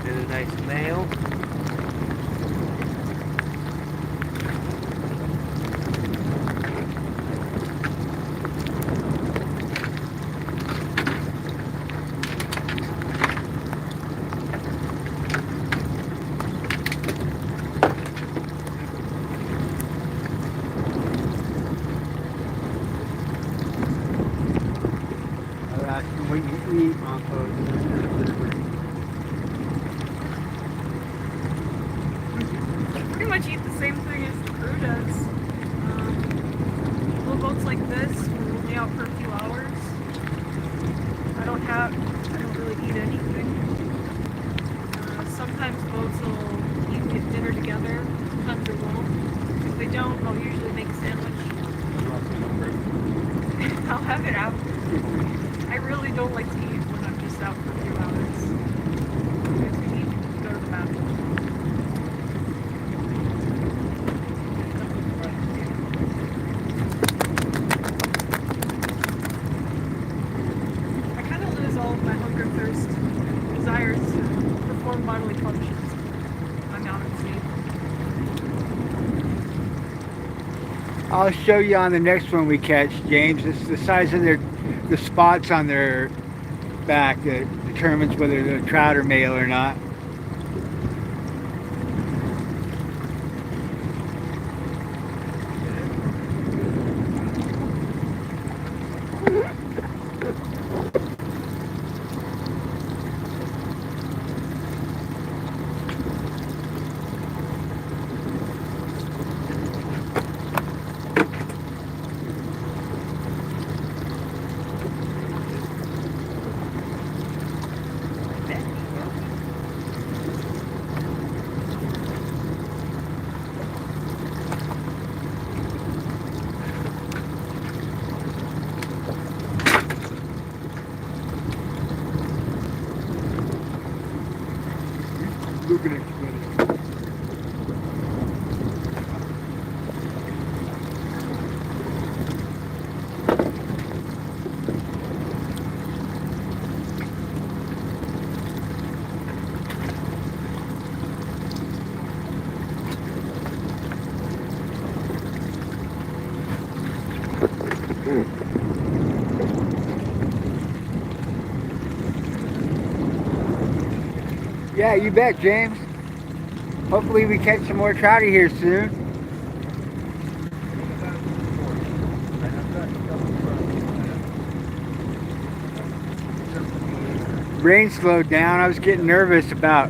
Speaker 4: There's a nice male.
Speaker 1: That's what you eat on
Speaker 2: Pretty much eat the same thing as the crew does. Little boats like this, we're only out for a few hours. I don't really eat anything. Sometimes boats will eat, get dinner together, sometimes they won't. If they don't, don't, I'll usually make a sandwich. I'll have it out. I really don't like to eat when I'm just out for a few hours. If we eat, go to the bathroom. I kind of lose all of my hunger, thirst, desires to perform bodily functions. I'm out at sea.
Speaker 1: I'll show you on the next one we catch, James. It's the size of the spots on their back that determines whether the trout are male or not. Look at it. Yeah, you bet, James. Hopefully we catch some more trouty here soon. Rain slowed down. I was getting nervous about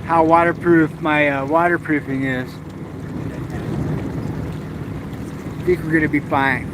Speaker 1: how waterproof my waterproofing is. I think we're gonna be fine.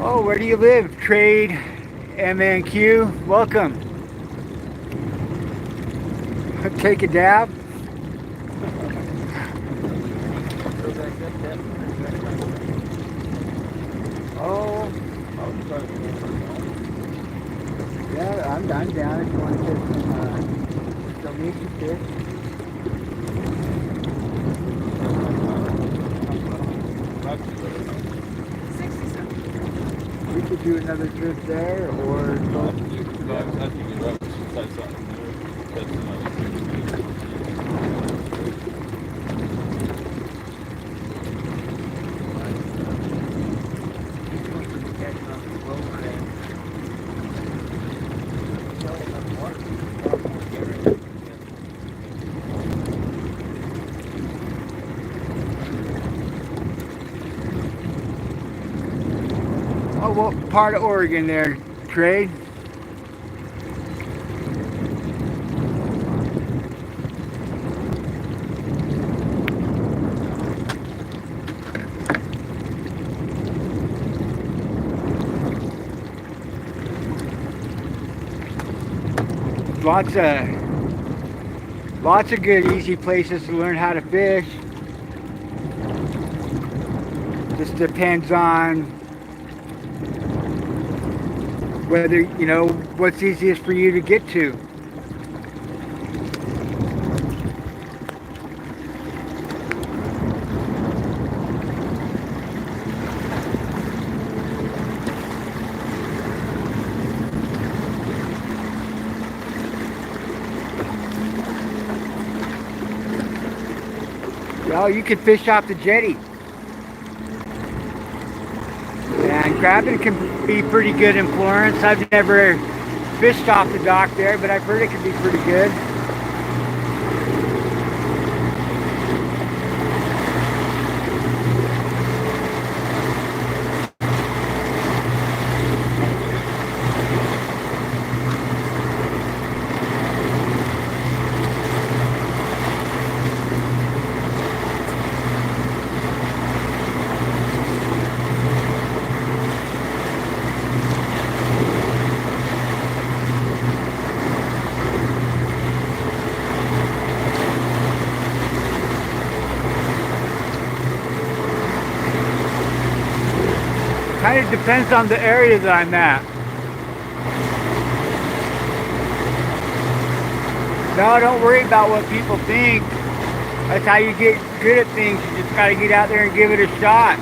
Speaker 1: Oh, where do you live? Trade MNQ. Welcome. Take a dab. Oh. Yeah, I'm down if you want to get some donation fish. We could do another trip there, or oh, what part of Oregon there, Trade? Lots of good, easy places to learn how to fish. Just depends on whether, you know, what's easiest for you to get to. Well, you can fish off the jetty. And crabbing can be pretty good in Florence. I've never fished off the dock there, but I've heard it can be pretty good. Kind of depends on the area that I'm at. No, don't worry about what people think. That's how you get good at things. You just gotta get out there and give it a shot.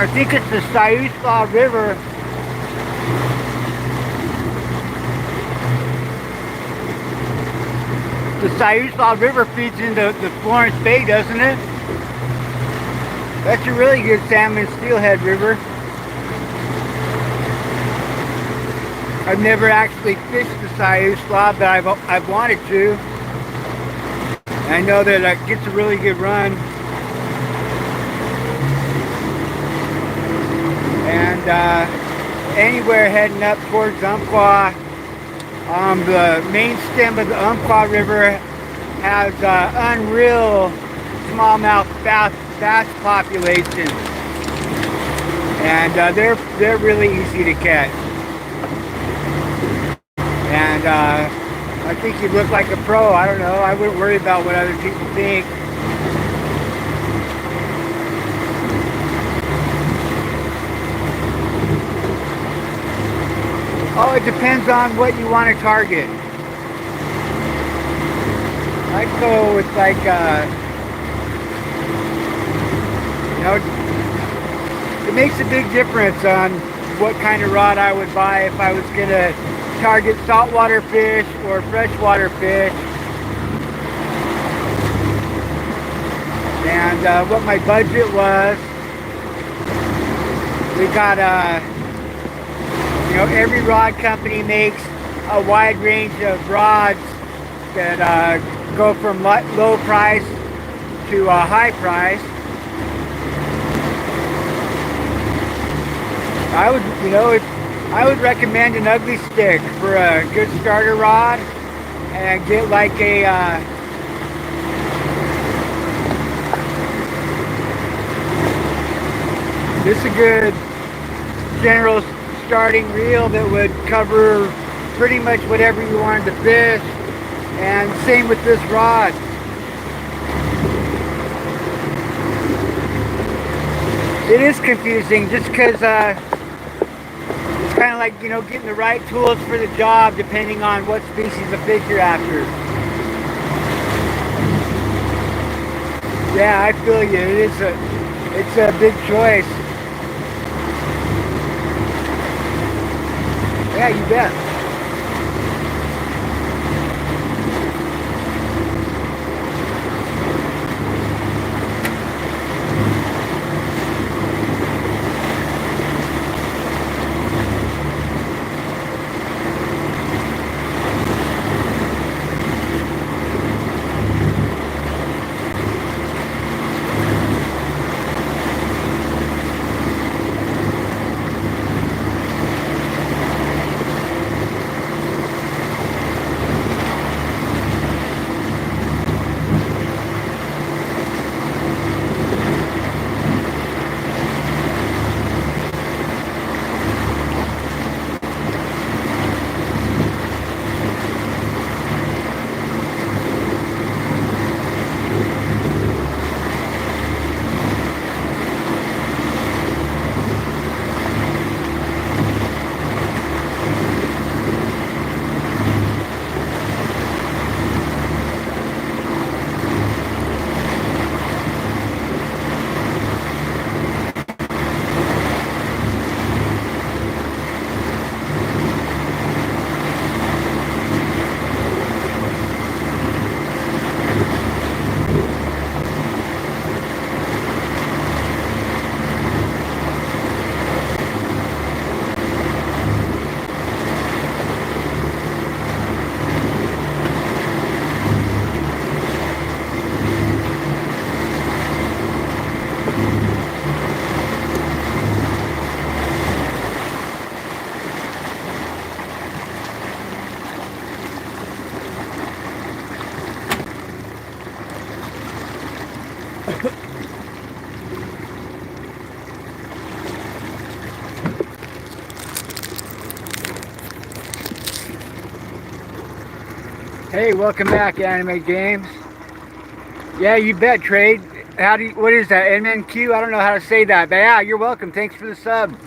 Speaker 1: I think it's the Siuslaw River. The Siuslaw River feeds into the Florence Bay, doesn't it? That's a really good salmon steelhead river. I've never actually fished the Siuslaw, but I've wanted to. I know that it gets a really good run. And anywhere heading up towards Umpqua, the main stem of the Umpqua River has unreal smallmouth bass population, and they're really easy to catch. And I think you look like a pro. I don't know. I wouldn't worry about what other people think. Oh, it depends on what you want to target. I'd go with like, you know, it makes a big difference on what kind of rod I would buy if I was going to target saltwater fish or freshwater fish. And what my budget was. We got you know, every rod company makes a wide range of rods that go from low price to high price. I would, you know, I would recommend an ugly stick for a good starter rod, and get like a this is a good general starting reel that would cover pretty much whatever you wanted to fish, and same with this rod. It is confusing just because it's kind of like, you know, getting the right tools for the job depending on what species of fish you're after. Yeah, I feel you. It's a big choice. Yeah, you bet. Hey, welcome back, Anime Games. Yeah, you bet, Trade. What is that, MNQ? I don't know how to say that, but yeah, you're welcome. Thanks for the sub.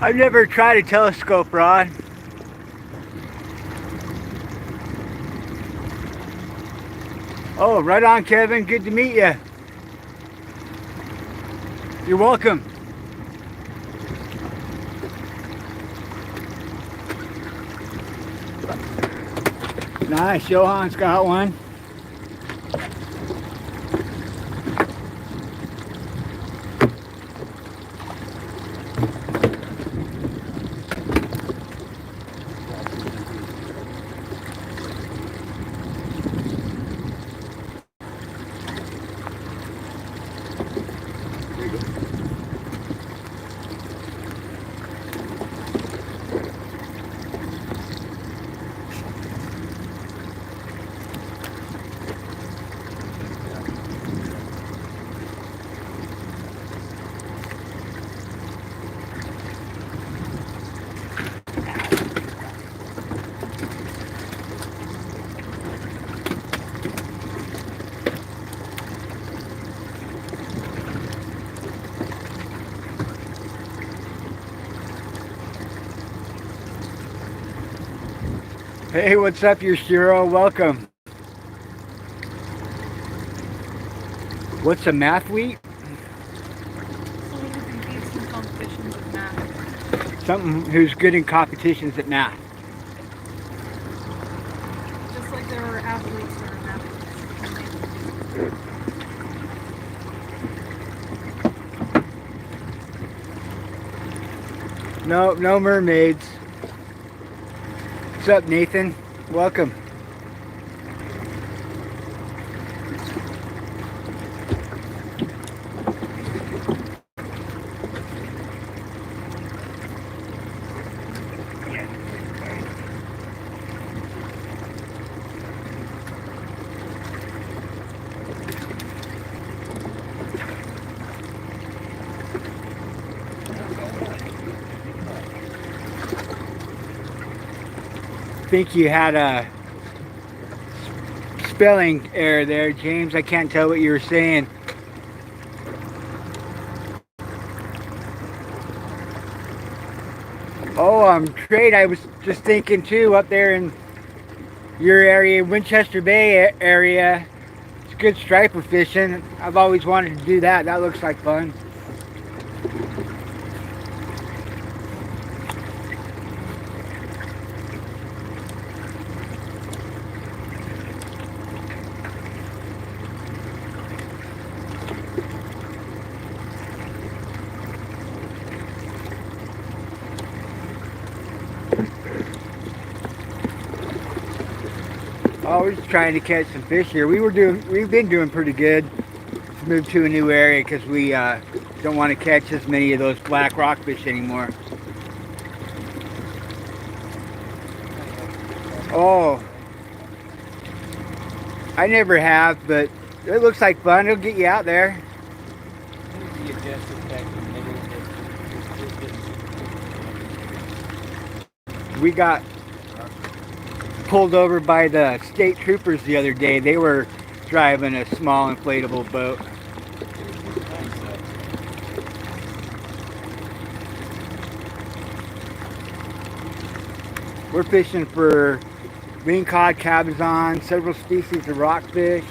Speaker 1: I've never tried a telescope rod. Oh, right on, Kevin. Good to meet you. You're welcome. Nice. Johan's got one. Hey, what's up, Yoshiro? Welcome. What's a math wheat?
Speaker 2: Someone who competes in competitions of math.
Speaker 1: Something who's good in competitions at math.
Speaker 2: Just like there were athletes that are athletes.
Speaker 1: No mermaids. What's up, Nathan? Welcome. I think you had a spelling error there, James. I can't tell what you were saying. Oh, Trade, I was just thinking too, up there in your area, Winchester Bay area, it's good striper fishing. I've always wanted to do that. That looks like fun. Always trying to catch some fish here. We've been doing pretty good. Let's move to a new area because we don't want to catch as many of those black rockfish anymore. Oh, I never have, but it looks like fun. It'll get you out there. We got pulled over by the state troopers the other day. They were driving a small inflatable boat. We're fishing for Lingcod, Cabezon, several species of rockfish,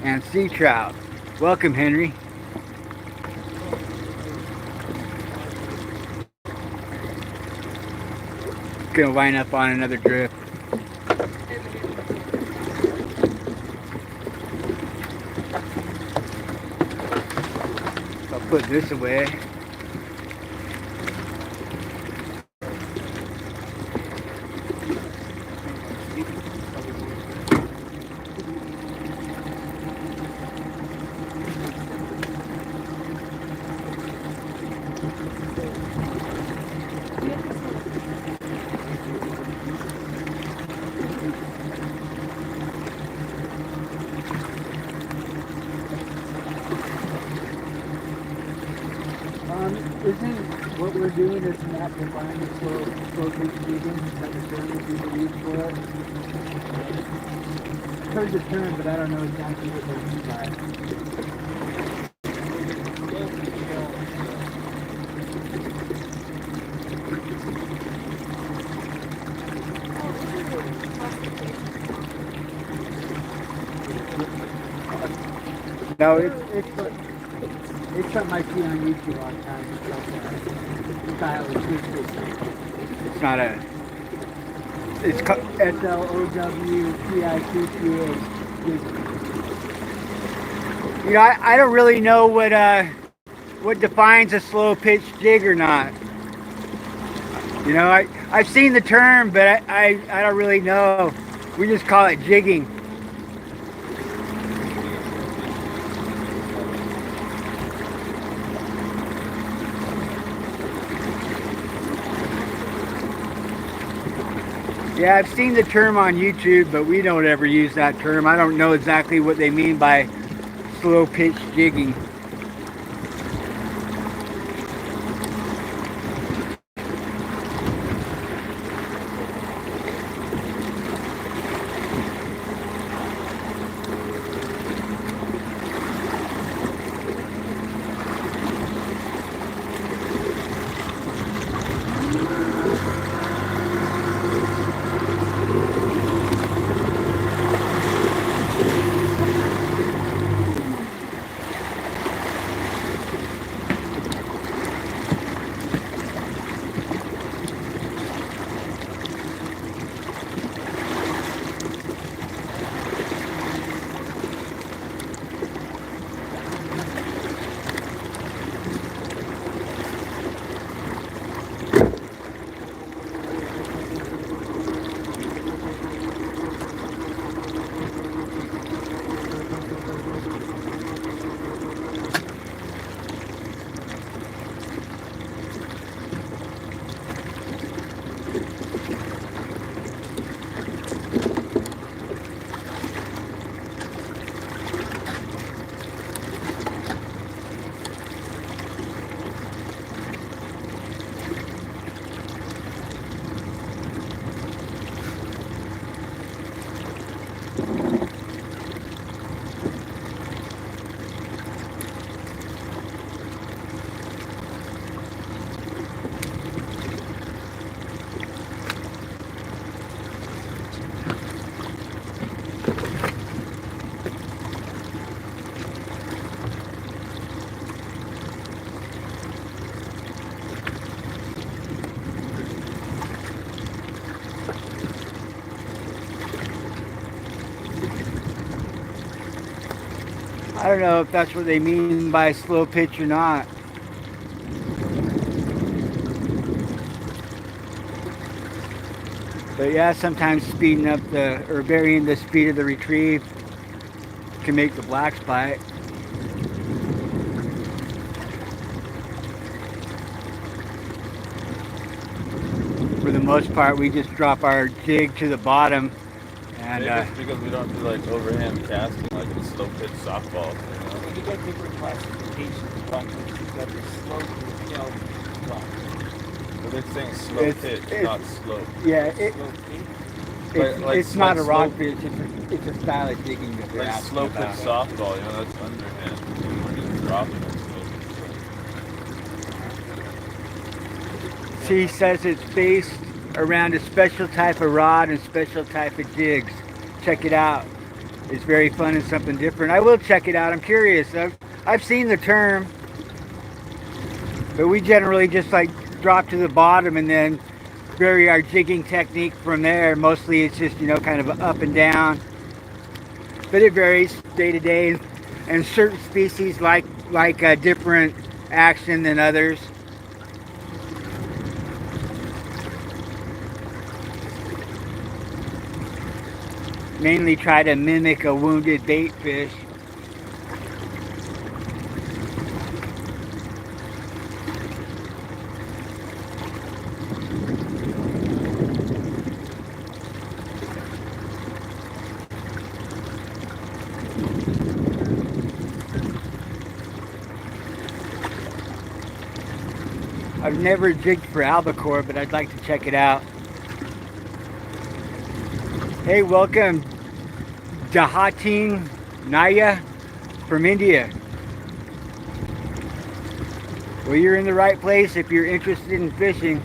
Speaker 1: and sea trout. Welcome, Henry. Gonna line up on another drift. I'll put this away.
Speaker 7: Isn't what we're doing is not defined as slow pitch jigging? Is that the term that people use for it? I've heard the term, but I don't know exactly what they mean by it.
Speaker 1: No,
Speaker 7: It's something I see on YouTube all the time. It's like style of fish fishing.
Speaker 1: it's not a. It's
Speaker 7: SLOWPICCA.
Speaker 1: you know, I don't really know what defines a slow pitch jig or not. You know, I've seen the term, but I don't really know. We just call it jigging. Yeah, I've seen the term on YouTube, but we don't ever use that term. I don't know exactly what they mean by slow pitch jigging. I don't know if that's what they mean by slow pitch or not. But yeah, sometimes speeding up or varying the speed of the retrieve can make the blacks bite. For the most part, we just drop our jig to the bottom. And
Speaker 3: maybe it's because we don't do like overhand casting like a slow pitch softball. You know?
Speaker 4: You got different classifications. You've got the slow, you know,
Speaker 3: But they're saying slow pitch, not slow.
Speaker 1: Yeah,
Speaker 4: slow pitch.
Speaker 1: it's not a rockfish. It's a style of jigging that they're
Speaker 3: Like
Speaker 1: asking
Speaker 3: slow pitch
Speaker 1: about.
Speaker 3: softball, you know, that's underhand. We're just dropping it. So.
Speaker 1: He says it's based around a special type of rod and special type of jigs. Check it out. It's very fun and something different. I will check it out. I'm curious. I've seen the term, but we generally just like drop to the bottom and then vary our jigging technique from there. Mostly it's just, you know, kind of up and down, but it varies day to day, and certain species like a different action than others. Mainly try to mimic a wounded bait fish. I've never jigged for albacore, but I'd like to check it out. Hey, welcome, Jahatin Naya from India. Well, you're in the right place if you're interested in fishing.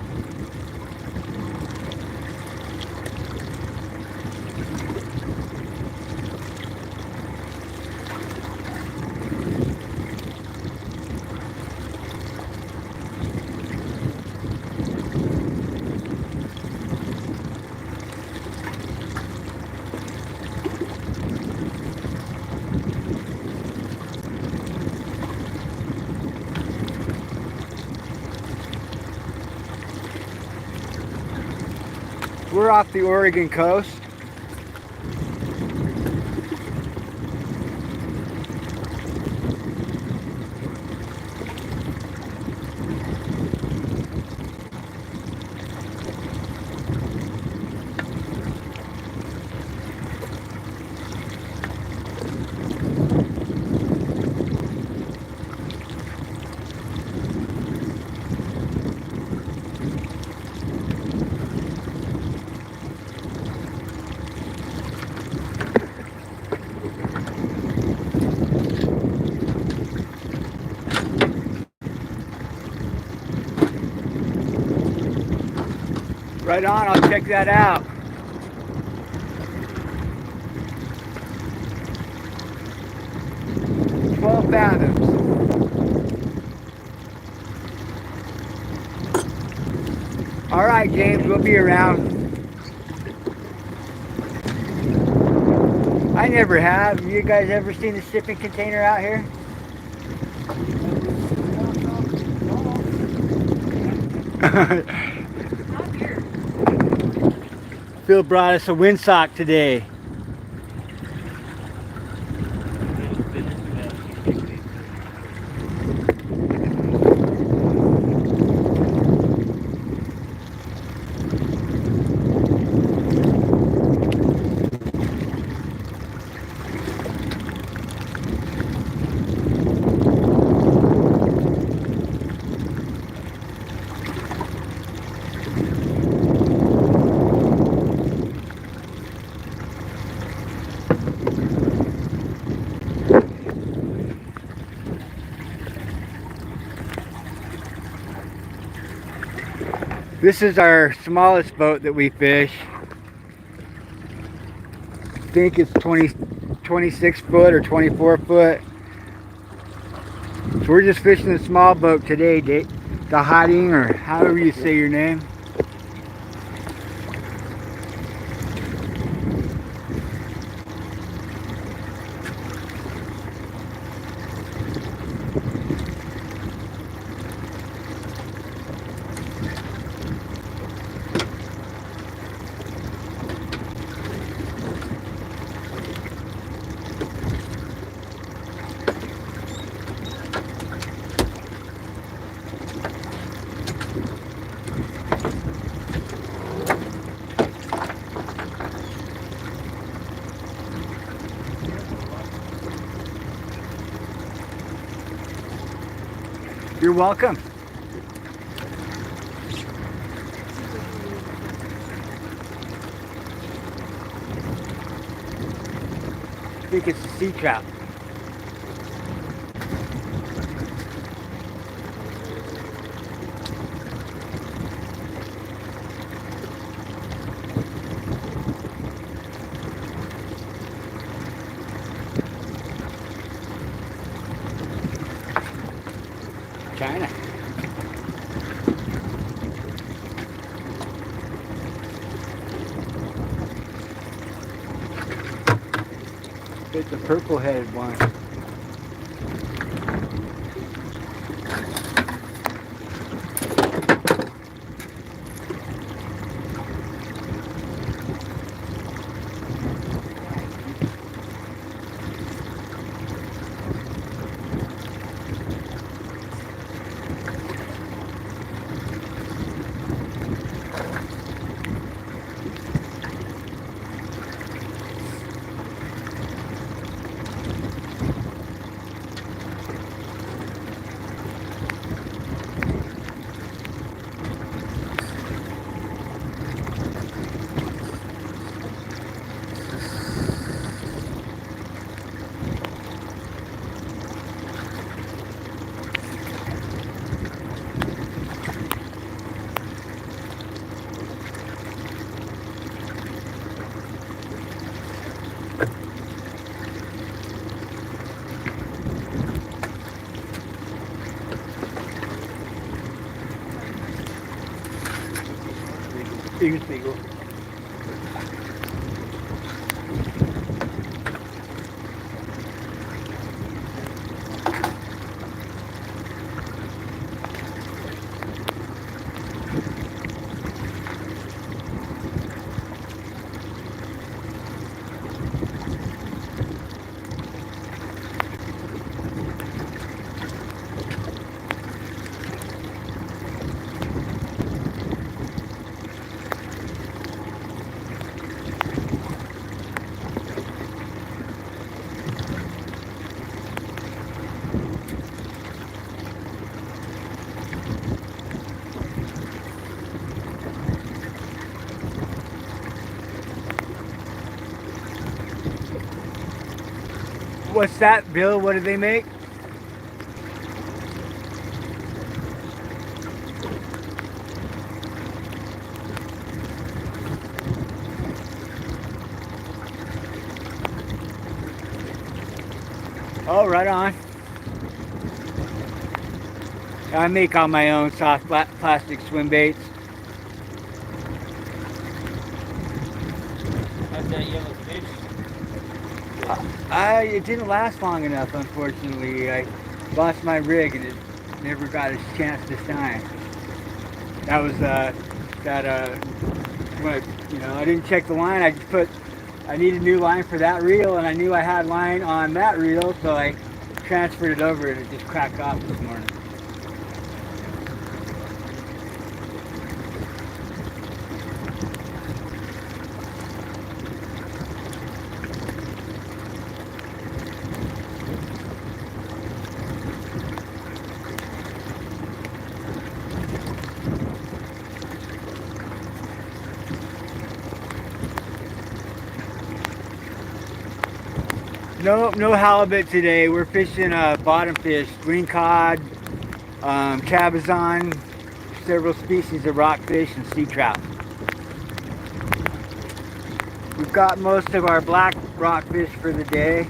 Speaker 1: We're off the Oregon coast. Right on, I'll check that out. "12 fathoms. All right, James, we'll be around. I never have. You guys ever seen a shipping container out here?
Speaker 2: Not here.
Speaker 1: Phil brought us a windsock today. This is our smallest boat that we fish. I think it's 26 foot or 24 foot. So we're just fishing the small boat today, Dahating, or however you say your name. You're welcome. I think it's a sea trout. China. It's a purple-headed one. Eagle. What's that, Bill? What do they make? Oh, right on. I make all my own soft plastic swim baits.
Speaker 4: How's that yellow fish?
Speaker 1: It didn't last long enough, unfortunately. I lost my rig and it never got a chance to shine. That was I didn't check the line. I needed new line for that reel, and I knew I had line on that reel, so I transferred it over and it just cracked off this morning. No halibut today. We're fishing bottom fish, Lingcod, Cabezon, several species of rockfish, and sea trout. We've got most of our black rockfish for the day.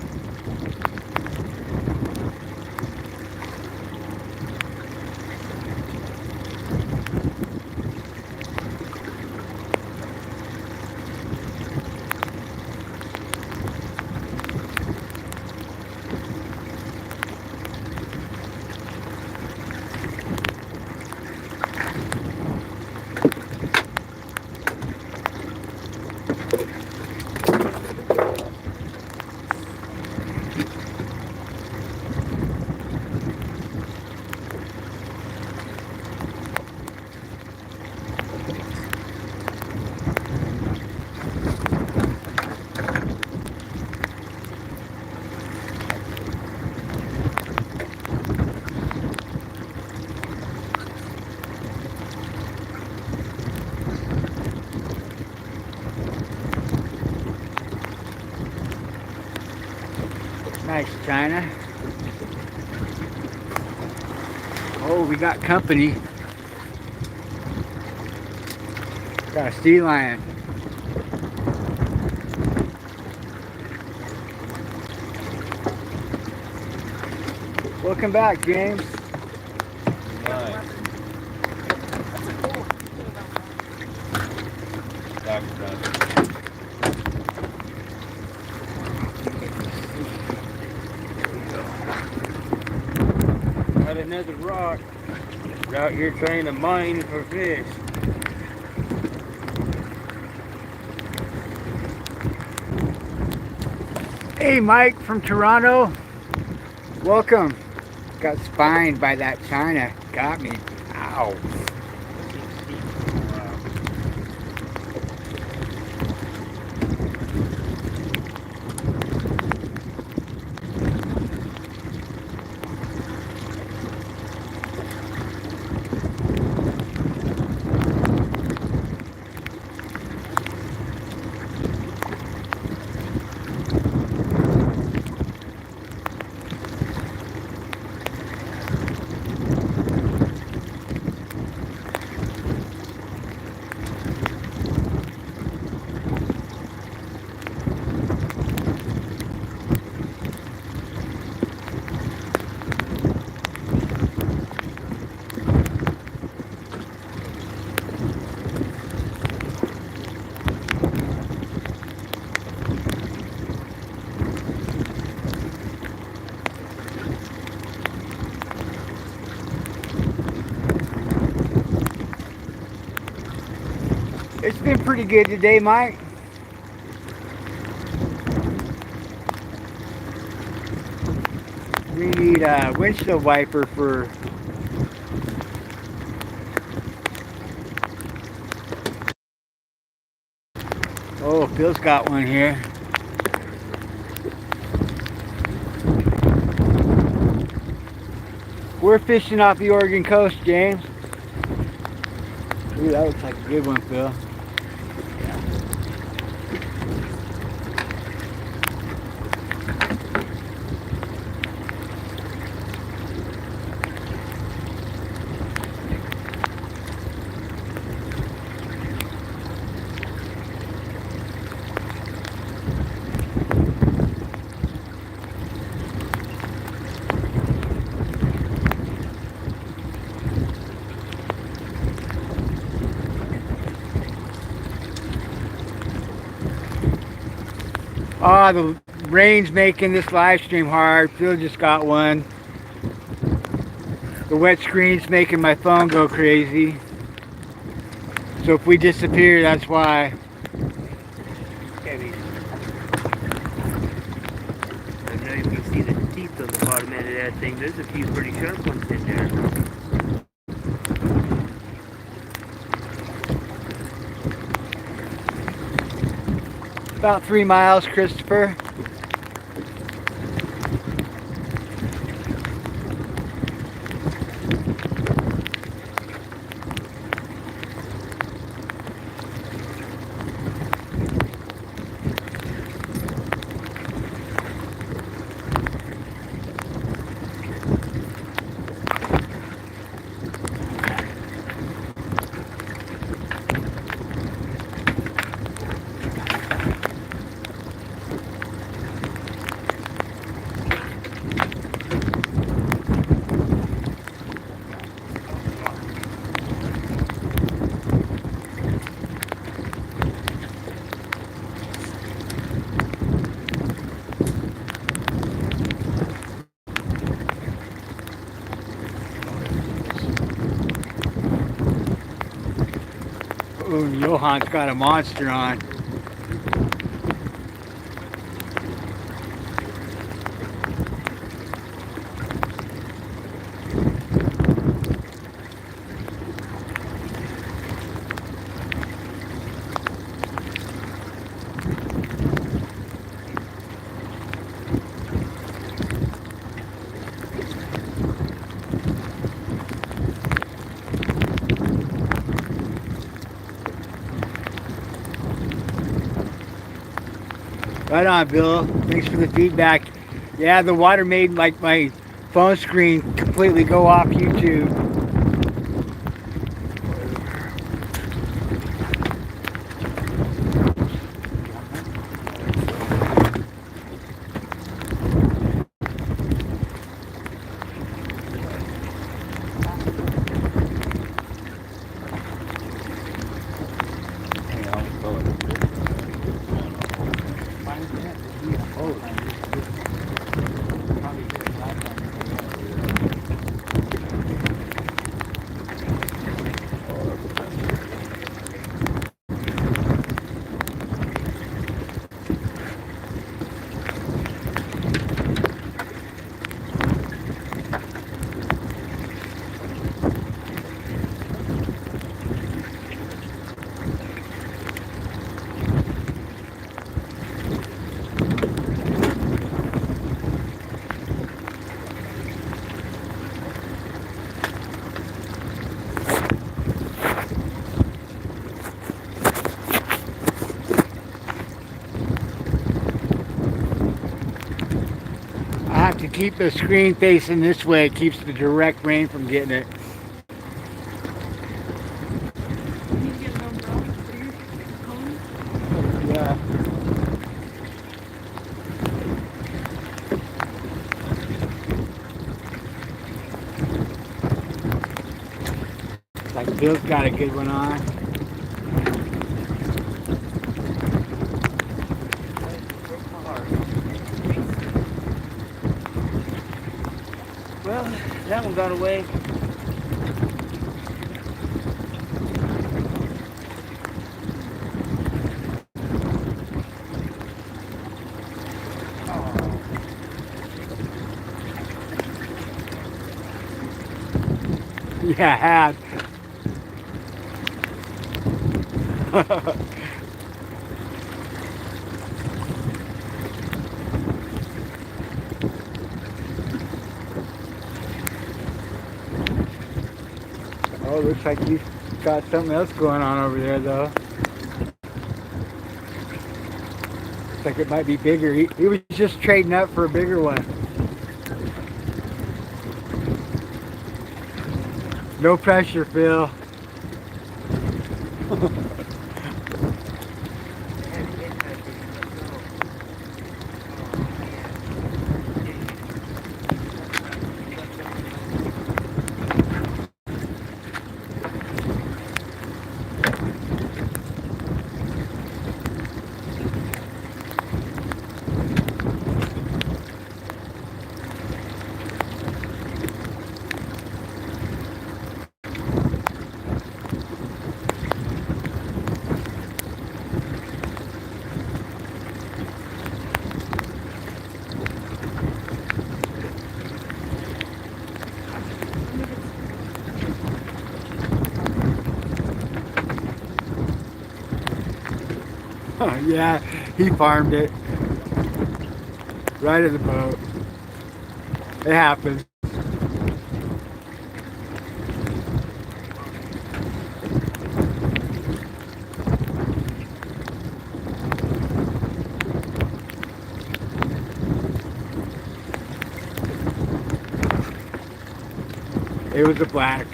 Speaker 1: Nice, China. Oh, we got company. Got a sea lion. Welcome back, James.
Speaker 4: another rock. We're out here trying to mine for fish.
Speaker 1: Hey, Mike from Toronto. Welcome. Got spined by that China. Got me. Ow. It's been pretty good today, Mike. We need a windshield wiper for oh, Phil's got one here. We're fishing off the Oregon coast, James. Ooh, that looks like a good one, Phil. Ah, the rain's making this live stream hard. Phil just got one. The wet screen's making my phone go crazy. So if we disappear, that's why.
Speaker 4: Heavy. I don't know if you see the teeth on the bottom end of that thing. There's a few pretty sharp ones in there.
Speaker 1: About 3 miles, Christopher. Ooh, Johan's got a monster on. Right on, Bill. Thanks for the feedback. Yeah, the water made like my phone screen completely go off YouTube. have to keep the screen facing this way. It keeps the direct rain from getting it.
Speaker 2: You need to get an umbrella for your cone.
Speaker 1: Yeah. Like Bill's got a good one on.
Speaker 4: Well, that one got away.
Speaker 1: Yeah, it had. Oh, looks like he's got something else going on over there, though. Looks like it might be bigger. He was just trading up for a bigger one. No pressure, Phil. Yeah, he farmed it. Right in the boat. It happens. It was a black.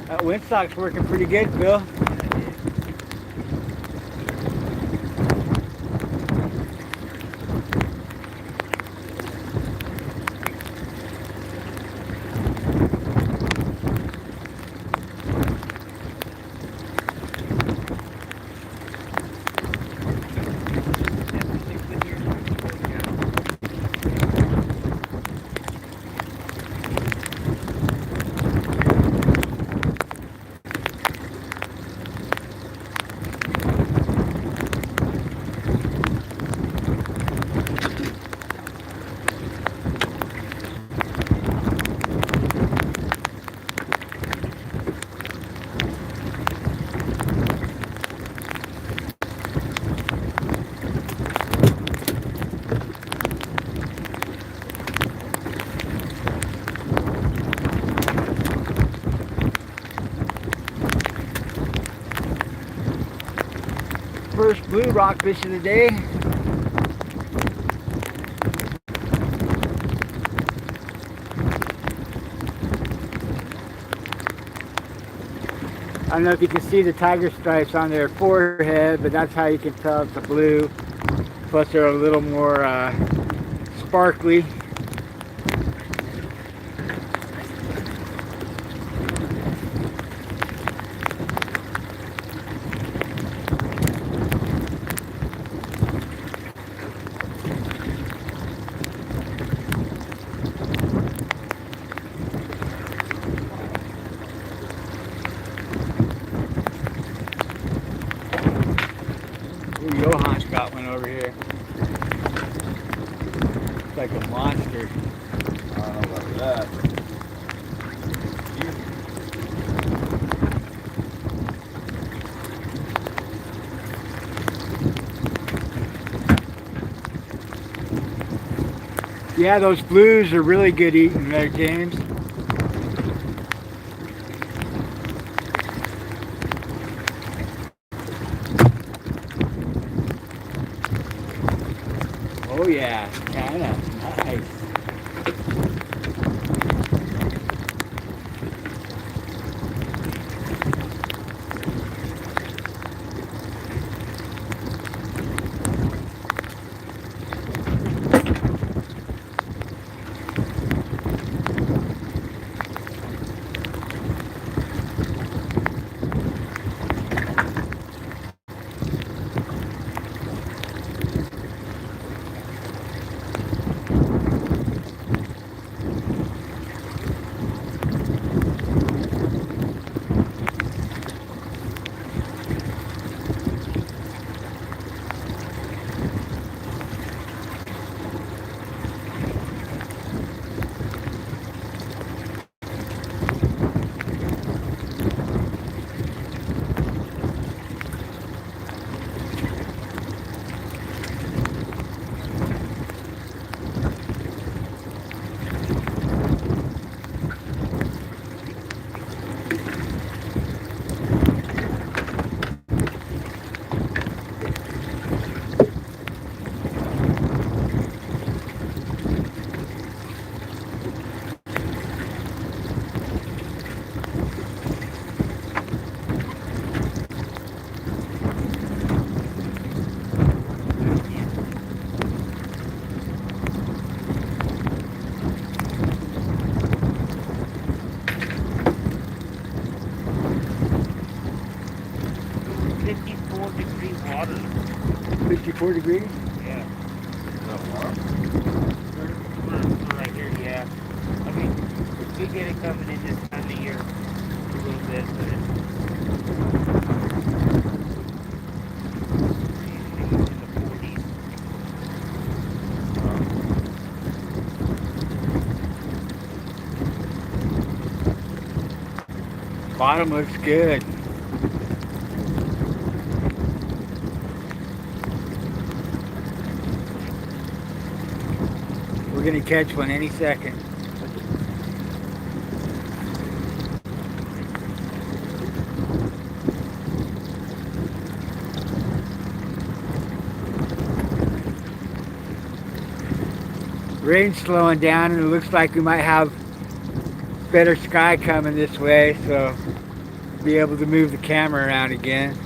Speaker 1: That windsock's working pretty good, Phil. First blue rockfish of the day. I don't know if you can see the tiger stripes on their forehead, but that's how you can tell it's a blue. Plus they're a little more sparkly. Ooh, Johan's got one over here. It's like a monster.
Speaker 3: I don't know about that.
Speaker 1: Yeah, those blues are really good eating there, James. Oh yeah, kinda. Nice.
Speaker 4: Water.
Speaker 1: 54 degrees?
Speaker 4: Yeah.
Speaker 3: Is that warm?
Speaker 4: For right here, yeah. I mean, we get it coming in this time of year a little bit, but it's usually in the 40s.
Speaker 1: Bottom looks good. We're gonna catch one any second. Rain's slowing down and it looks like we might have better sky coming this way, so be able to move the camera around again.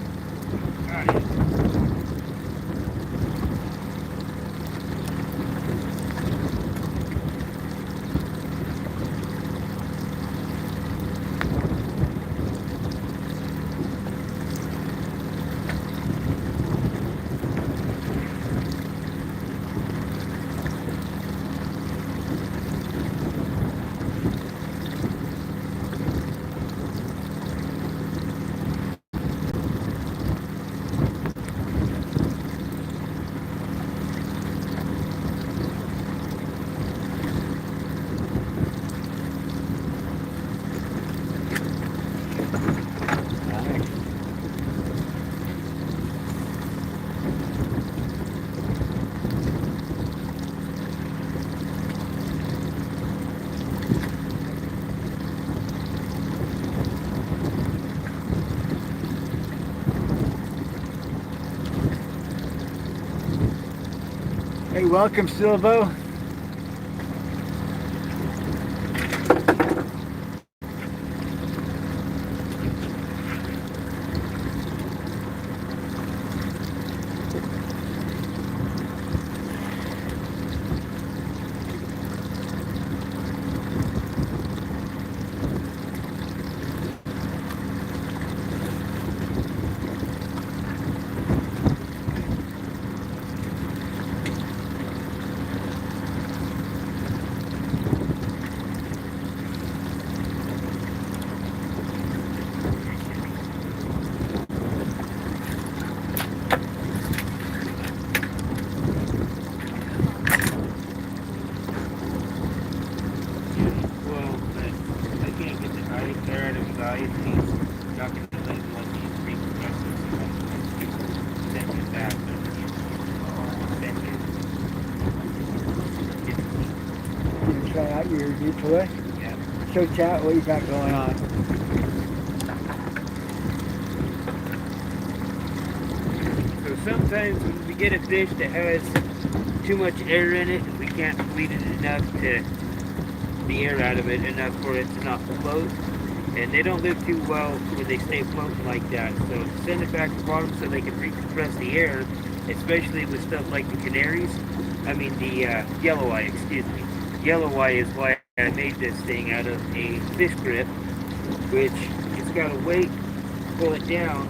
Speaker 1: Hey, welcome, Silvo. got out your new toy?
Speaker 4: Yeah.
Speaker 1: Show chat what you got going on.
Speaker 4: So sometimes when we get a fish that has too much air in it, we can't bleed it enough to the air out of it enough for it to not float. And they don't live too well when they stay floating like that. So send it back to the bottom so they can recompress the air, especially with stuff like the canaries. I mean the yellow eye, excuse me. Yellow eye is why I made this thing out of a fish grip, which it's got a weight, pull it down.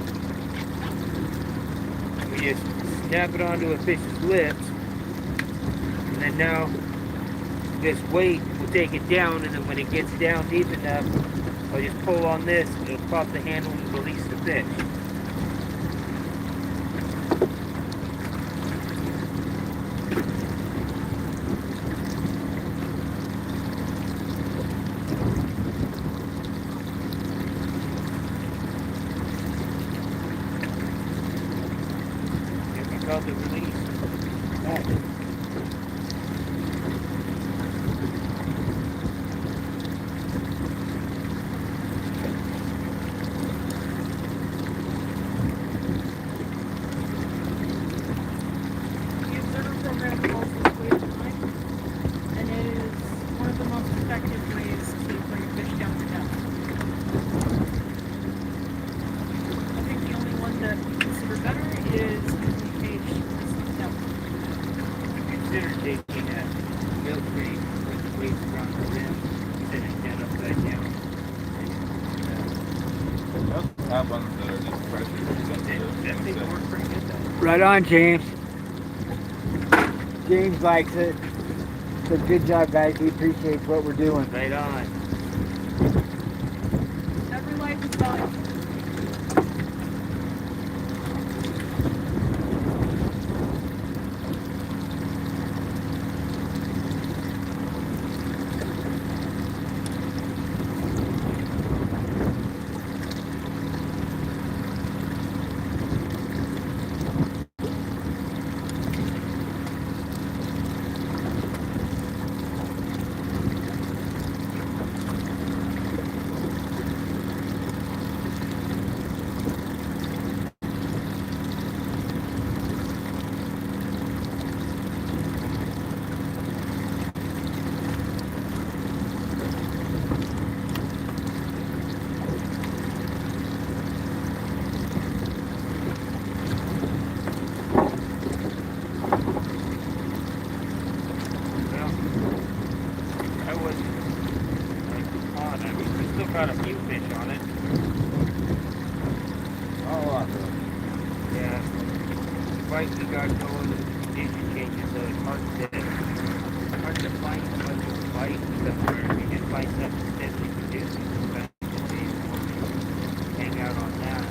Speaker 4: We just snap it onto a fish's lips, and then now this weight will take it down, and then when it gets down deep enough, I'll just pull on this, it'll pop the handle and release the fish. If you felt the release.
Speaker 1: Nice.
Speaker 2: The observer program calls this wave time, and it is one of the most effective ways to bring a fish down to depth. I think the only one that we consider better is using cage depth.
Speaker 4: Consider taking a milk crate with the weights around the rim, set it down upside down.
Speaker 3: I have ones that are just pressure.
Speaker 4: That thing works pretty good though.
Speaker 1: Right on, James. James likes it. So good job, guys. We appreciate what we're doing.
Speaker 4: Right on.
Speaker 2: Every life is valuable.
Speaker 4: Well, I wasn't like on. I mean, we still got a few fish on it.
Speaker 3: Oh, awesome.
Speaker 4: Yeah. The bite we got going, the condition changes, so it's hard to find much of a bite somewhere. We just find something steadily producing. Sometimes it's easy to hang out on that.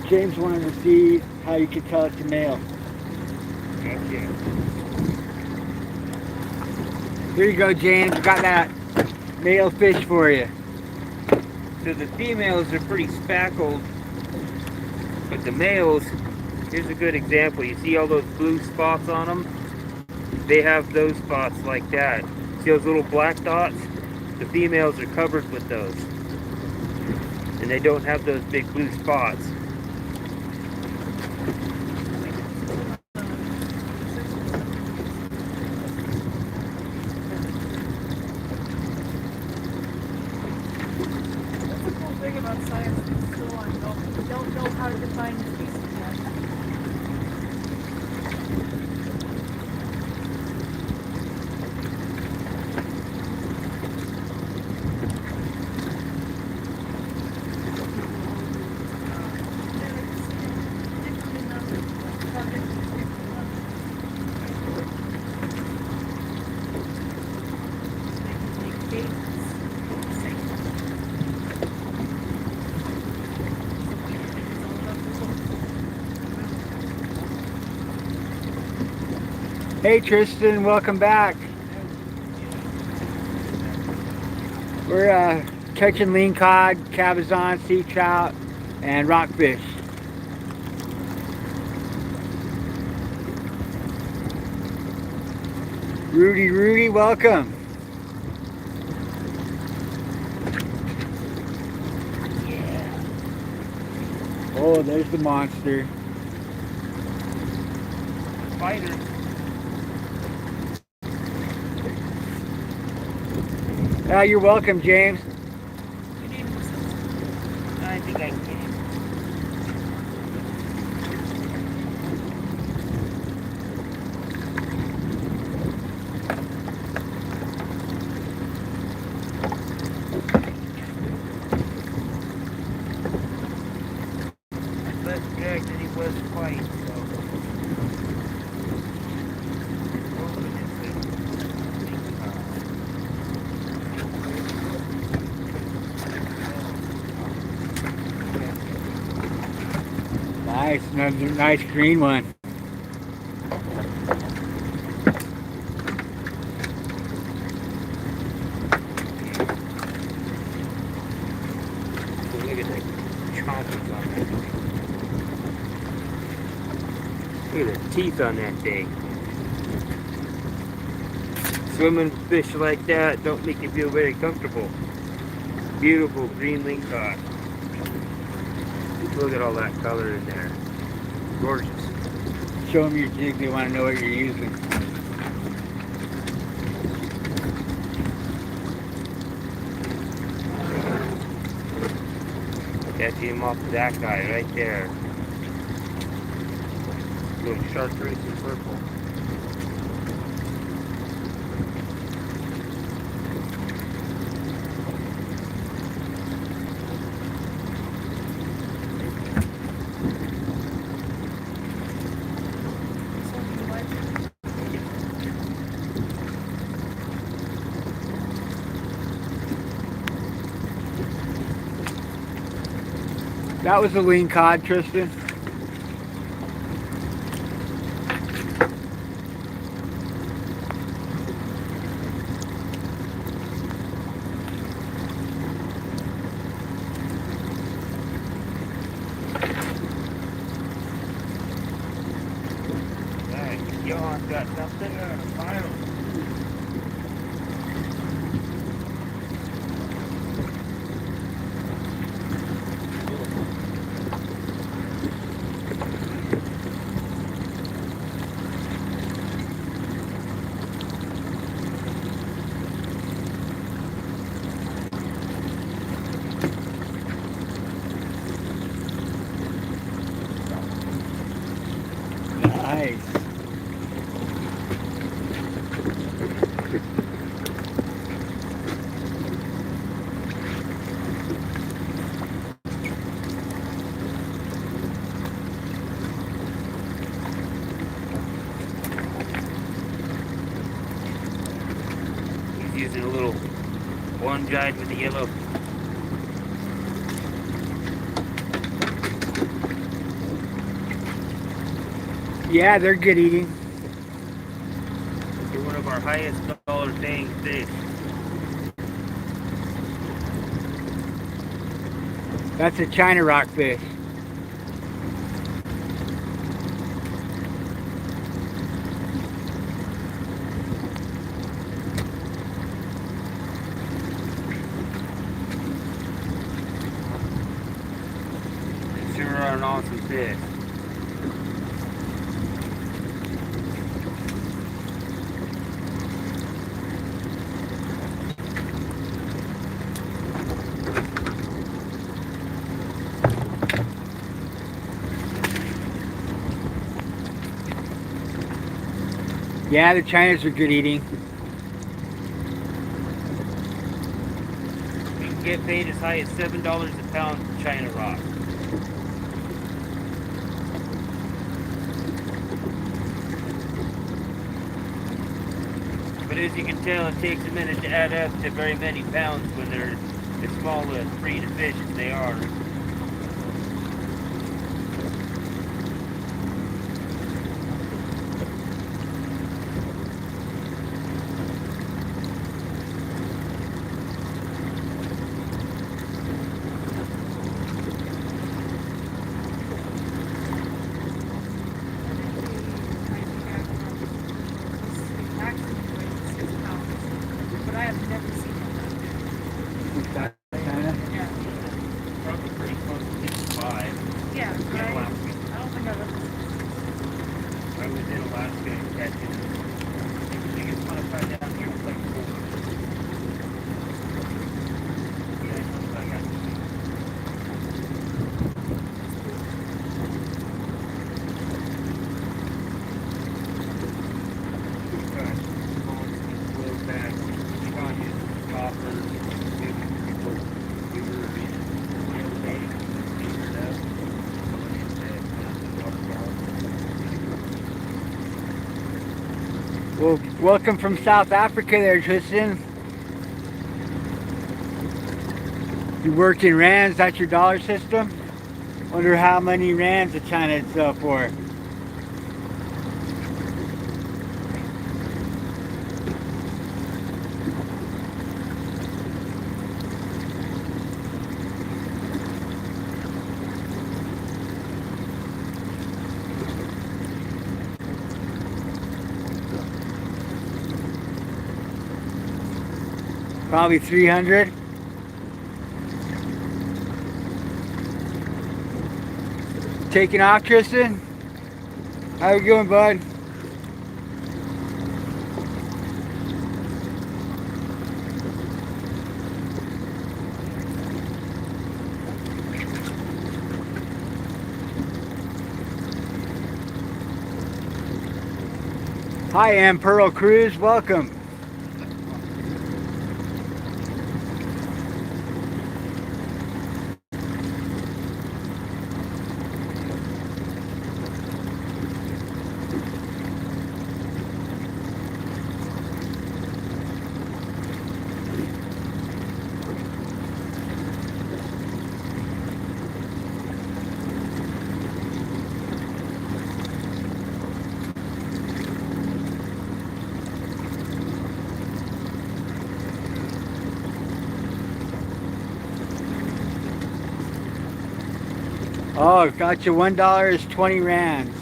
Speaker 1: James wanted to see how you could tell it's a male.
Speaker 4: Gotcha.
Speaker 1: Here you go, James. Got that male fish for you.
Speaker 4: So the females are pretty spackled, but the males, here's a good example. You see all those blue spots on them? they have those spots like that. See those little black dots? The females are covered with those. And they don't have those big blue spots.
Speaker 2: That's the cool thing about science. We still don't know how to define species yet.
Speaker 1: Hey Tristan, welcome back. We're catching lingcod, cabezon, sea trout, and rockfish. Rudy, welcome. Oh, there's the monster.
Speaker 4: Spider.
Speaker 1: You're welcome, James.
Speaker 4: I think I can. Less drag than he was quite, so.
Speaker 1: Nice, another nice green one.
Speaker 4: Look at the chompers on that. Look at the teeth on that thing. Swimming with fish like that don't make you feel very comfortable. Beautiful green lingcod. Look at all that color in there. Gorgeous.
Speaker 1: Show them your jig, they want to know what you're using.
Speaker 4: Catch him off that guy right there. Little chartreuse and purple.
Speaker 1: That was a lingcod, Tristan.
Speaker 4: Alright, Johan's got something or a final.
Speaker 1: Nice.
Speaker 4: He's using a little one dried with the yellow.
Speaker 1: Yeah, they're good eating.
Speaker 4: They're one of our highest dollar paying fish.
Speaker 1: That's a China rockfish. Yeah, the Chinas are good eating.
Speaker 4: You can get paid as high as $7 a pound for China rock. But as you can tell, it takes a minute to add up to very many pounds when they're as small a breed of fish as they are.
Speaker 2: But I have never seen one.
Speaker 1: China.
Speaker 2: Yeah.
Speaker 4: Probably pretty close to 55.
Speaker 2: Yeah,
Speaker 4: Yeah,
Speaker 2: right.
Speaker 4: last week.
Speaker 2: I don't think I've ever seen
Speaker 4: I was in Alaska catching it. The biggest one I found down here was like 4. Yeah, that's what I got to see.
Speaker 1: Well, welcome from South Africa there, Tristan. You work in rands, that's your dollar system? Wonder how many rands the China would sell for. Probably 300. Taking off, Tristan? How you going, bud? Hi, Ann Pearl Cruz. Welcome. Oh, got you. $1 is 20 rands.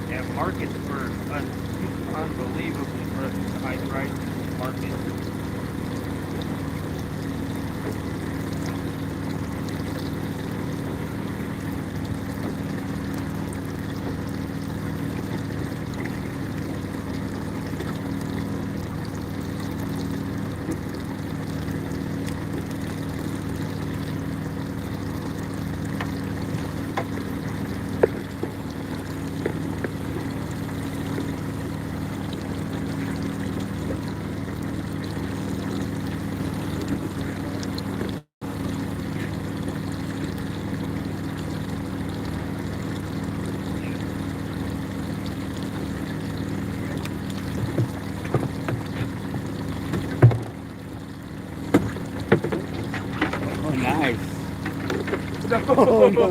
Speaker 4: Yeah, markets were unbelievably high prices. Markets.
Speaker 1: Oh, nice. Oh, no.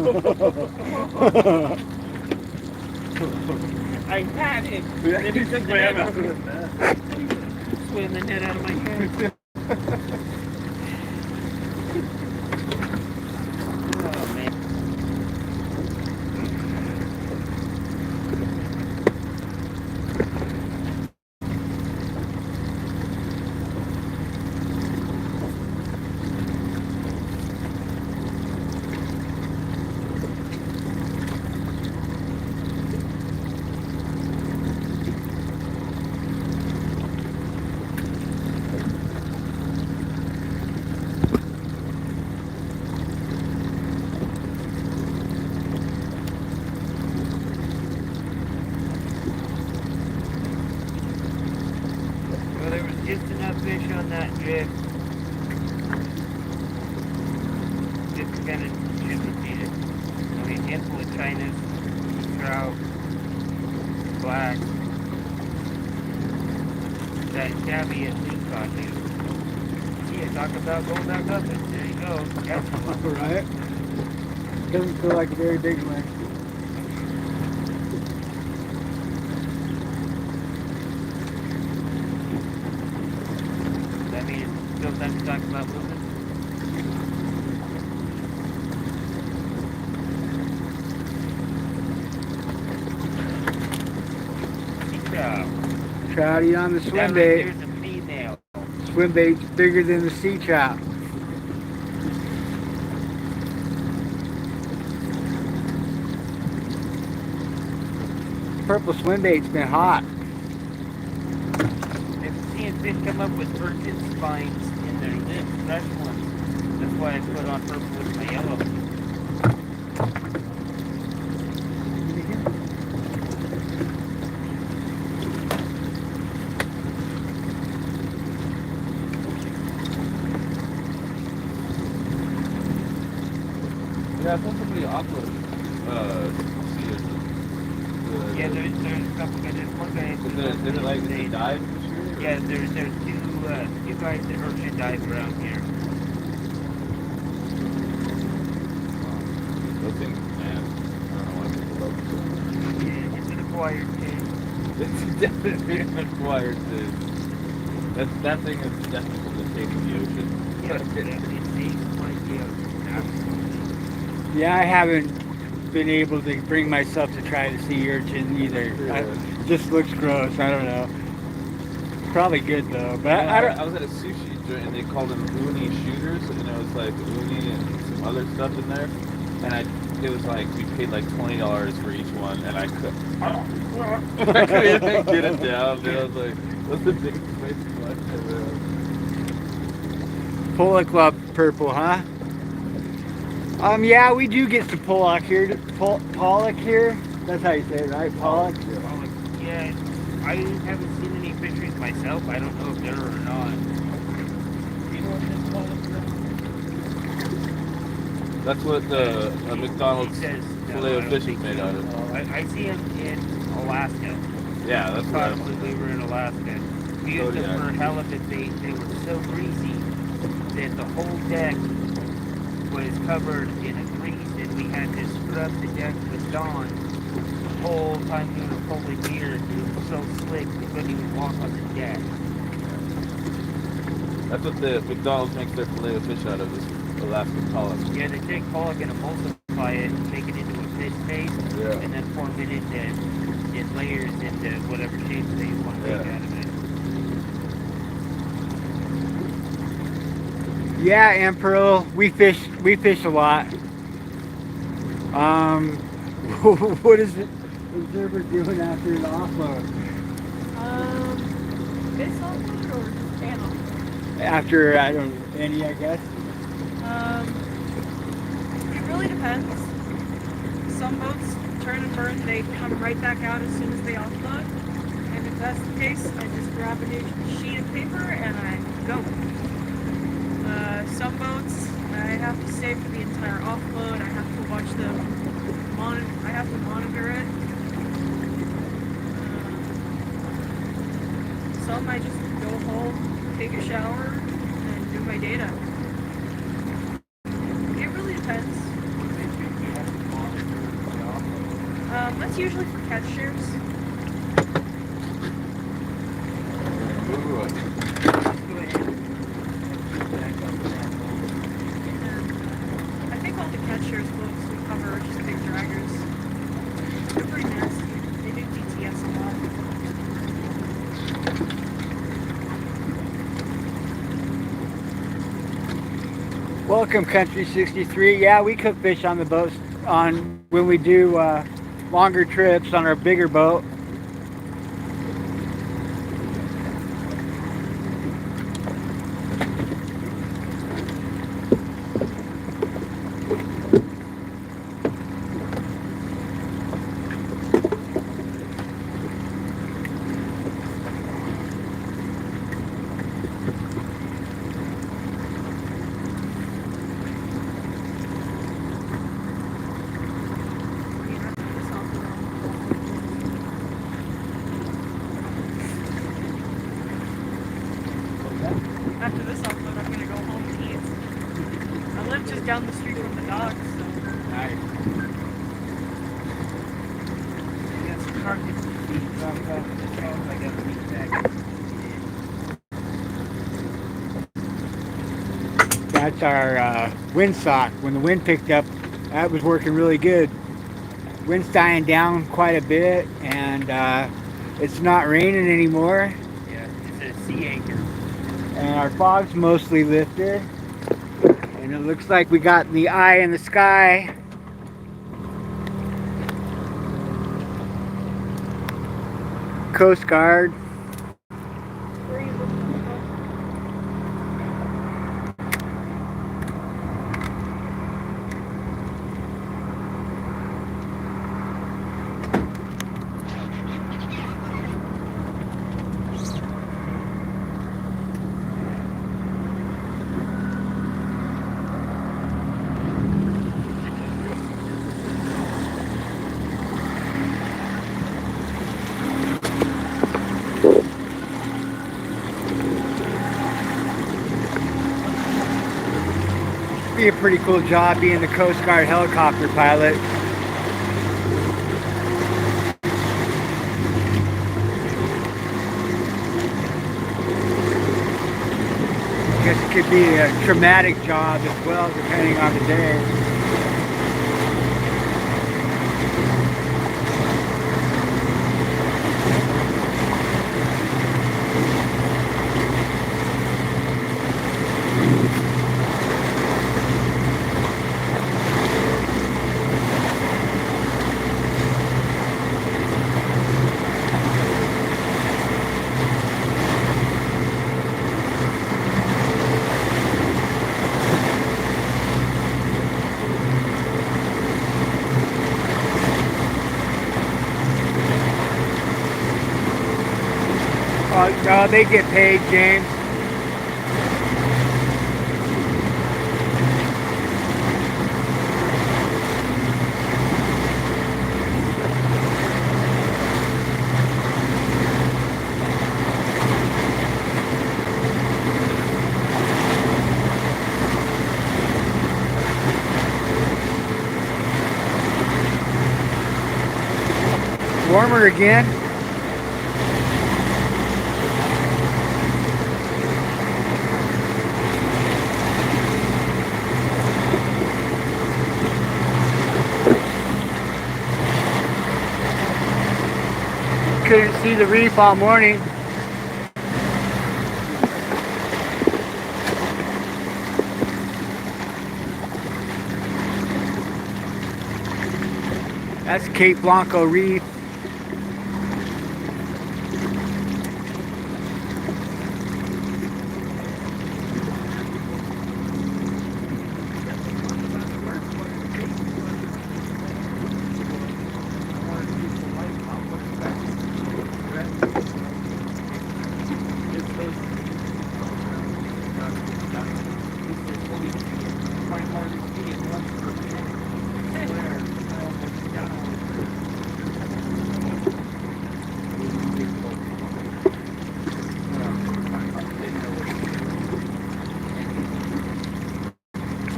Speaker 4: I had it. Then he took the net out of it. Swim the net out of my hand. Oh, man. on that drift. Just kind of should it. I mean, handful of Chinas, trout, black. That shabby at Lingcod, dude. Yeah, talk about going back up it. There you go. That's one.
Speaker 1: Right? Doesn't feel like a very big one.
Speaker 4: That means it's still time to talk about moving.
Speaker 1: Trouty on the swim
Speaker 4: That right
Speaker 1: bait.
Speaker 4: there's a female.
Speaker 1: Swim bait's bigger than the sea trout. Purple swim bait's been hot.
Speaker 4: I've seen fish come up with virgin spines in their lips, fresh ones. That's why I put on purple with my yellow.
Speaker 3: Yeah, I thought somebody uploaded.
Speaker 4: Yeah, there's a couple guys. There's one guy.
Speaker 3: Is it like they dive for sure?
Speaker 4: Yeah, there's two guys that ocean dive around here.
Speaker 3: Those things, man. I don't know why people love them.
Speaker 4: Yeah, it's an acquired taste.
Speaker 3: It's definitely an acquired taste. That thing is definitely the taste of the ocean.
Speaker 4: Yeah, it definitely tastes like the ocean. Absolutely.
Speaker 1: Yeah, I haven't been able to bring myself to try the sea urchin either.
Speaker 3: Yeah.
Speaker 1: Just looks gross. I don't know. Probably good though, but
Speaker 3: Yeah,
Speaker 1: I don't.
Speaker 3: I was at a sushi joint and they called them uni shooters, and it was like uni and some other stuff in there. And it was like we paid like $20 for each one, and I couldn't even get it down. Dude. I was like, "What's the biggest waste of lunch ever?"
Speaker 1: Pollock Club purple, huh? Yeah, we do get some pollock here. Pollock here. That's how you say it, right? Pollock.
Speaker 4: Yeah, I haven't seen any fisheries myself. I don't know if there are or not. You know what
Speaker 3: That's what the McDonald's
Speaker 4: says,
Speaker 3: filet of
Speaker 4: I don't
Speaker 3: fish is
Speaker 4: think
Speaker 3: made
Speaker 4: so.
Speaker 3: out of.
Speaker 4: I see them in Alaska.
Speaker 3: Yeah, that's what
Speaker 4: Probably we were in Alaska. We used them
Speaker 3: Zodiac.
Speaker 4: for halibut bait. They were so greasy that the whole deck was covered in a grease, and we had to scrub the deck with Dawn the whole time we were pulling gear. It was so slick we couldn't even walk on the deck.
Speaker 3: That's what the McDonald's makes their filet of fish out of, is Alaskan pollock.
Speaker 4: Yeah, they take pollock and emulsify it and make it into a fish paste,
Speaker 3: Yeah.
Speaker 4: and then form it in layers into whatever shapes they want to make
Speaker 3: Yeah.
Speaker 4: out of it.
Speaker 1: Yeah, and Pearl, we fish a lot. What is it? Observer doing after an offload?
Speaker 2: This offload or just channel?
Speaker 1: After I don't know, any, I guess.
Speaker 2: It really depends. Some boats turn and burn, they come right back out as soon as they offload. And if that's the case, I just grab a new sheet of paper and I go. Some boats, I have to stay for the entire offload. I have to watch them. I have to monitor it. Some I just go home, take a shower, and do my data. It really depends. That's usually for catch shares. I think all the catch shares boats we cover are just big draggers. They're pretty nasty. They do DTS a lot.
Speaker 1: Welcome, Country 63. Yeah, we cook fish on the boats when we do longer trips on our bigger boat. That's our windsock. When the wind picked up, that was working really good. Wind's dying down quite a bit, and it's not raining anymore.
Speaker 4: Yeah, it's a sea anchor.
Speaker 1: And our fog's mostly lifted. And it looks like we got the eye in the sky. Coast Guard.
Speaker 2: Where are you looking for?
Speaker 1: Be a pretty cool job being the Coast Guard helicopter pilot. I guess it could be a traumatic job as well, depending on the day. No, they get paid, James. Warmer again. Couldn't see the reef all morning. That's Cape Blanco Reef.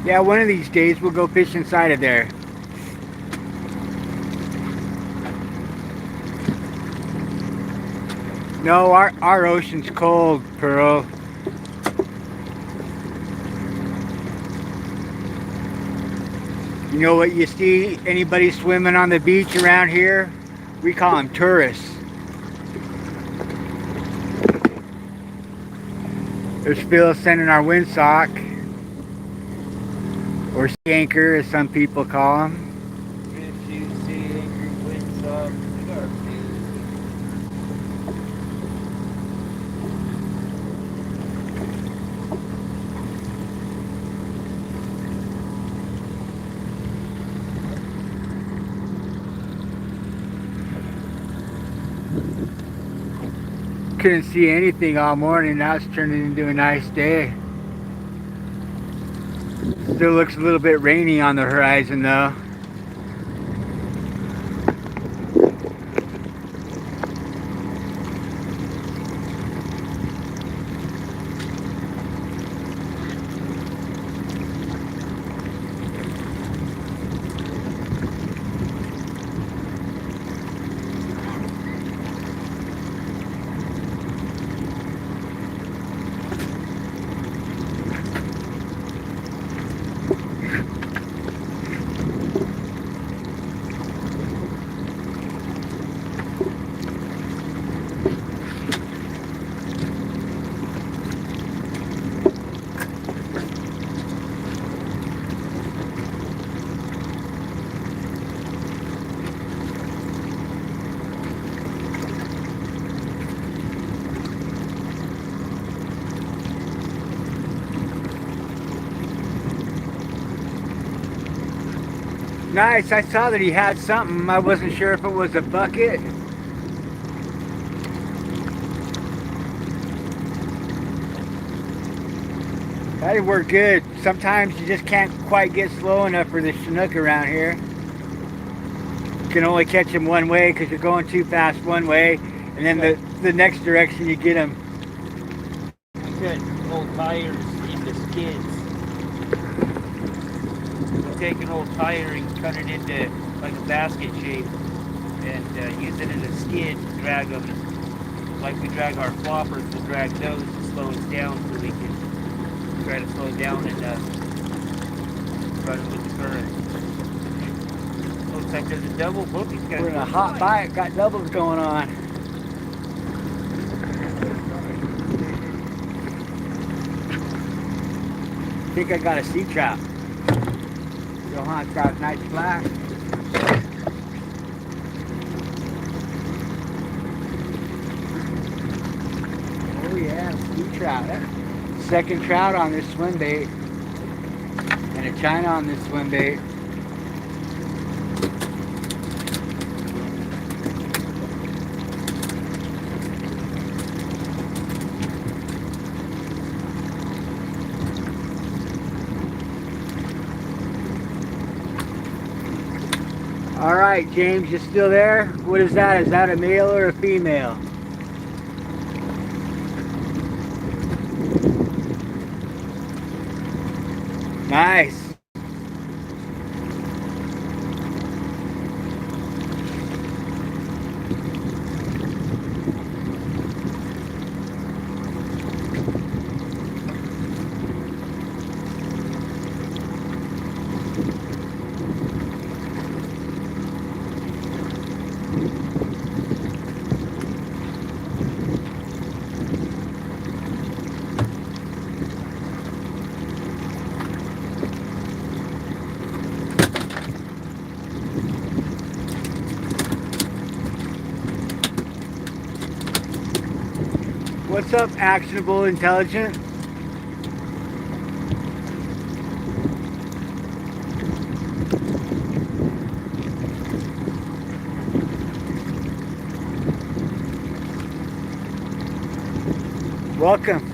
Speaker 1: Yeah, one of these days we'll go fish inside of there. No, our ocean's cold, Pearl. You know what you see anybody swimming on the beach around here? We call them tourists. There's Phil sending our windsock, or sea anchor as some people call them. Couldn't see anything all morning. Now it's turning into a nice day. Still looks a little bit rainy on the horizon though. Nice. I saw that he had something. I wasn't sure if it was a bucket. That'd work good. Sometimes you just can't quite get slow enough for the Chinook around here. You can only catch them one way because you're going too fast one way, and then the next direction you get them.
Speaker 4: I cut old tires into skids. You take an old tire and cut it into like a basket shape and use it as a skid to drag them. Like we drag our floppers, we'll drag those to slow us down so we can try to slow down and run it with the current. Looks like there's a double hook.
Speaker 1: We're in a hot bite. Got doubles going on. I think I got a sea trout. Johan's got a nice flash. Oh yeah, sea trout. Second trout on this swim bait. And a china on this swim bait. All right, James, you still there? What is that? Is that a male or a female? Nice. What's up, actionable intelligent? Welcome.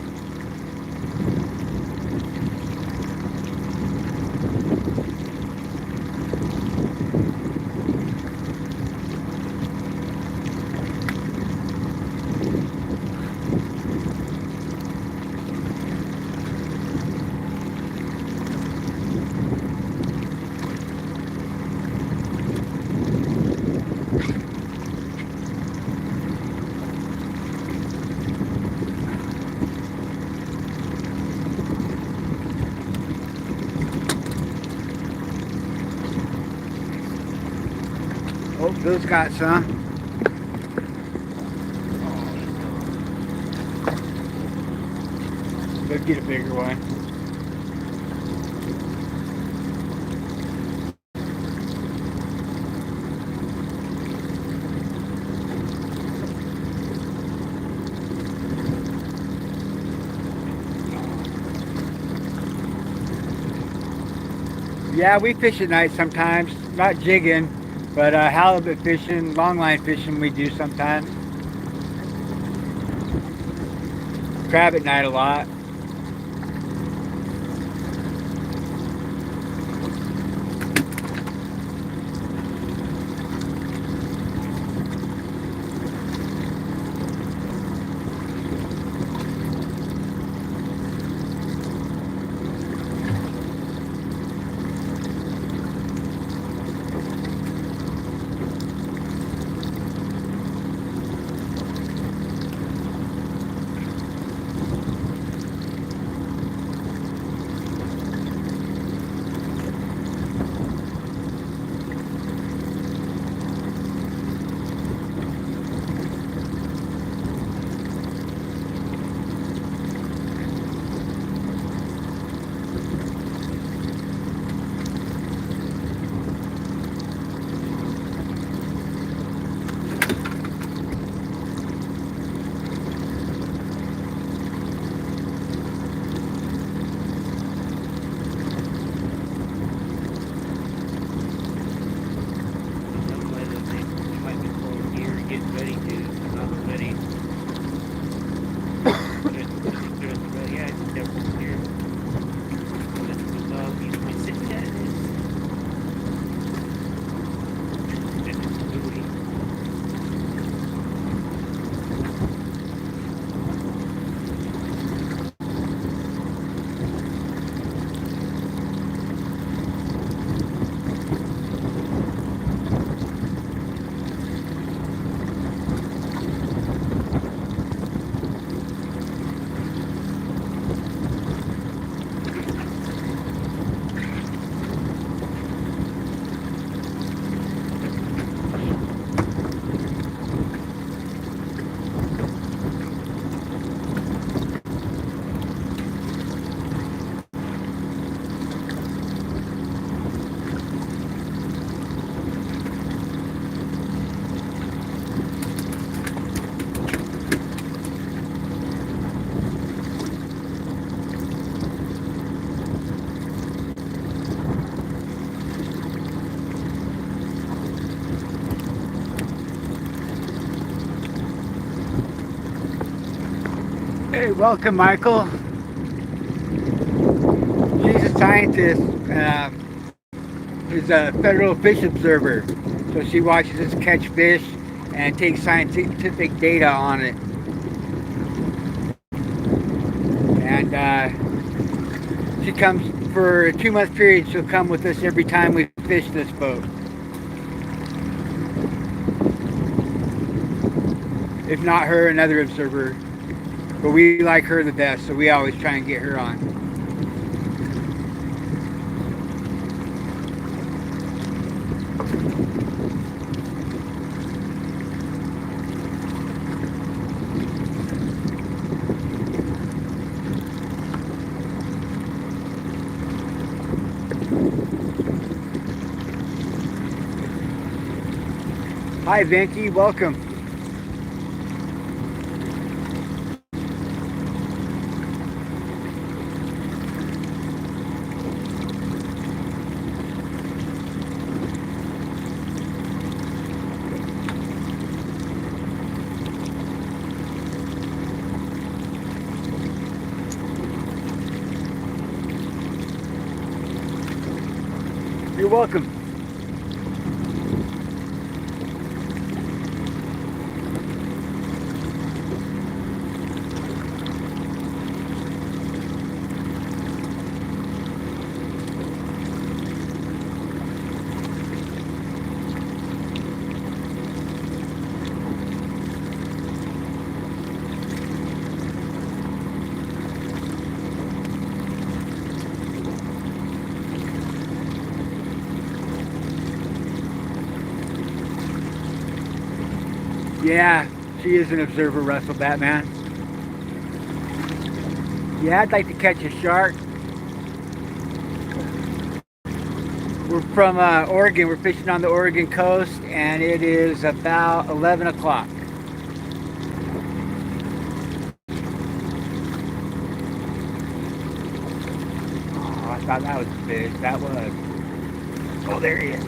Speaker 1: Oh, Bill's got some. Let's get a bigger one. Yeah, we fish at night sometimes, not jigging, but halibut fishing, longline fishing we do sometimes. Crab at night a lot. Hey, welcome, Michael. She's a scientist. She's a federal fish observer. So she watches us catch fish and takes scientific data on it. And she comes for a 2-month period. She'll come with us every time we fish this boat. If not her, another observer. But we like her the best, so we always try and get her on. Hi, Venky, welcome. You're welcome. Yeah, she is an observer, Russell Batman. Yeah, I'd like to catch a shark. We're from Oregon. We're fishing on the Oregon coast, and it is about 11 o'clock. Oh, I thought that was a fish. That was. Oh, there he is.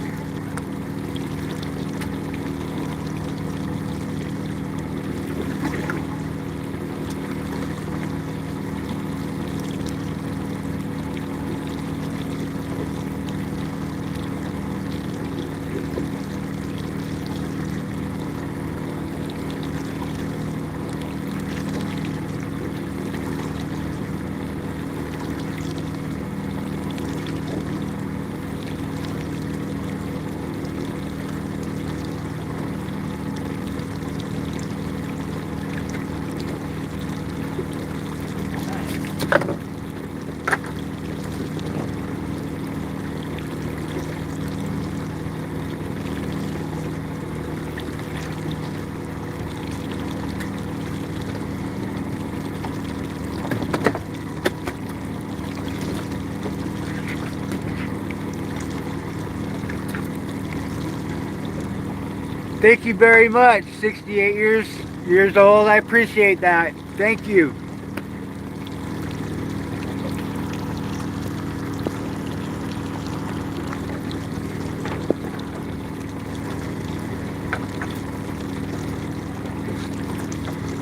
Speaker 1: Thank you very much. 68 years old. I appreciate that. Thank you.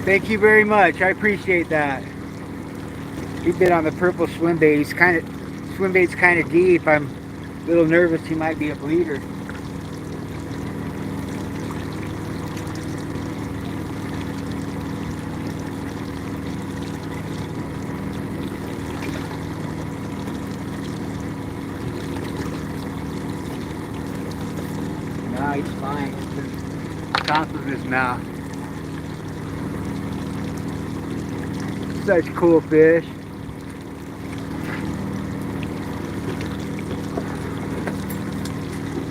Speaker 1: Thank you very much. I appreciate that. He bit on the purple swim bait. Swim bait's kind of deep. I'm a little nervous he might be a bleeder. No, he's fine. It's the top of his mouth. Such cool fish.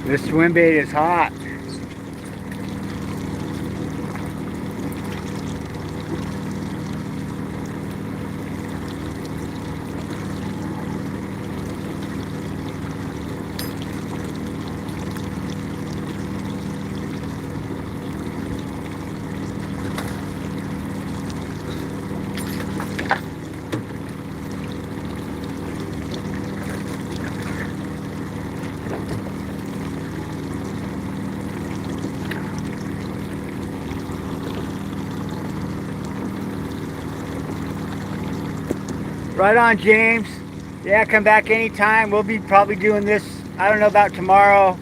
Speaker 1: This swim bait is hot. Right on, James. Yeah, come back anytime. We'll be probably doing this, I don't know about tomorrow,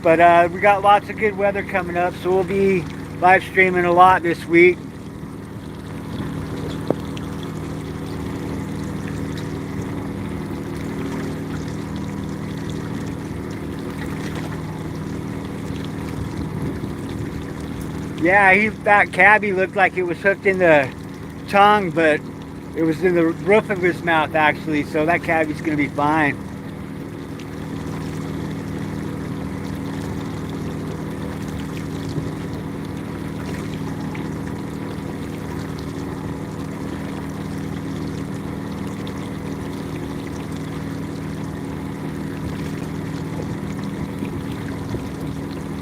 Speaker 1: but we got lots of good weather coming up, so we'll be live streaming a lot this week. Yeah, that cabbie looked like it was hooked in the tongue, but it was in the roof of his mouth actually, so that cabbie's gonna be fine.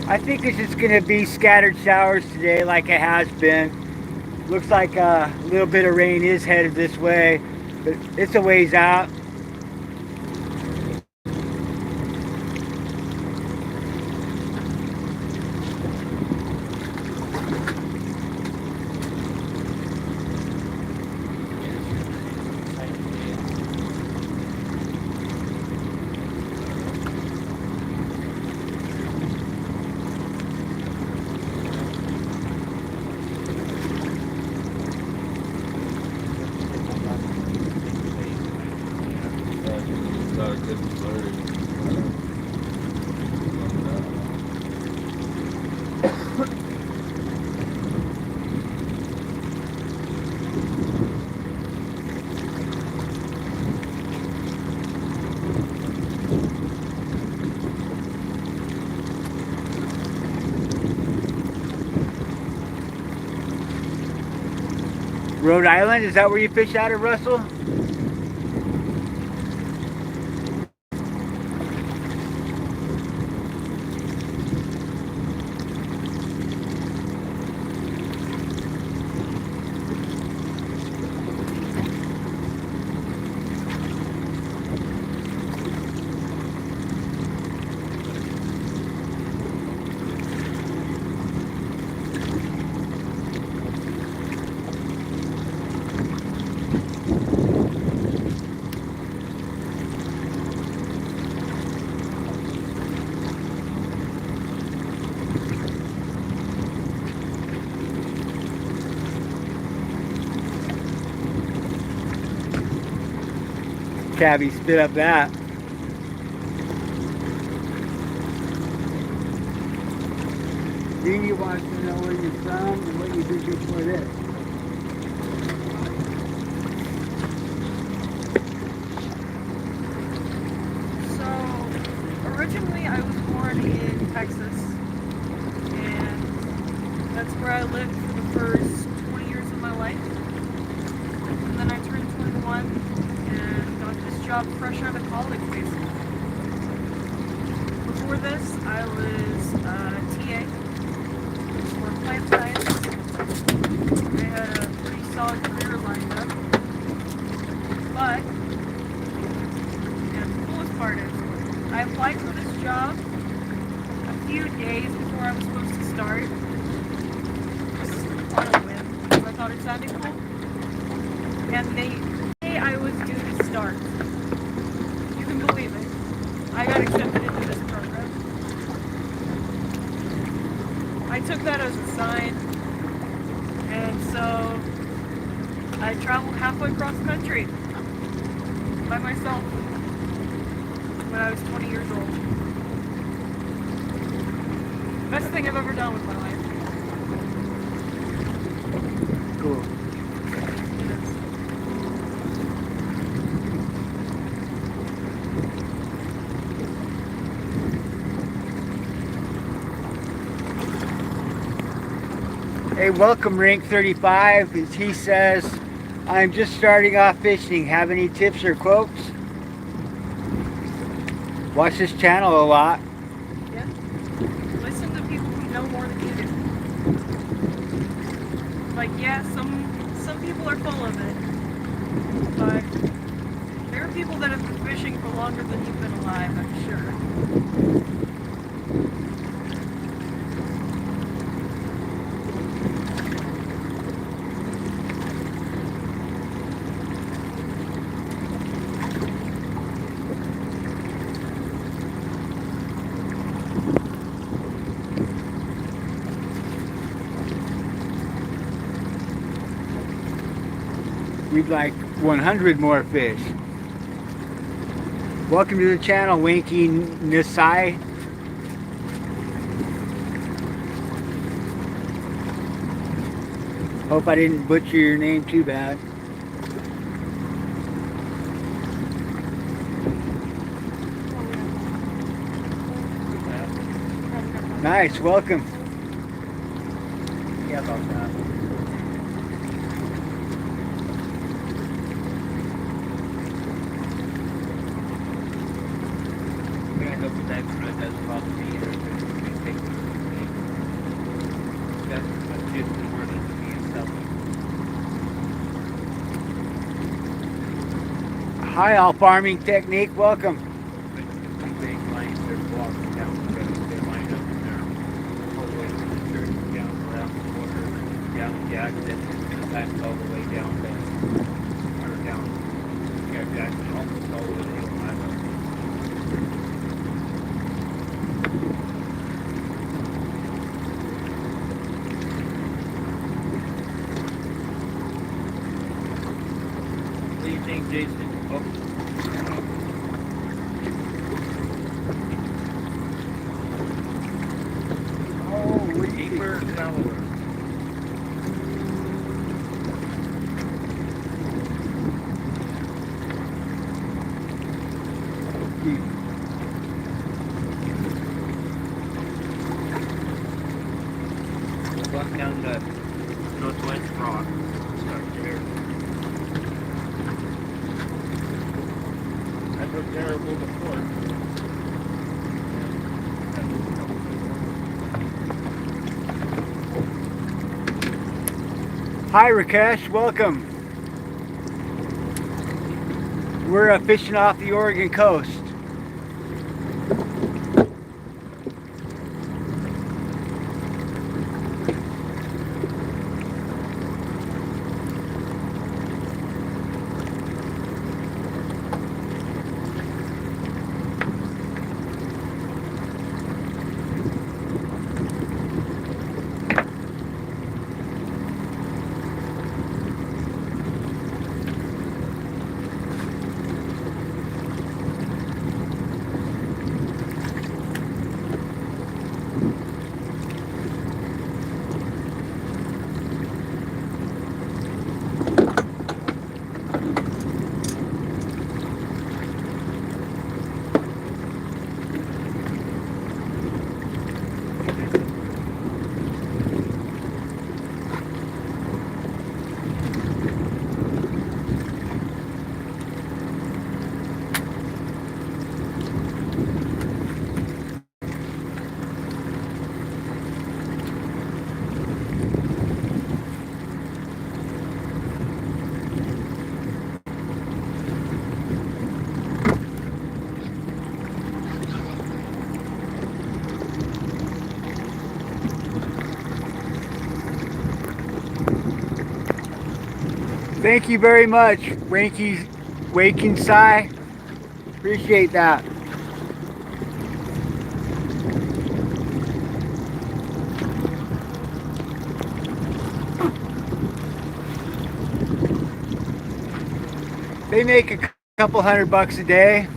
Speaker 1: I think it's just gonna be scattered showers today like it has been. Looks like a little bit of rain is headed this way, but it's a ways out.
Speaker 3: Got a good flurry.
Speaker 1: Rhode Island, is that where you fish out of, Russell? Cabbie spit up that. Then you want to know where you're from and what you did before this.
Speaker 2: So, originally I was born in Texas, and that's where I lived for the first 20 years of my life. And then I turned 21 and got this job fresh out of college, basically. Before this, I was a TA for plant science. I had a pretty solid career lined up, but the coolest part is, I applied for this job a few days before I was supposed to start, just on a whim, because I thought it sounded cool. And the day I was due to start, you can believe it, I got accepted into this program. I took that as a sign, and so I traveled halfway across country by myself when I was 20 years old. Best thing I've ever done with my life.
Speaker 1: Cool. Hey, welcome Rank 35. As he says, I'm just starting off fishing. Have any tips or quotes? Watch this channel a lot.
Speaker 2: Yeah. Listen to people who know more than you do. Like, yeah, some people are full of it, but there are people that have been fishing for longer than you've been alive, I'm sure.
Speaker 1: we'd like 100 more fish. Welcome to the channel, Winky Nisai. Hope I didn't butcher your name too bad. Nice, welcome.
Speaker 4: Yeah, about that. We're gonna go for that because that's probably either that's just the word of me and stuff.
Speaker 1: Hi, all farming technique, welcome.
Speaker 4: Big lines are walking down because they line up in there all the way to the church, down around the border, down Jackson, sometimes all the way down to, or down, yeah, Jackson, almost all the way to Ohio. What do you think, Jason? Oh. Deeper, shallower. Walk down the northwest rock. Start there. That looked terrible before.
Speaker 1: Hi, Rakesh, welcome. We're fishing off the Oregon coast. Thank you very much, Waking Sai. Appreciate that. They make a couple $100 a day.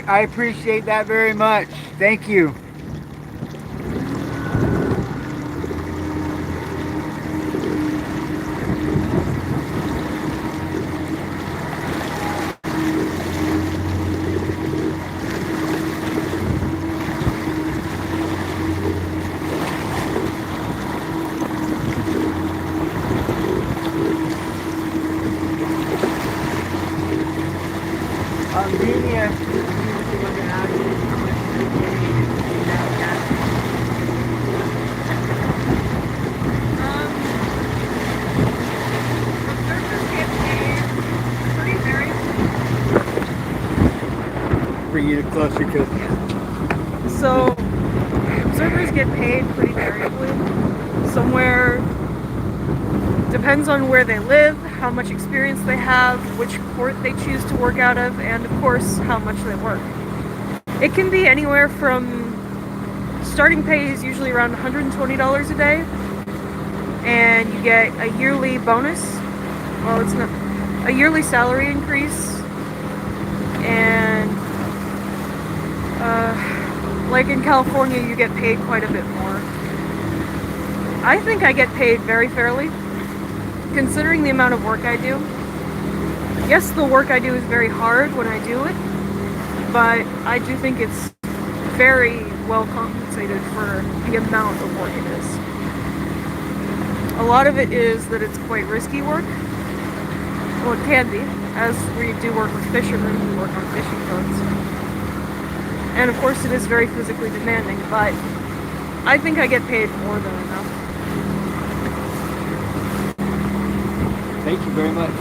Speaker 1: I appreciate that very much. Thank you. Bring you closer to it.
Speaker 2: So, observers get paid pretty variably. Somewhere Depends on where they live, how much experience they have, which port they choose to work out of, and of course, how much they work. It can be anywhere from, starting pay is usually around $120 a day, and you get a yearly bonus. Well, it's not a yearly salary increase, and like in California, you get paid quite a bit more. I think I get paid very fairly, considering the amount of work I do. Yes, the work I do is very hard when I do it, but I do think it's very well compensated for the amount of work it is. A lot of it is that it's quite risky work. Well, it can be, as we do work with fishermen who work on fishing boats. And of course it is very physically demanding, but I think I get paid more than enough.
Speaker 1: Thank you very much.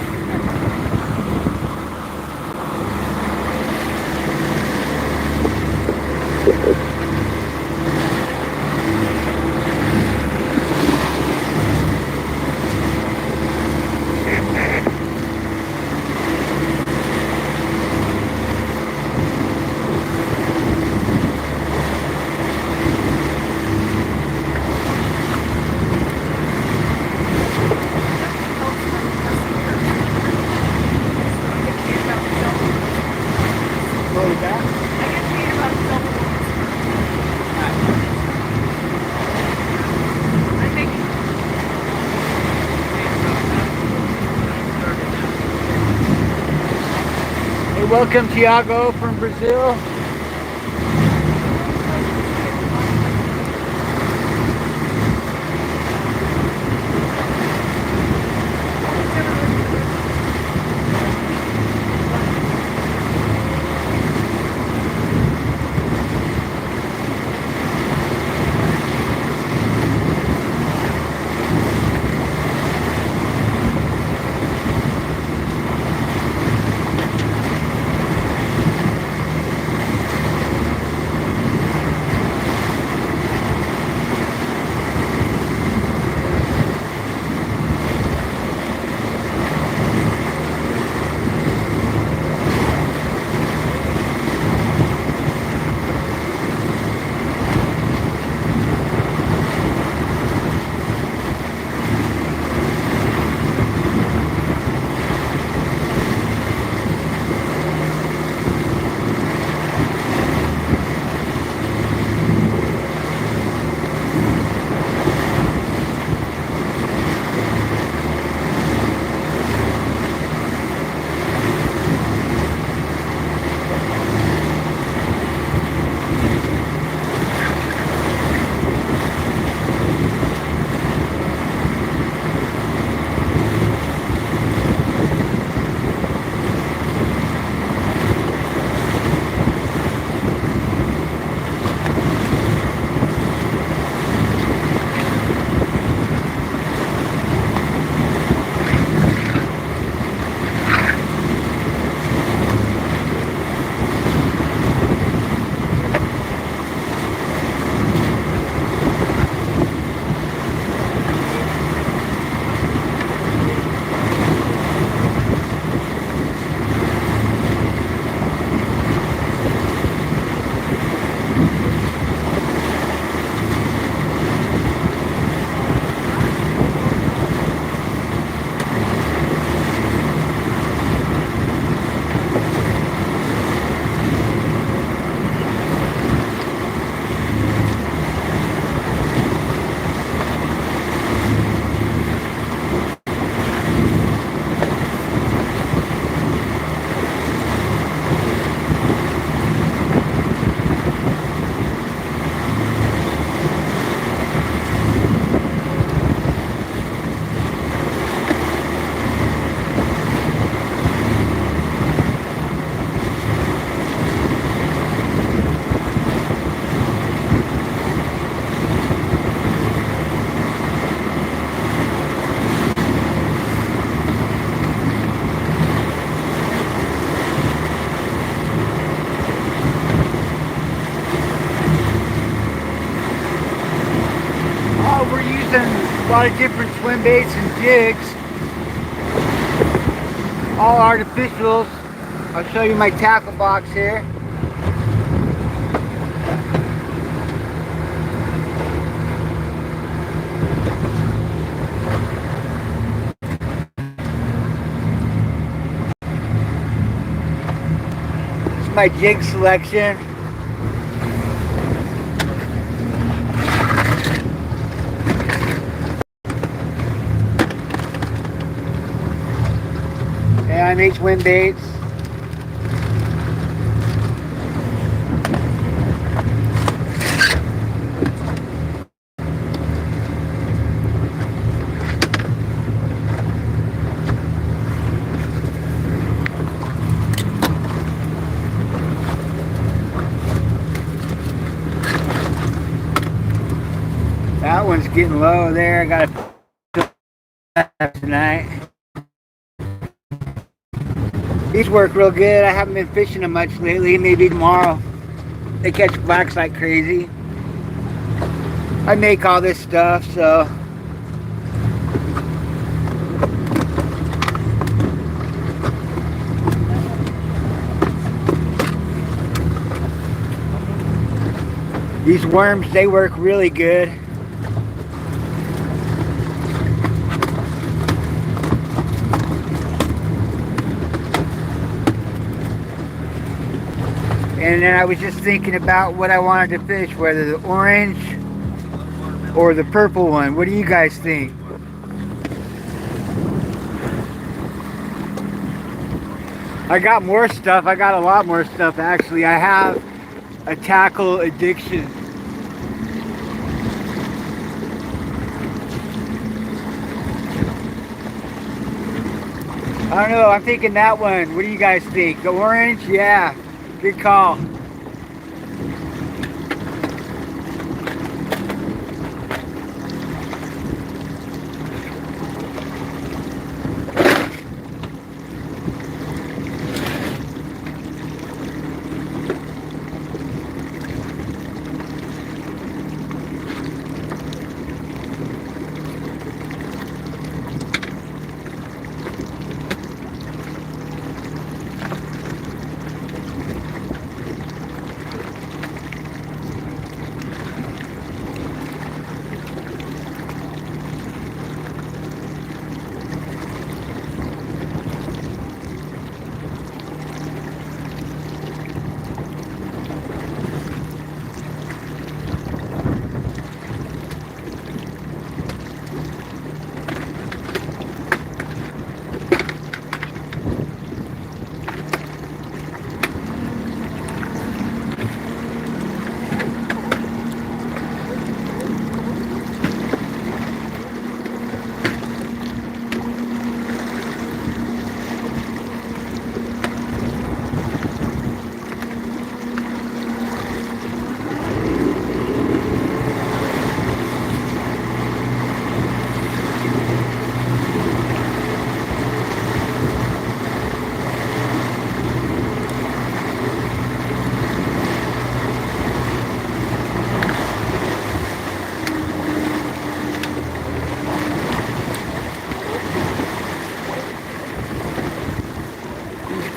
Speaker 1: Welcome, Tiago from Brazil. We're using A lot of different swim baits and jigs. All artificials. I'll show you my tackle box here. This is my jig selection. And I make swim baits. That one's getting low there. I got tonight. These work real good. I haven't been fishing them much lately. Maybe tomorrow. They catch blacks like crazy. I make all this stuff, so. These worms, they work really good. And then I was just thinking about what I wanted to fish, whether the orange or the purple one. What do you guys think? I got more stuff. I got a lot more stuff actually. I have a tackle addiction. I don't know. I'm thinking that one. What do you guys think? The orange? Yeah. Good call.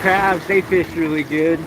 Speaker 1: Crabs, they fish really good.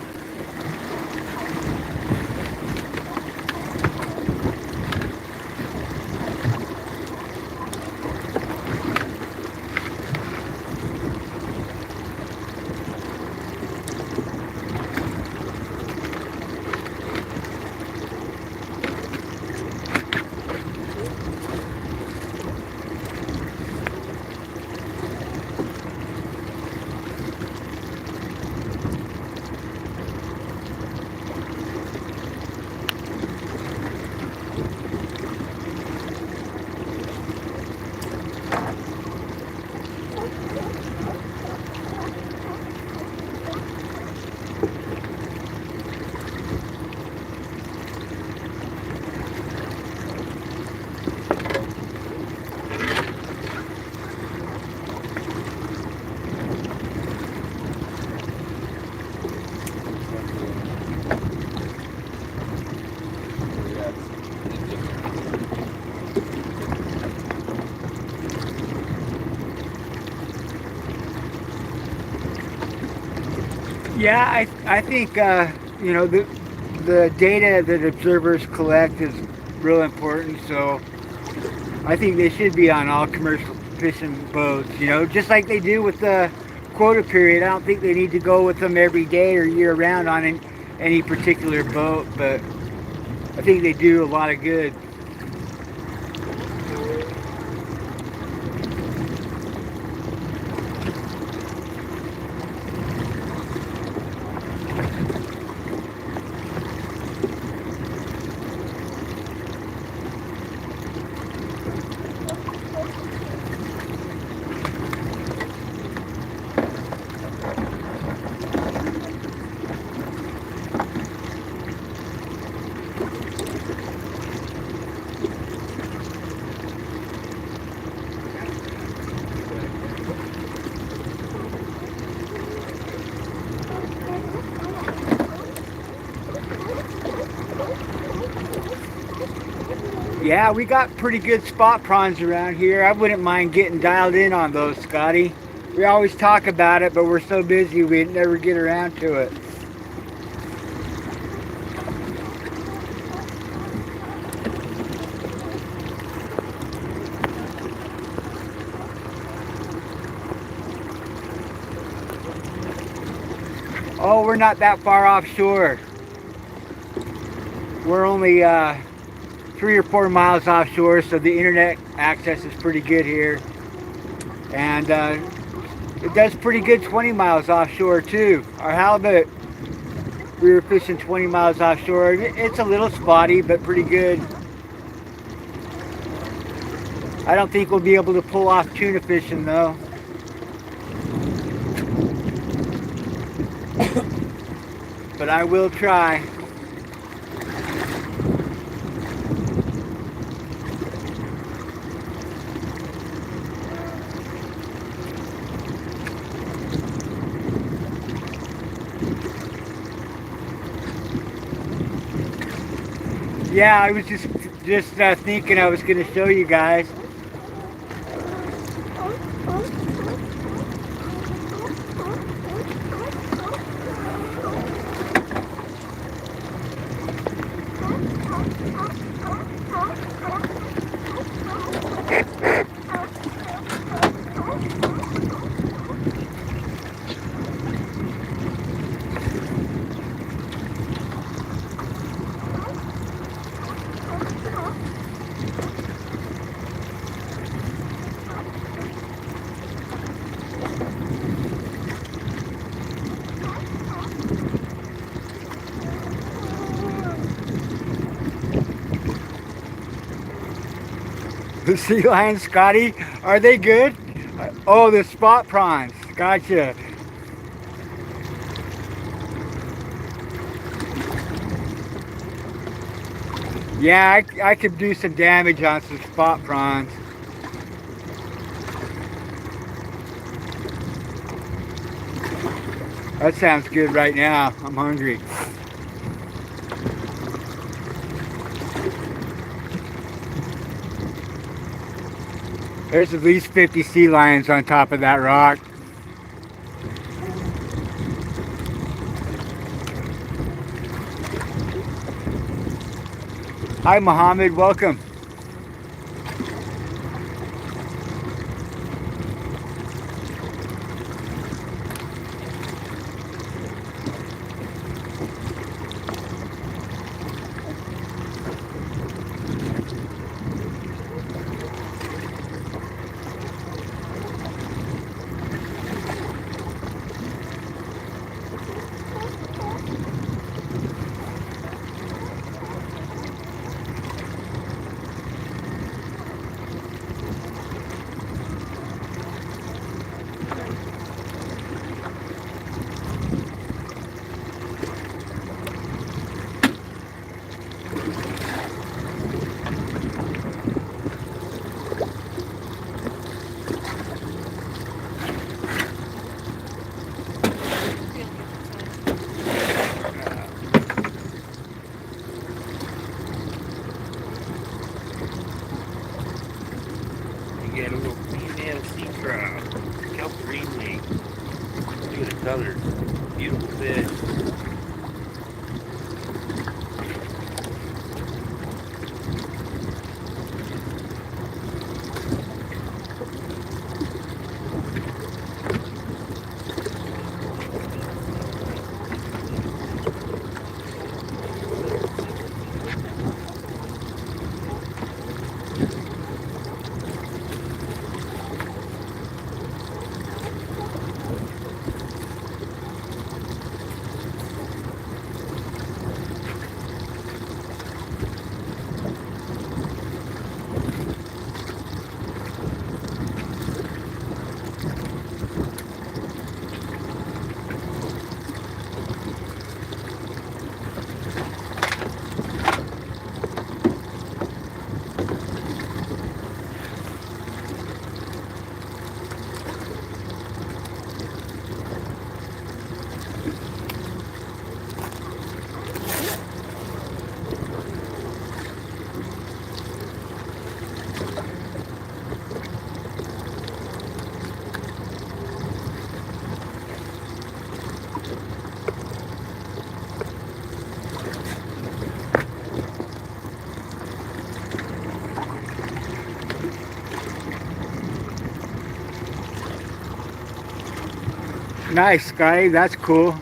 Speaker 1: Yeah, I think you know the data that observers collect is real important. So I think they should be on all commercial fishing boats. You know, just like they do with the quota period. I don't think they need to go with them every day or year round on any particular boat, but I think they do a lot of good. Yeah, we got pretty good spot prawns around here. I wouldn't mind getting dialed in on those, Scotty. We always talk about it, but we're so busy we never get around to it. Oh, we're not that far offshore. We're only 3 or 4 miles offshore, so the internet access is pretty good here. And it does pretty good 20 miles offshore too. Our halibut, we were fishing 20 miles offshore. It's a little spotty, but pretty good. I don't think we'll be able to pull off tuna fishing though. But I will try. Yeah, I was just thinking I was going to show you guys. The sea lions, Scotty, are they good? Oh, the spot prawns. Gotcha. Yeah, I could do some damage on some spot prawns. That sounds good right now. I'm hungry. There's at least 50 sea lions on top of that rock. Hi, Mohammed. Welcome.
Speaker 4: You got a little female sea trout. Kelp green wing. Look at the colors. Beautiful fish.
Speaker 1: Nice, Scotty. That's cool.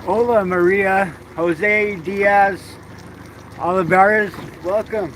Speaker 1: Hola, Maria, Jose Diaz, Olivares, welcome.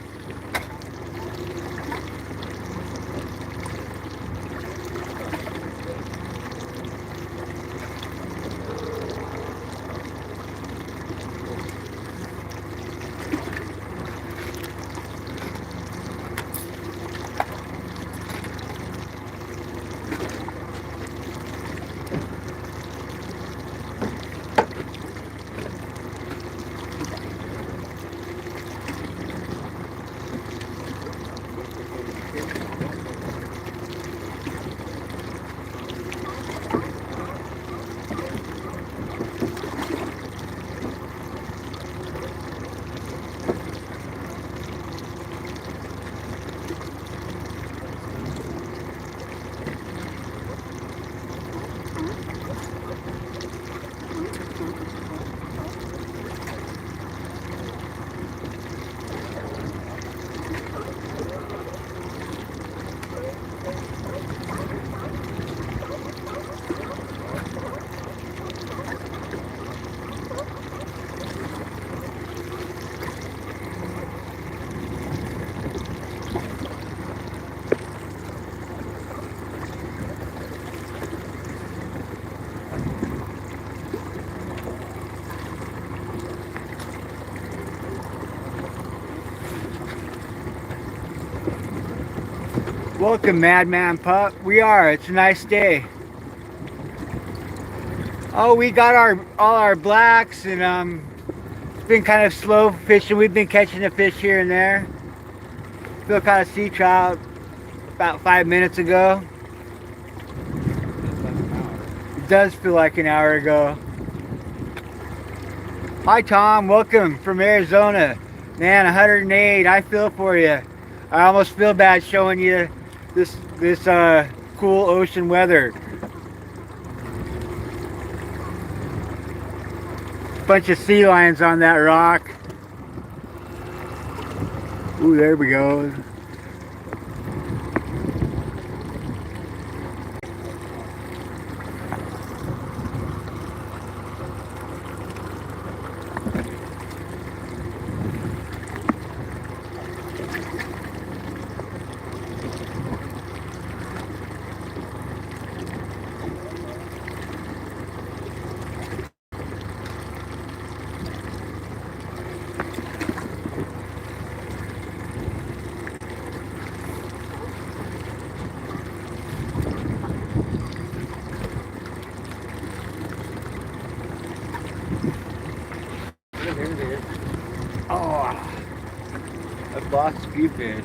Speaker 1: Welcome, Madman Pup. We are. It's a nice day. Oh, we got all our blacks, and it's been kind of slow fishing. We've been catching a fish here and there. Still caught a sea trout about 5 minutes ago. It does feel like an hour ago. Hi, Tom. Welcome from Arizona. Man, 108. I feel for you. I almost feel bad showing you this cool ocean weather. Bunch of sea lions on that rock. Ooh, there we go. Oh, I've lost a few fish.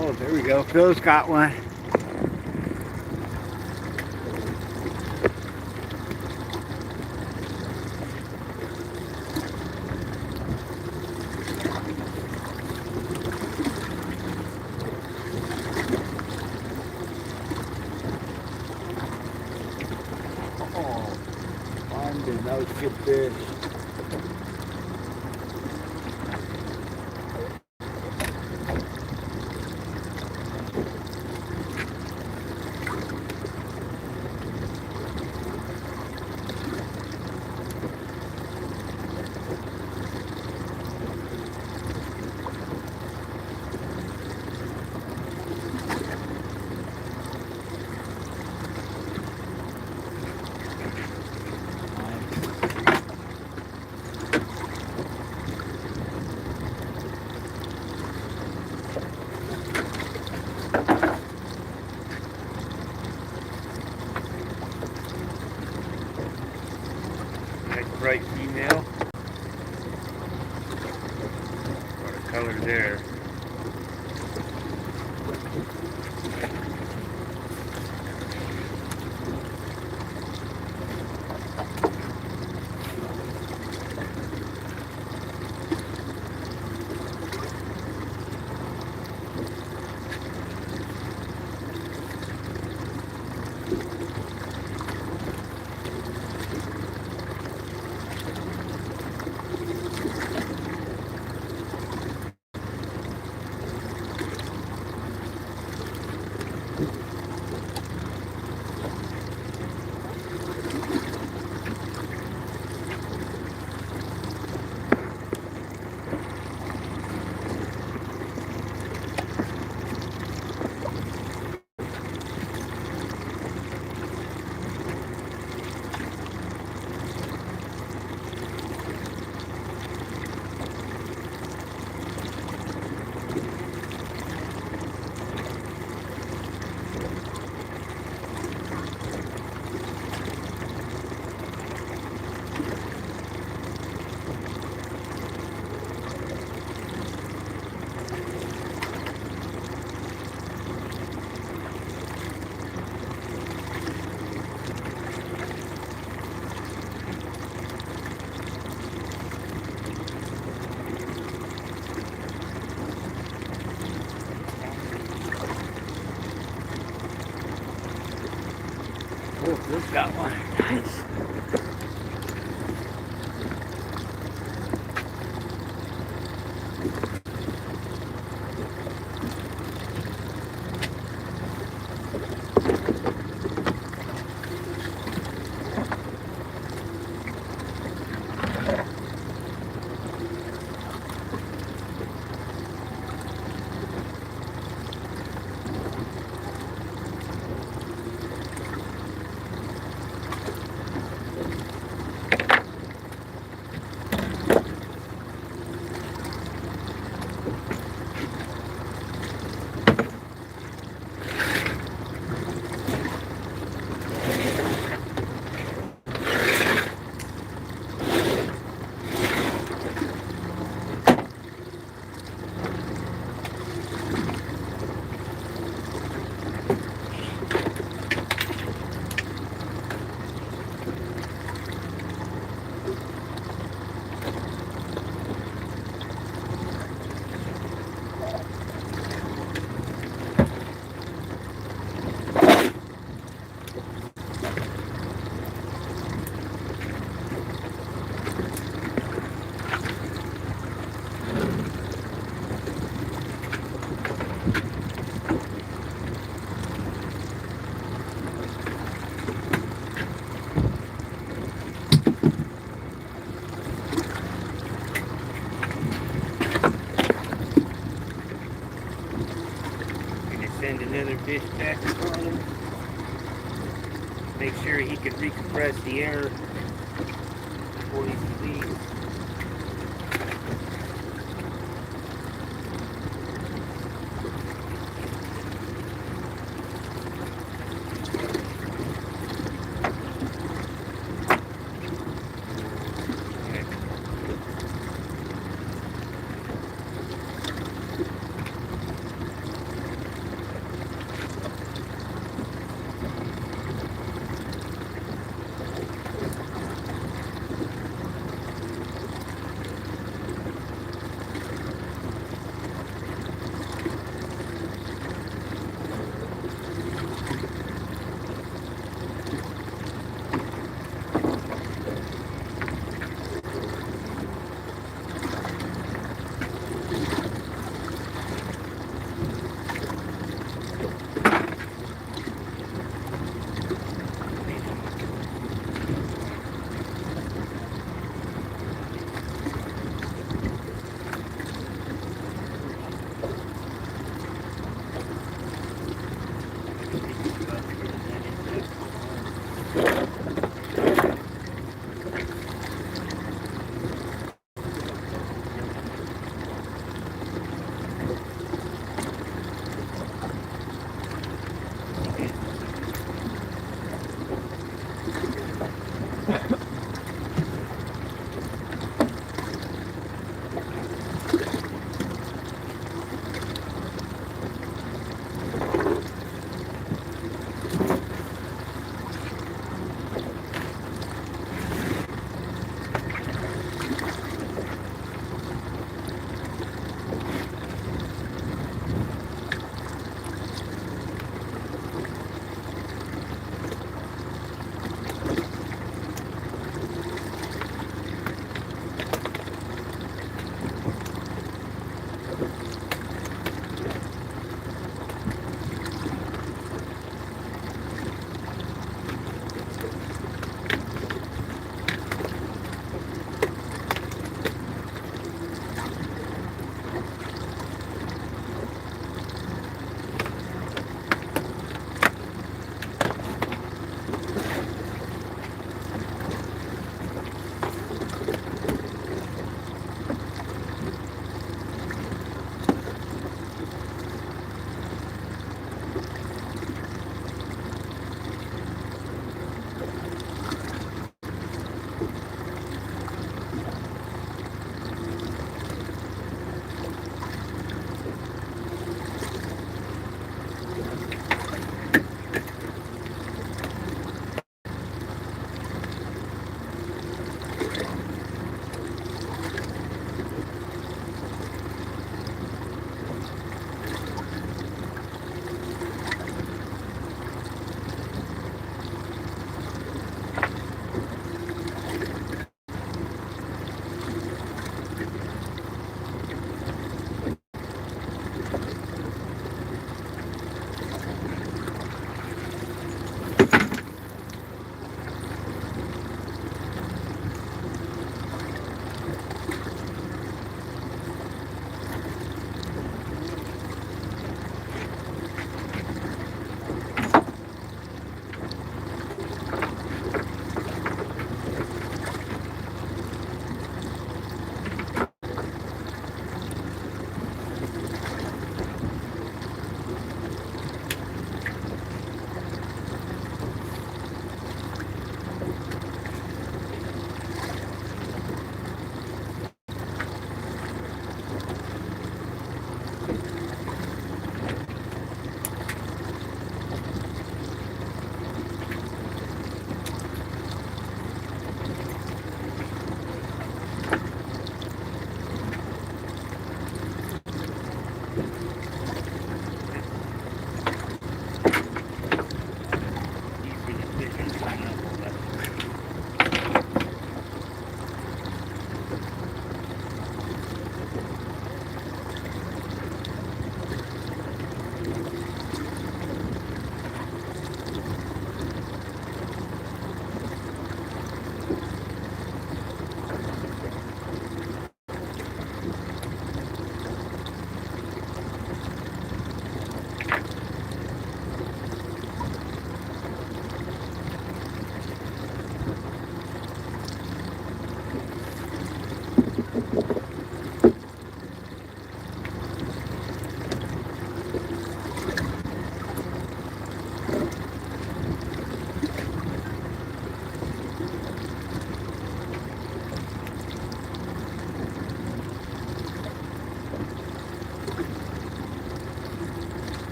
Speaker 1: Oh, there we go. Phil's got one. Oh, that was a good fish.
Speaker 5: Nice bright female. What a color there.
Speaker 1: Oh, this got one. Nice.
Speaker 4: Send another fish back on him. Make sure he can recompress the air before he leaves.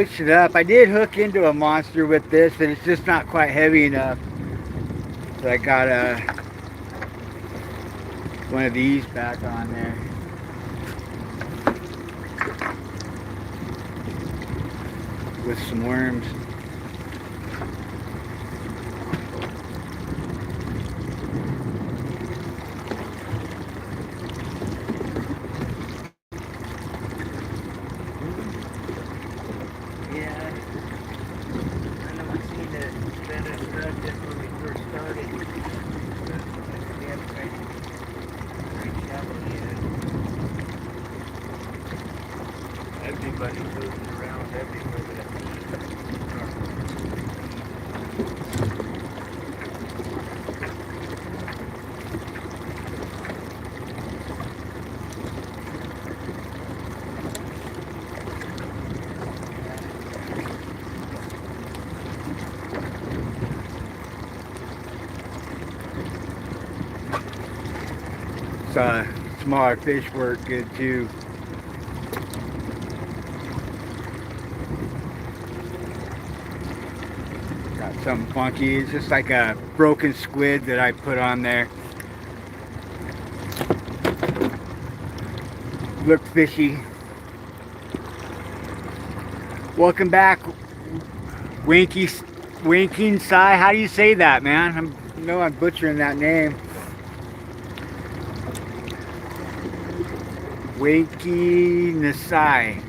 Speaker 1: switched it up. I did hook into a monster with this, and it's just not quite heavy enough. So I got one of these back on there. With some worms.
Speaker 4: Yeah. I know I seen the better stuff just when we first started. But we haven't reached shallow yet. Everybody's moving around everywhere but us.
Speaker 1: Smaller fish work good too. Got something funky. It's just like a broken squid that I put on there. Looked fishy. Welcome back, Winking Sai. How do you say that, man? I know I'm butchering that name. Wakey Nasai.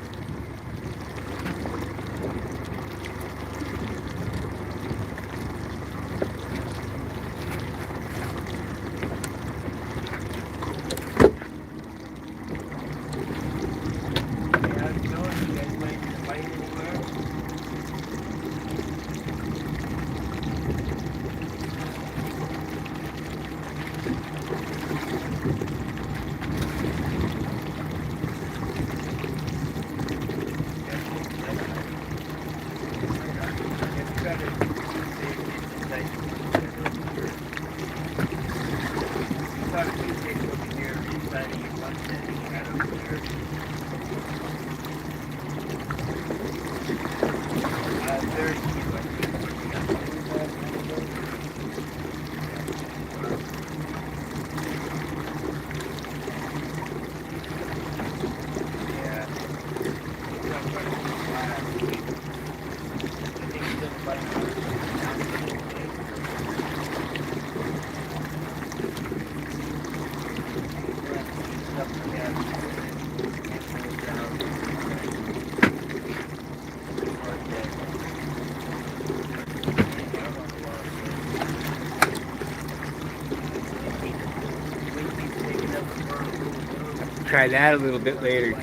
Speaker 1: Try that a little bit later.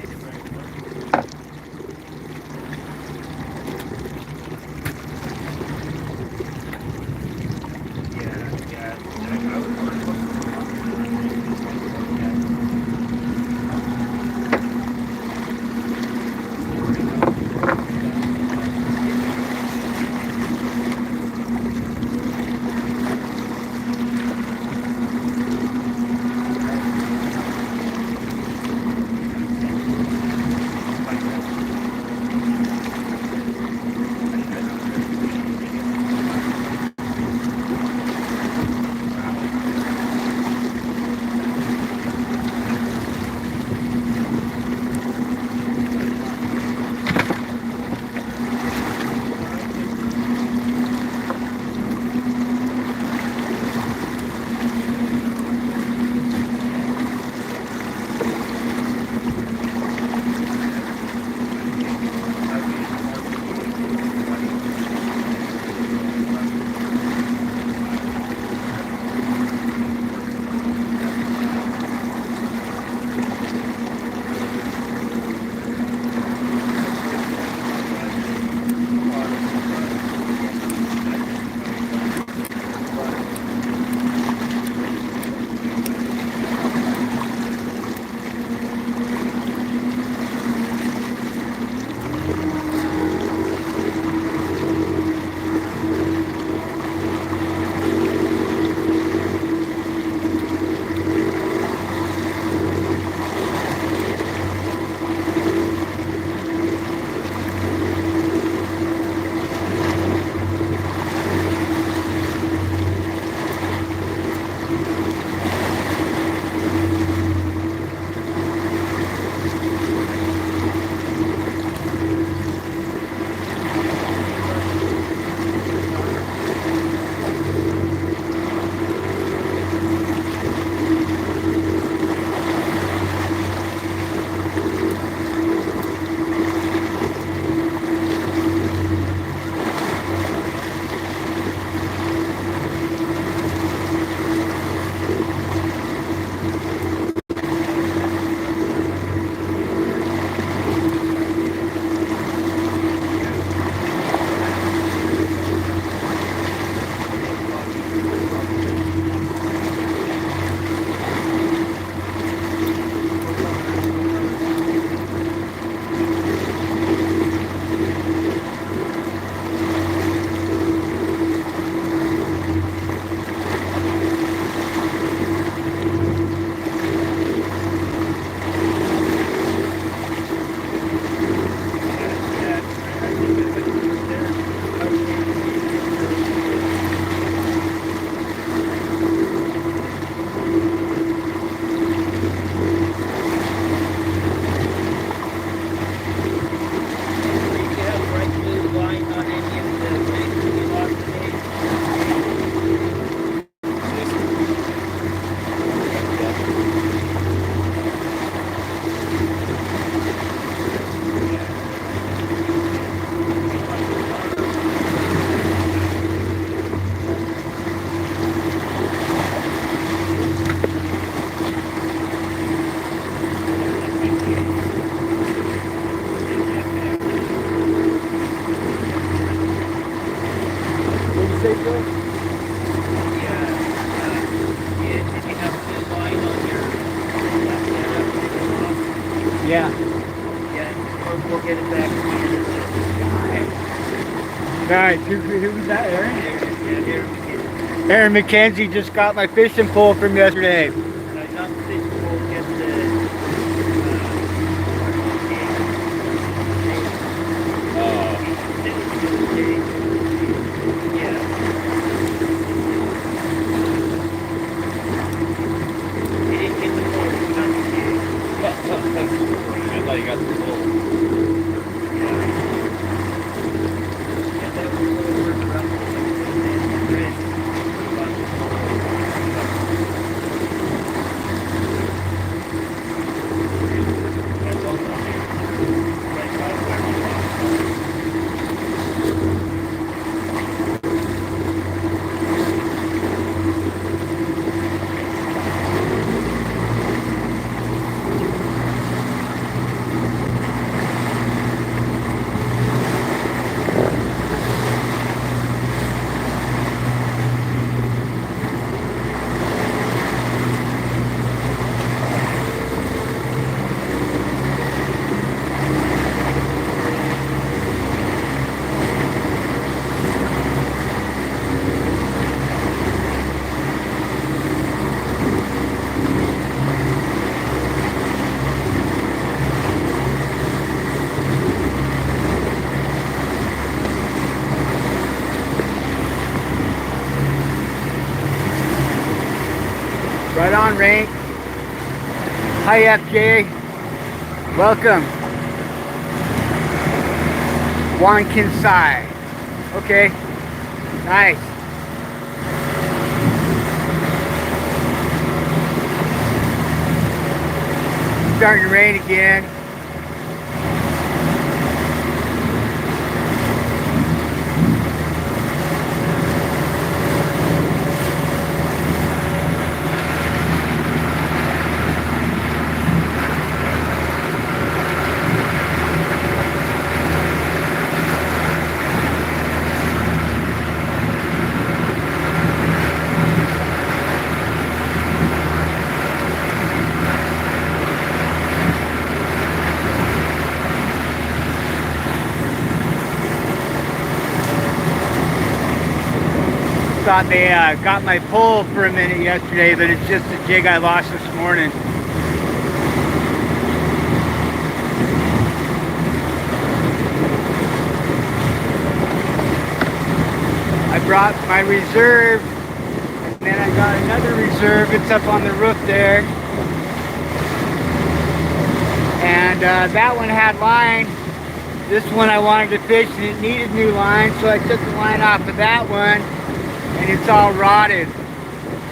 Speaker 7: GoPro?
Speaker 4: Yeah. Did you have the line on your setup?
Speaker 1: Yeah.
Speaker 4: Yeah, we'll get it back.
Speaker 1: Guys, who was that, Aaron?
Speaker 4: There.
Speaker 1: Aaron McKenzie just got my fishing pole from yesterday.
Speaker 4: Not the fish pole, just the. Yeah. It didn't get the pole, it's not the jig.
Speaker 3: I thought you got the full.
Speaker 4: Yeah, that was a little more rough than the rest.
Speaker 1: Right on, Rain. Hi, FJ. Welcome. Wankinsai. Okay. Nice. Starting to rain again. Thought they got my pole for a minute yesterday, but it's just a jig I lost this morning. I brought my reserve, and then I got another reserve. It's up on the roof there. And that one had line. This one I wanted to fish, and it needed new line, so I took the line off of that one. And it's all rotted.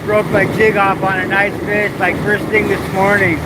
Speaker 1: Broke my jig off on a nice fish like first thing this morning.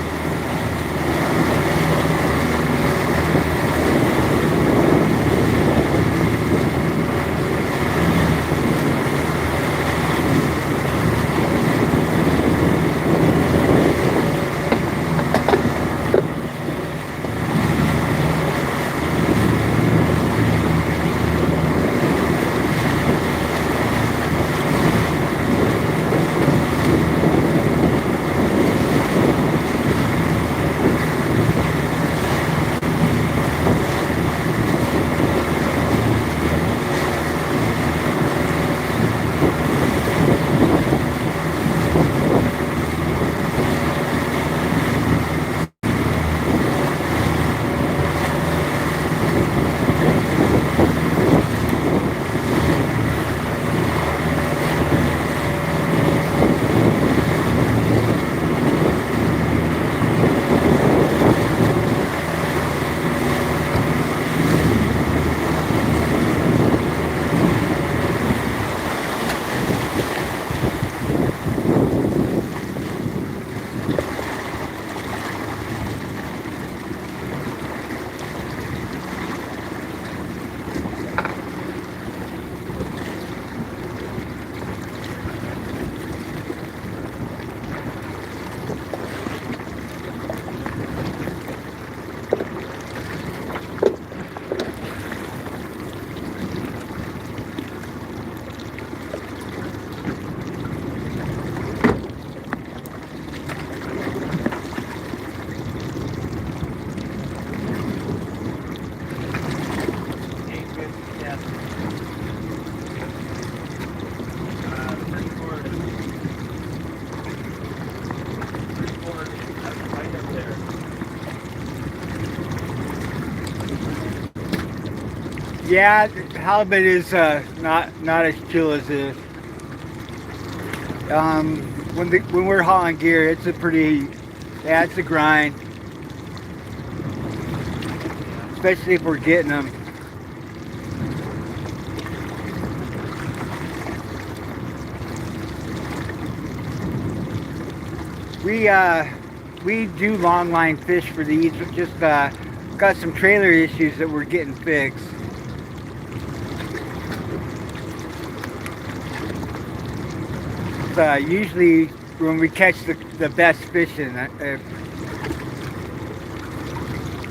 Speaker 1: Yeah, halibut is not as chill as this. When we're hauling gear, it's a pretty, yeah, it's a grind. Especially if we're getting them. We do long line fish for these. We just got some trailer issues that we're getting fixed. Usually when we catch the best fishing,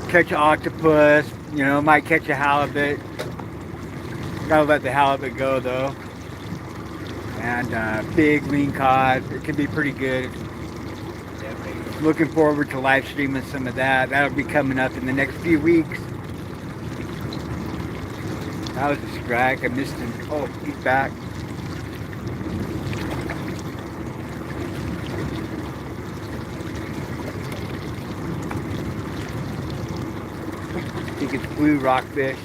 Speaker 1: catch an octopus, you know, might catch a halibut. Gotta let the halibut go though. And big lingcod, it can be pretty good. Looking forward to live streaming some of that. That'll be coming up in the next few weeks. That was a strike. I missed him. Oh, he's back. I think it's blue rockfish.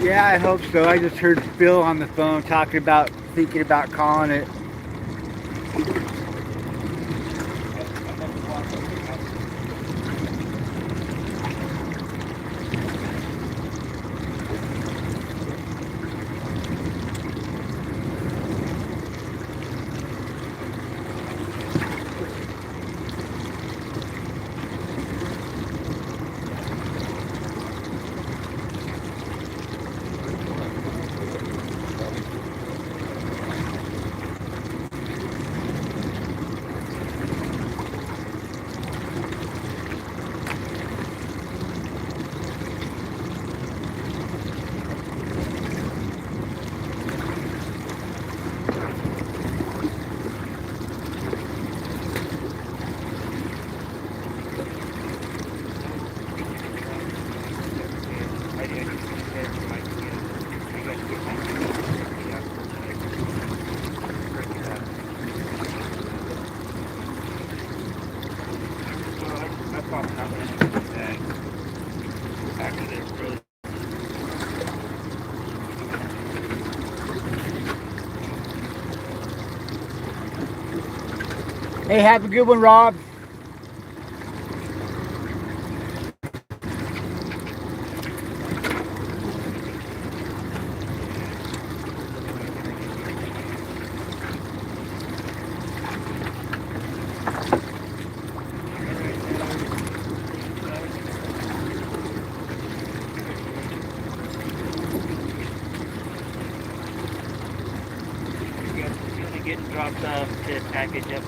Speaker 1: Yeah, I hope so. I just heard Phil on the phone thinking about calling it. Hey, have a good one, Rob.
Speaker 4: Getting dropped off to package up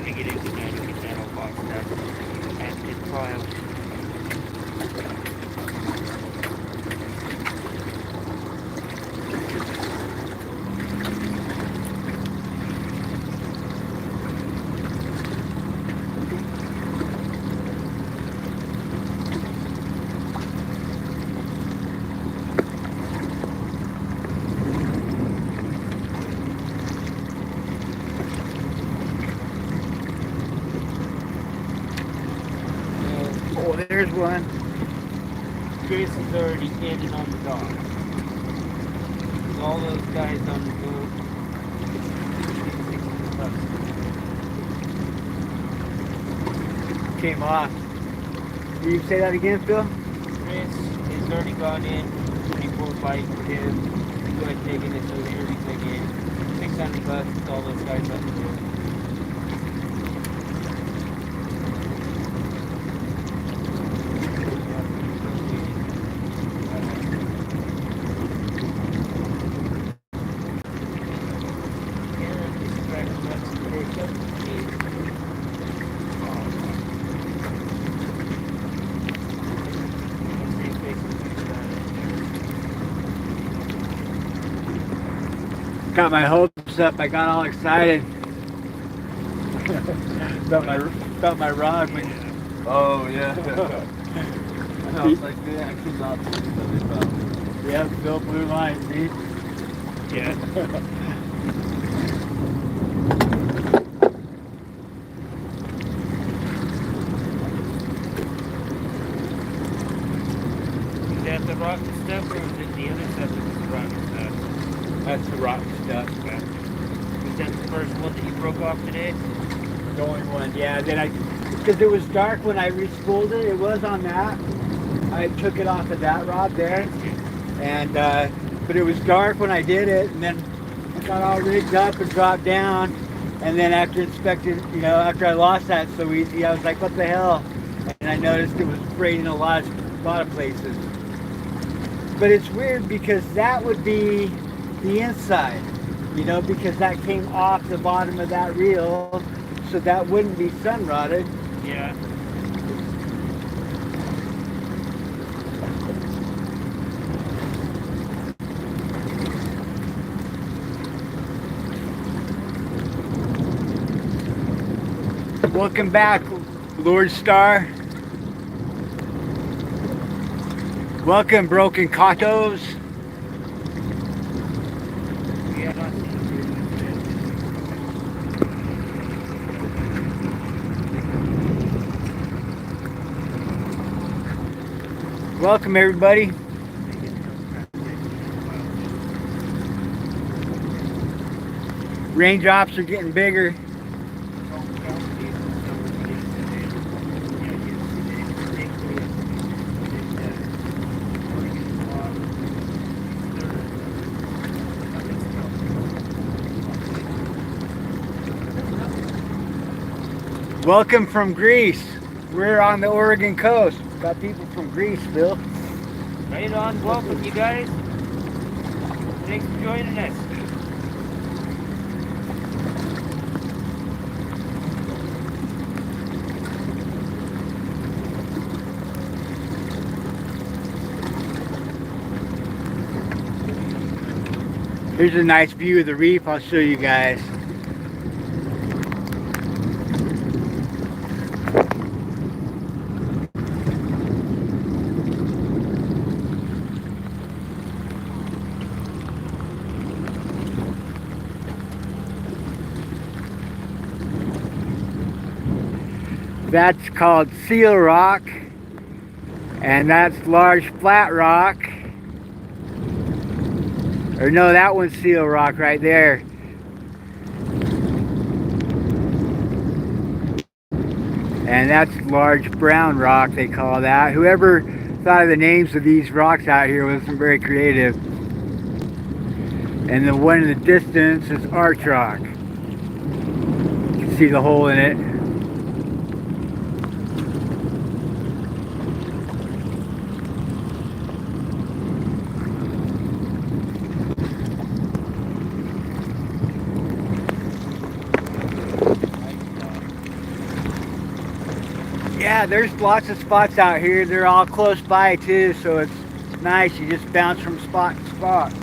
Speaker 4: to get it tonight and get that all boxed up and get filed.
Speaker 1: there's one.
Speaker 4: Chris is already standing on the dock. All those guys on the boat.
Speaker 1: Came off. Will you say that again, Phil?
Speaker 4: Chris has already gone in. 24 bites for him. Go ahead and take it. So he already taken $600 with all those guys on the boat.
Speaker 1: Got my hopes up. I got all excited. felt my rod when.
Speaker 3: Oh yeah. And I was like, man, I could not believe that they found me.
Speaker 1: Yeah, Phil blue line, see?
Speaker 4: Yeah. Is that the rock stuff or is it the other stuff that's the rock stuff?
Speaker 1: That's the rock stuff.
Speaker 4: Okay. Was that the first one that you broke off today?
Speaker 1: The only one, yeah. Then because it was dark when I re-spooled it. It was on that. I took it off of that rod there, and but it was dark when I did it, and then I got all rigged up and dropped down, and then after inspecting, after I lost that so easy, I was like, what the hell? And I noticed it was frayed in a lot of places. But it's weird because that would be the inside, because that came off the bottom of that reel, so that wouldn't be sun rotted.
Speaker 4: Yeah.
Speaker 1: Welcome back, Lord Star. Welcome, Broken Catos.
Speaker 4: Yeah, not
Speaker 1: Welcome, everybody. Raindrops are getting bigger. Welcome from Greece. We're on the Oregon coast. Got people from Greece, Bill.
Speaker 4: right on. Welcome, you guys. Thanks for joining us.
Speaker 1: Here's a nice view of the reef. I'll show you guys. That's called seal rock, and that's large flat rock. Or no, that one's seal rock right there. And that's large brown rock, they call that. Whoever thought of the names of these rocks out here wasn't very creative. And the one in the distance is arch rock. You can see the hole in it. Yeah, there's lots of spots out here. They're all close by too, so it's nice. You just bounce from spot to spot.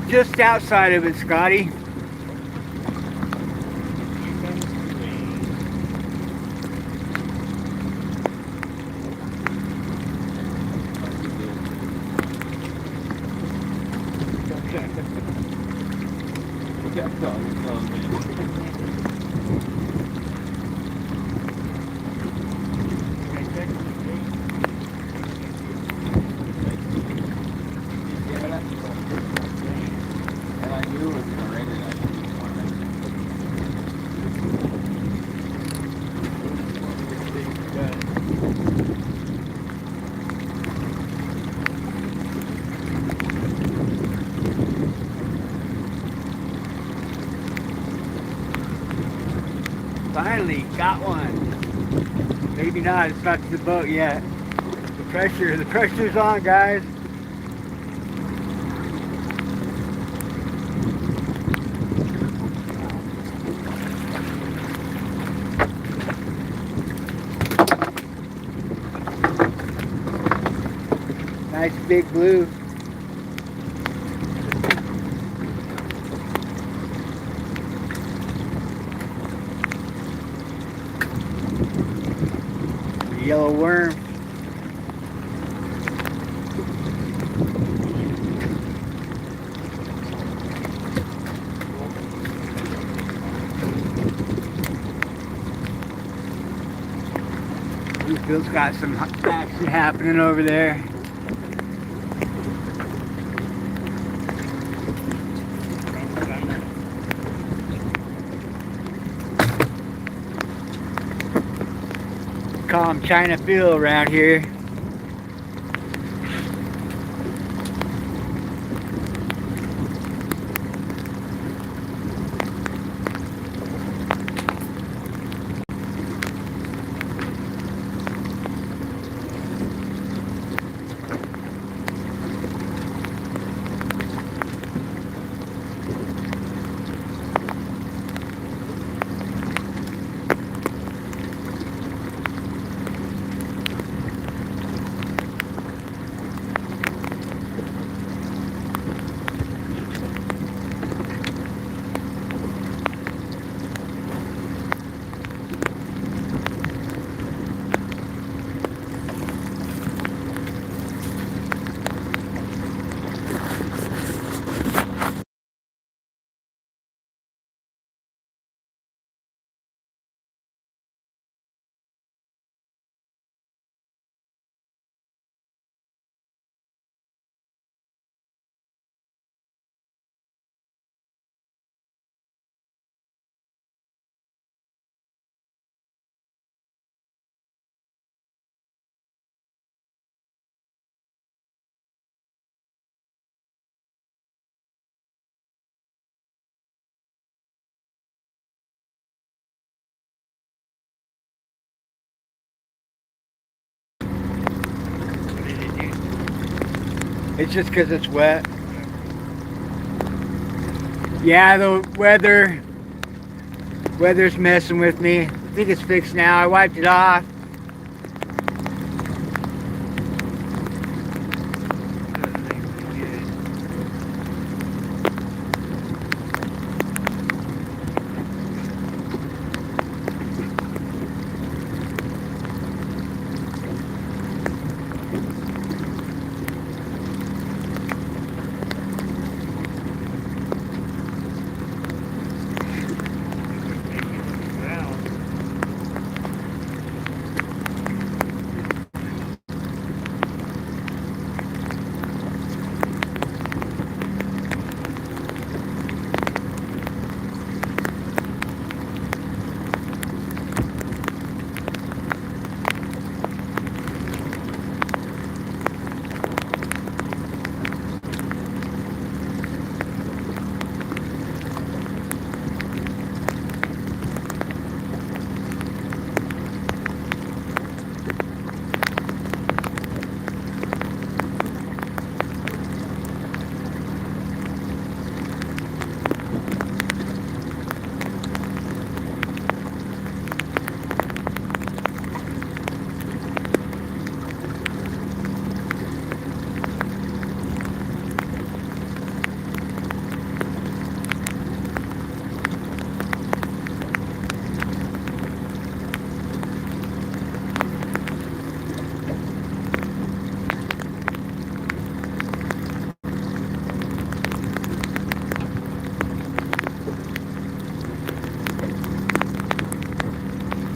Speaker 1: Just outside of it, Scotty. Finally got one. Maybe not, it's not to the boat yet. The pressure's on, guys. Nice big blue. Yellow worm. Bluefield's got some action happening over there. Call them China Phil around here. It's just because it's wet. Yeah, the weather's messing with me. I think it's fixed now. I wiped it off.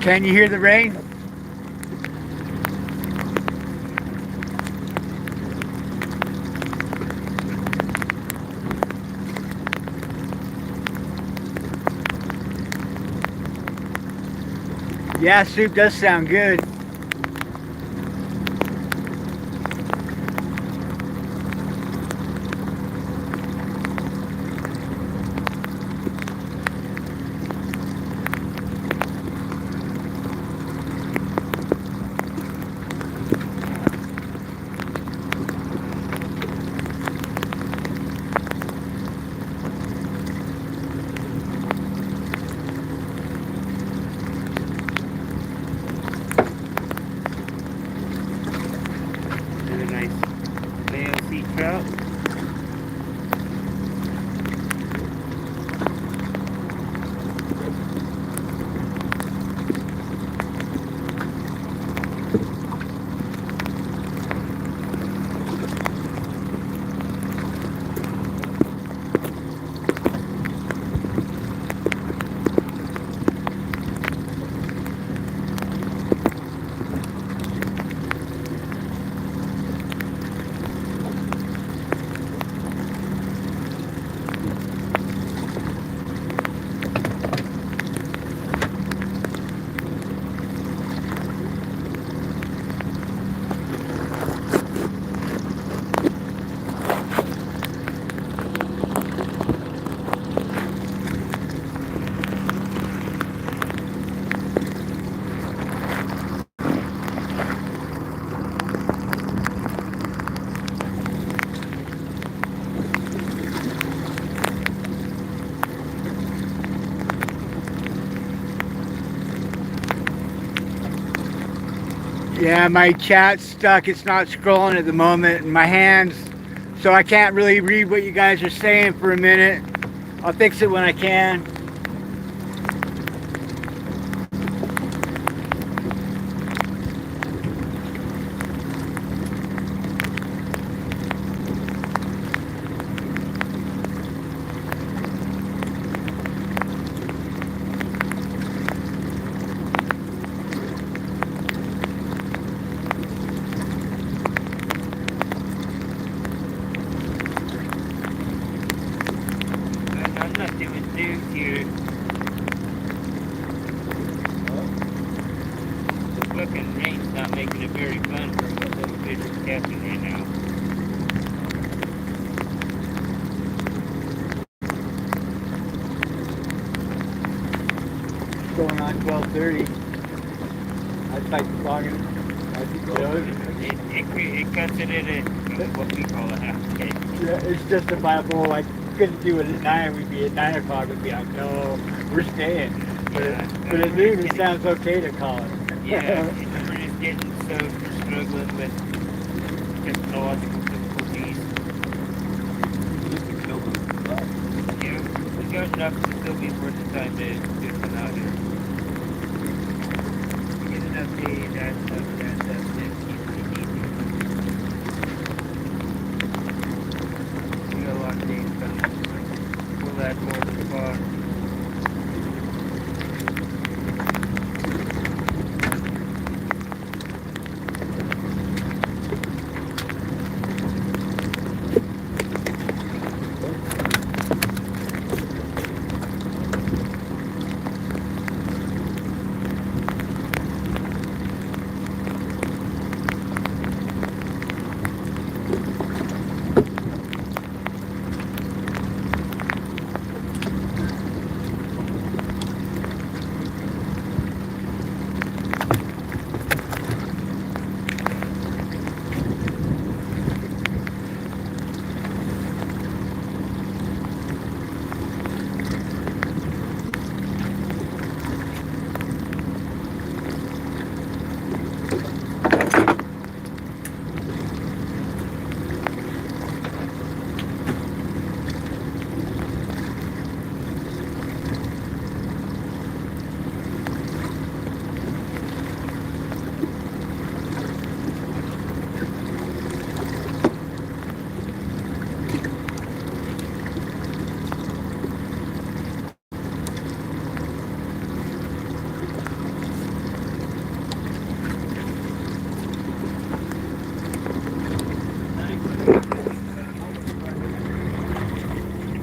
Speaker 1: Can you hear the rain? Yeah, soup does sound good.
Speaker 4: Really nice male sea trout.
Speaker 1: Yeah, my chat's stuck. It's not scrolling at the moment. And my hands, so I can't really read what you guys are saying for a minute. I'll fix it when I can.
Speaker 4: I'm not doing news here. The fucking rain's not making it very fun for what little fish are catching right now.
Speaker 1: Going on 12:30. I'd like to log in.
Speaker 4: It cuts it at what we call a half day.
Speaker 1: Yeah, it's justifiable. Like, couldn't do it at 9. We'd be at 9 o'clock. We'd be like, no, we're staying. But at noon, it sounds okay to call it.
Speaker 4: Yeah, we're just getting so struggling with technological difficulties. Yeah, we got enough to still be worth the time to come out here. Get an update, that stuff, keep it easy. We got a lot of days coming. We'll add more to the bar.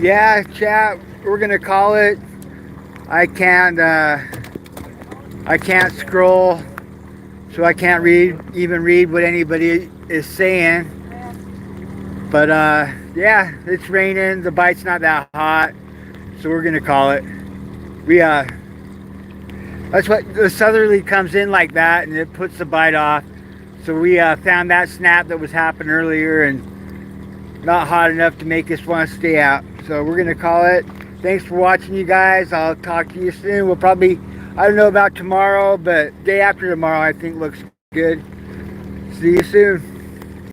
Speaker 1: yeah, chat, we're gonna call it. I can't scroll, so I can't even read what anybody is saying. But yeah, it's raining. The bite's not that hot, so we're gonna call it. We that's what the southerly comes in like that, and it puts the bite off. So we found that snap that was happening earlier, and not hot enough to make us want to stay out. So we're gonna call it. Thanks for watching, you guys. I'll talk to you soon. We'll probably, I don't know about tomorrow, but day after tomorrow I think looks good. See you soon.